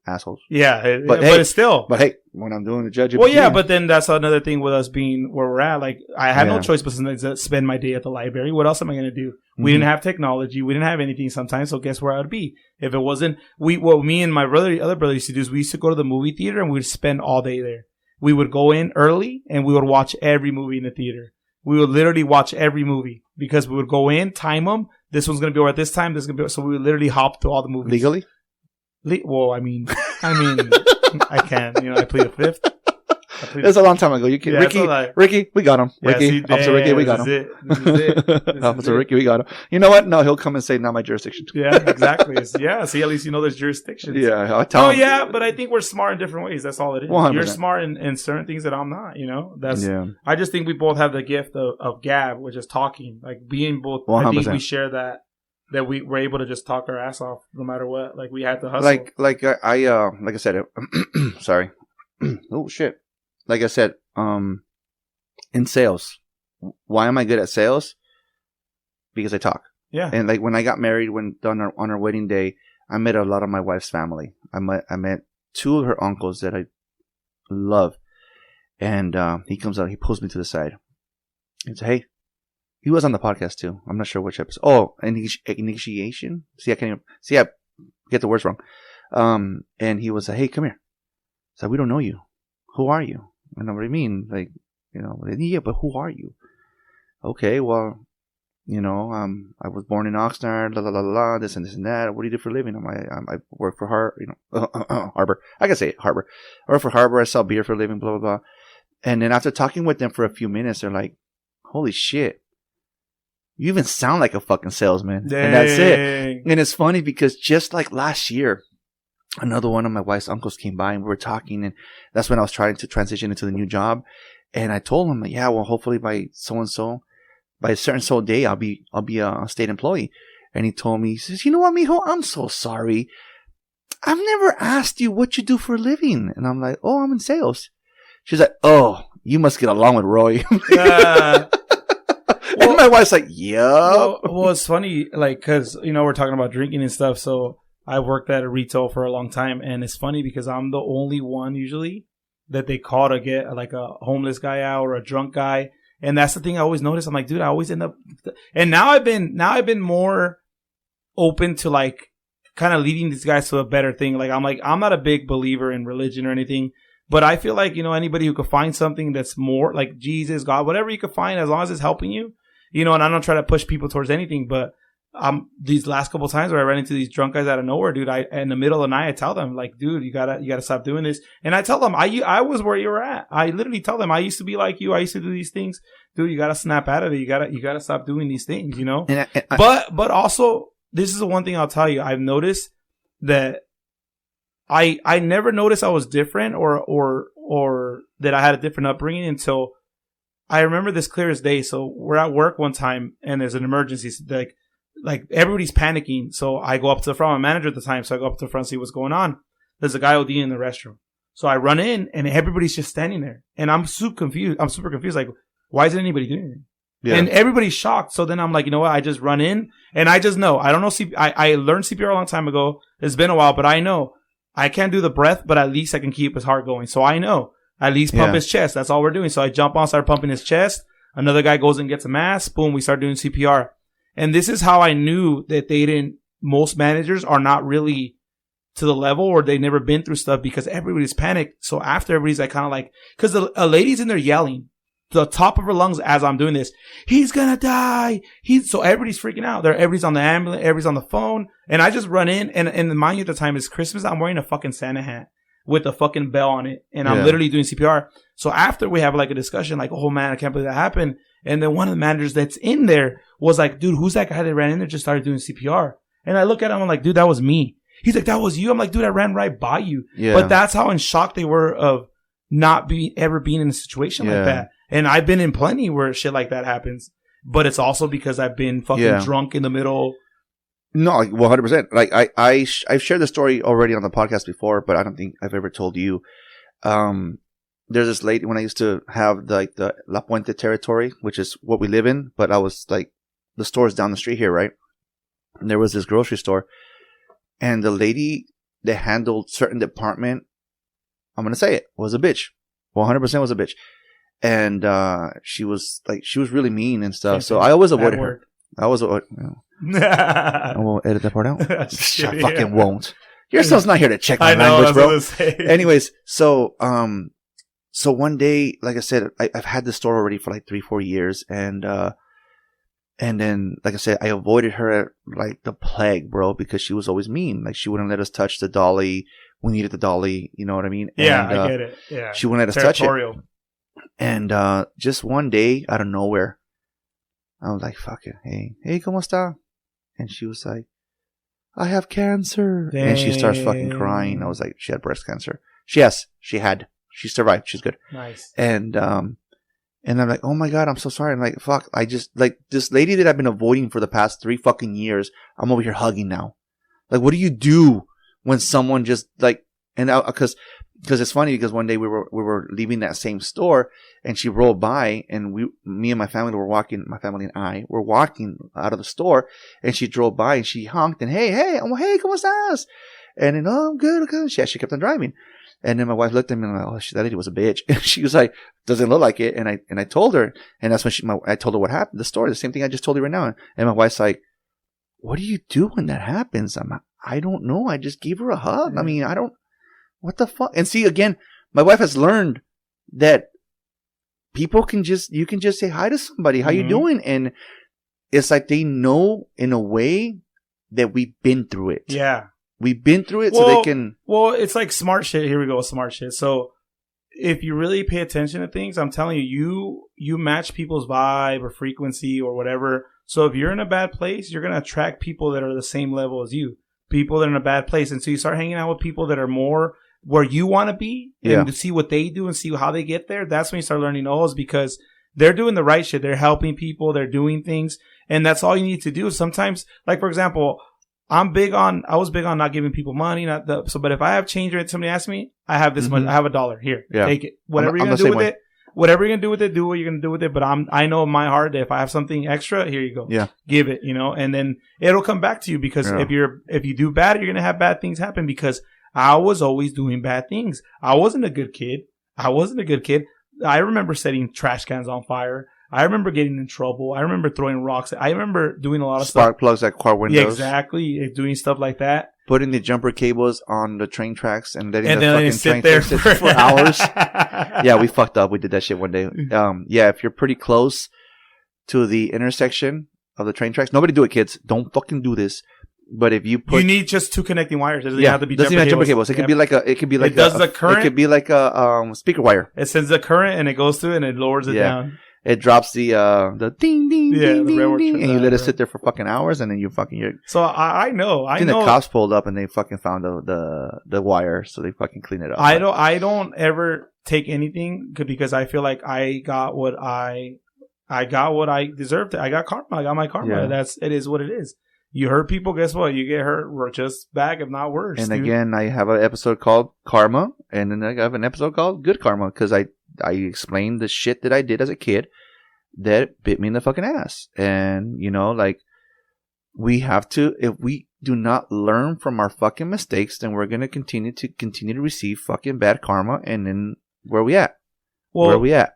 assholes. Yeah. But it's still. But hey, when I'm doing the judging. Well, yeah, but then that's another thing with us being where we're at. Like, I had no choice but to spend my day at the library. What else am I going to do? We didn't have technology. We didn't have anything sometimes. So guess where I would be? If it wasn't, what me and my other brother used to do is we used to go to the movie theater and we would spend all day there. We would go in early and we would watch every movie in the theater. We would literally watch every movie because we would go in, time them. This one's going to be over at this time. This is going to be, so we would literally hop to all the movies. Legally? Well, I mean, I can, I plead a fifth. That's a long time ago. Ricky, we got him. Officer Ricky, we got him. This is it. Officer Ricky, we got him. You know what? No, he'll come and say, not my jurisdiction. Yeah, exactly. See, at least there's jurisdictions. Yeah, I tell him. Yeah, but I think we're smart in different ways. That's all it is. 100%. You're smart in certain things that I'm not, I just think we both have the gift of gab, which is talking. Like being both, 100%. I think we share that we're able to just talk our ass off no matter what. Like we had to hustle. Like I said, sorry. Oh shit. Like I said, in sales, why am I good at sales? Because I talk. Yeah. And like when I got married, on our wedding day, I met a lot of my wife's family. I met 2 of her uncles that I love. And he comes out, he pulls me to the side. He said, hey, he was on the podcast too. I'm not sure which episode. Oh, initiation? I get the words wrong. And he was like, hey, come here. So we don't know you. Who are you? I know what I mean. Like, yeah, but who are you? Okay, well, I was born in Oxnard, this and this and that. What do you do for a living? I work for Harbor. I can say Harbor. I work for Harbor. I sell beer for a living, blah, blah, blah. And then after talking with them for a few minutes, they're like, holy shit. You even sound like a fucking salesman. Dang. And that's it. And it's funny because just like last year, another one of my wife's uncles came by and we were talking, and that's when I was trying to transition into the new job. And I told him, yeah, well, hopefully by by a certain day, I'll be a state employee. And he told me, he says, you know what, mijo, I'm so sorry. I've never asked you what you do for a living. And I'm like, oh, I'm in sales. She's like, oh, you must get along with Roy. And my wife's like, yeah. Well, it's funny, like, because, we're talking about drinking and stuff. So I worked at a retail for a long time, and it's funny because I'm the only one usually that they call to get like a homeless guy out or a drunk guy. And that's the thing I always notice. I'm like, dude, I always end up, and now I've been more open to like kind of leading these guys to a better thing. Like, I'm not a big believer in religion or anything, but I feel like, anybody who could find something that's more like Jesus, God, whatever you could find, as long as it's helping you, and I don't try to push people towards anything, but these last couple of times where I ran into these drunk guys out of nowhere, dude, in the middle of the night, I tell them, like, dude, you gotta stop doing this. And I tell them, I was where you were at. I literally tell them, I used to be like you. I used to do these things. Dude, you gotta snap out of it. You gotta stop doing these things, But also, this is the one thing I'll tell you. I've noticed that I never noticed I was different or that I had a different upbringing until I remember this clear as day. So we're at work one time and there's an emergency. Like everybody's panicking. So I go up to the front. I'm a manager at the time. So I go up to the front, see what's going on. There's a guy ODing in the restroom. So I run in and everybody's just standing there. And I'm super confused. Like, why isn't anybody doing anything? Yeah. And everybody's shocked. So then I'm like, you know what? I just run in and I just know. I don't know. I learned CPR a long time ago. It's been a while, but I know I can't do the breath, but at least I can keep his heart going. So I know at least pump his chest. That's all we're doing. So I jump on, start pumping his chest. Another guy goes and gets a mask. Boom. We start doing CPR. And this is how I knew that most managers are not really to the level or they've never been through stuff because everybody's panicked. So after everybody's like kind of like, cause a lady's in there yelling. the top of her lungs as I'm doing this. He's gonna die. So everybody's freaking out. Everybody's on the ambulance. Everybody's on the phone. And I just run in. And mind you, at the time it's Christmas. I'm wearing a fucking Santa hat with a fucking bell on it. And I'm literally doing CPR. So after we have like a discussion, like, oh man, I can't believe that happened. And then one of the managers that's in there was like, dude, who's that guy that ran in there just started doing CPR? And I look at him, I'm like, dude, that was me. He's like, that was you? I'm like, dude, I ran right by you. Yeah. But that's how in shock they were of not ever being in a situation like that. And I've been in plenty where shit like that happens. But it's also because I've been fucking drunk in the middle. No, 100%. Like, I've shared the story already on the podcast before, but I don't think I've ever told you. There's this lady when I used to have the La Puente territory, which is what we live in, but I was like, the store's down the street here, right? And there was this grocery store, and the lady that handled certain department, I'm gonna say it, was a bitch. 100% was a bitch, and she was really mean and stuff. So I always avoided her. I won't edit that part out. I fucking won't. Your son's not here to check my language, bro. Anyways, so one day, like I said, I've had this store already for like 3-4 years, and then, like I said, I avoided her like the plague, bro, because she was always mean. Like, she wouldn't let us touch the dolly. We needed the dolly, you know what I mean? Yeah, I get it. Yeah, she wouldn't let us touch it. And just one day, out of nowhere, I was like, "Fuck it, hey, ¿cómo está?" And she was like, "I have cancer," and she starts fucking crying. I was like, "She had breast cancer." She had. She survived. She's good. Nice. And I'm like, oh my God, I'm so sorry. I'm like, fuck. I just, like, this lady that I've been avoiding for the past 3 fucking years, I'm over here hugging now. Like, what do you do when someone just, like, and because it's funny, because one day we were leaving that same store, and she rolled by, and me and my family were walking, my family and I were walking out of the store, and she drove by, and she honked, and hey, ¿cómo estás? And then, oh, I'm good. She kept on driving. And then my wife looked at me and I'm like, oh, that lady was a bitch. And she was like, doesn't look like it. And I told her, and that's when I told her what happened, the story, the same thing I just told you right now. And my wife's like, what do you do when that happens? I'm like, I don't know. I just gave her a hug. I mean, what the fuck? And see, again, my wife has learned that you can just say hi to somebody. How you doing? And it's like they know in a way that we've been through it. Yeah. We've been through it, so they can... Well, it's like smart shit. Here we go, smart shit. So, if you really pay attention to things, I'm telling you, you match people's vibe or frequency or whatever. So, if you're in a bad place, you're going to attract people that are the same level as you. People that are in a bad place. And so, you start hanging out with people that are more where you want to be. And to see what they do and see how they get there. That's when you start learning is because they're doing the right shit. They're helping people. They're doing things. And that's all you need to do. Sometimes, like, for example... I was big on not giving people money, but if I have change or somebody asks me, I have this much, I have $1 here, take it. Whatever you're going to do with it, do what you're going to do with it. But I know in my heart that if I have something extra, here you go. Yeah. Give it, and then it'll come back to you because if you do bad, you're going to have bad things happen because I was always doing bad things. I wasn't a good kid. I remember setting trash cans on fire. I remember getting in trouble. I remember throwing rocks. I remember doing a lot of Spark plugs at car windows. Yeah, exactly. Doing stuff like that. Putting the jumper cables on the train tracks and letting the fucking train sit for hours. Yeah, we fucked up. We did that shit one day. If you're pretty close to the intersection of the train tracks, nobody do it, kids. Don't fucking do this. But if you need just 2 connecting wires. It doesn't have to be jumper cables. It could be like a speaker wire. It sends the current and it goes through and it lowers it down. It drops the ding ding ding ding ding, and you let it sit there for fucking hours, and then you fucking So I know. I think the cops pulled up and they fucking found the wire, so they fucking cleaned it up. I don't ever take anything because I feel like I got what I deserved. I got karma. I got my karma. Yeah. It is what it is. You hurt people, guess what? You get hurt just back, if not worse. And again, I have an episode called Karma, and then I have an episode called Good Karma because I explained the shit that I did as a kid that bit me in the fucking ass. And, we have to, if we do not learn from our fucking mistakes, then we're going to continue to receive fucking bad karma. And then where are we at? I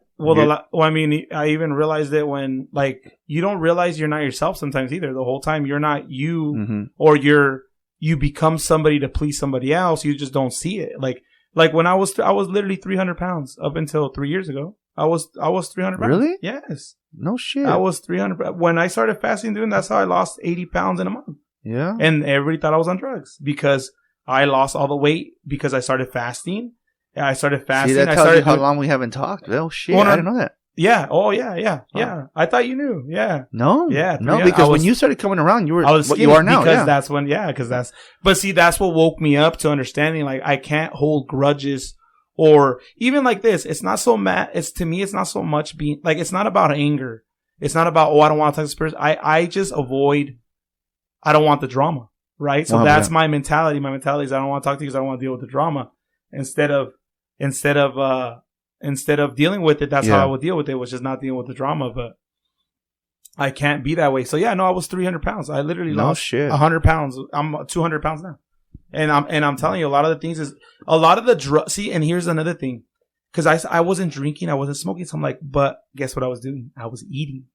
even realized that when, you don't realize you're not yourself sometimes either. The whole time you're not you, or you become somebody to please somebody else. You just don't see it. Like when I was literally 300 pounds up until 3 years ago. I was 300 pounds. Really? Yes. No shit. I was 300. When I started fasting, that's how I lost 80 pounds in a month. Yeah. And everybody thought I was on drugs because I lost all the weight because I started fasting. I started fasting. See, that tells you how long we haven't talked. Oh shit! I didn't know that. Yeah. Oh yeah. I thought you knew. Yeah. No. Yeah. No, because when you started coming around, you were what you are now. Because that's when. Yeah. Because that's. But see, that's what woke me up to understanding. Like, I can't hold grudges, or even like this. It's not so mad. To me, it's not so much being like. It's not about anger. It's not about I don't want to talk to this person. I just avoid. I don't want the drama. Right. So that's my mentality. My mentality is I don't want to talk to you because I don't want to deal with the drama. Instead of dealing with it, that's how I would deal with it, was just not dealing with the drama. But I can't be that way. So yeah, no, I was 300 pounds. I literally lost 100 pounds. I'm 200 pounds now. And I'm telling you, a lot of the things is a lot of the drugs. See, and here's another thing. Cause I wasn't drinking. I wasn't smoking. So I'm like, but guess what I was doing? I was eating.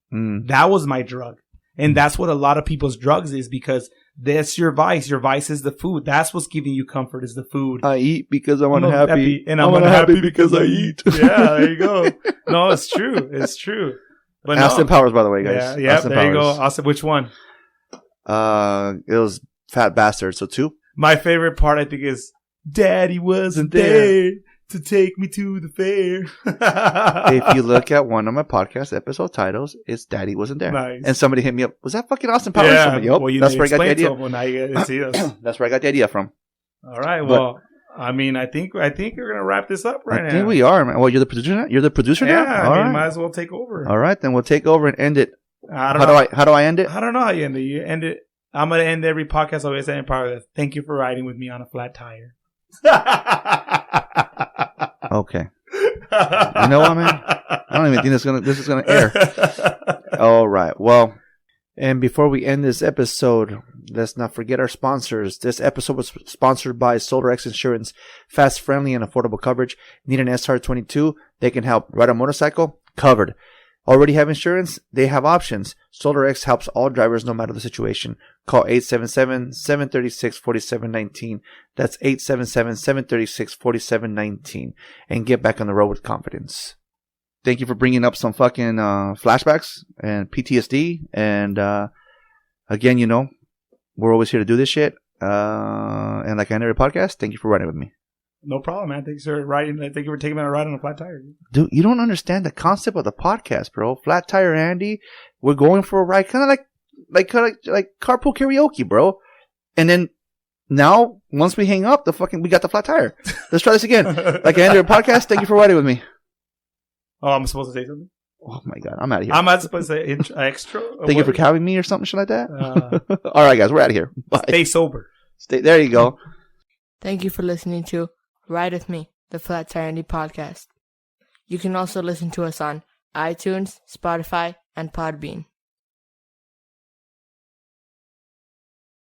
That was my drug. And that's what a lot of people's drugs is, because that's your vice. Your vice is the food. That's what's giving you comfort, is the food. I eat because I'm unhappy. And I'm unhappy because I eat. Yeah, there you go. No, it's true. It's true. But Austin Powers, by the way, guys. Yeah, Austin there Powers. you go. Austin, which one? It was Fat Bastard, so 2. My favorite part, I think, is Daddy wasn't there to take me to the fair. If you look at one of my podcast episode titles, it's Daddy Wasn't There. Nice. And somebody hit me up. Was that fucking Austin Powers? Yeah. Yep. Well, that's where I got the idea. That's where I got the idea from. All right. Well, I mean, I think we're gonna wrap this up now. I think we are, man. Well, you're the producer now? You're the producer now? Yeah. I mean, might as well take over. All right, then we'll take over and end it. How do I end it? I don't know how you end it. You end it. I'm gonna end every podcast always saying part of thank you for riding with me on a flat tire. Okay. You know what, man? I don't even think this is gonna air. All right. Well, and before we end this episode, let's not forget our sponsors. This episode was sponsored by SolarX Insurance. Fast, friendly, and affordable coverage. Need an SR22? They can help. Ride a motorcycle? Covered. Already have insurance? They have options. SolarX helps all drivers no matter the situation. Call 877-736-4719. That's 877-736-4719. And get back on the road with confidence. Thank you for bringing up some fucking flashbacks and PTSD. And again, you know, we're always here to do this shit. And like I ended a podcast, thank you for riding with me. No problem, man. Thanks for riding. Thank you for taking me on a ride on a flat tire. Dude, you don't understand the concept of the podcast, bro. Flat Tire Andy, we're going for a ride, kind of like carpool karaoke, bro. And then now, once we hang up, we got the flat tire. Let's try this again. Like I ended a podcast, thank you for riding with me. Oh, I'm supposed to say something? Oh my god, I'm out of here. I'm not supposed to say extra. Thank you for having me or something shit like that. All right, guys, we're out of here. Bye. Stay sober. There you go. Thank you for listening to Ride With Me, the Flat Tire Andy podcast. You can also listen to us on iTunes, Spotify, and Podbean.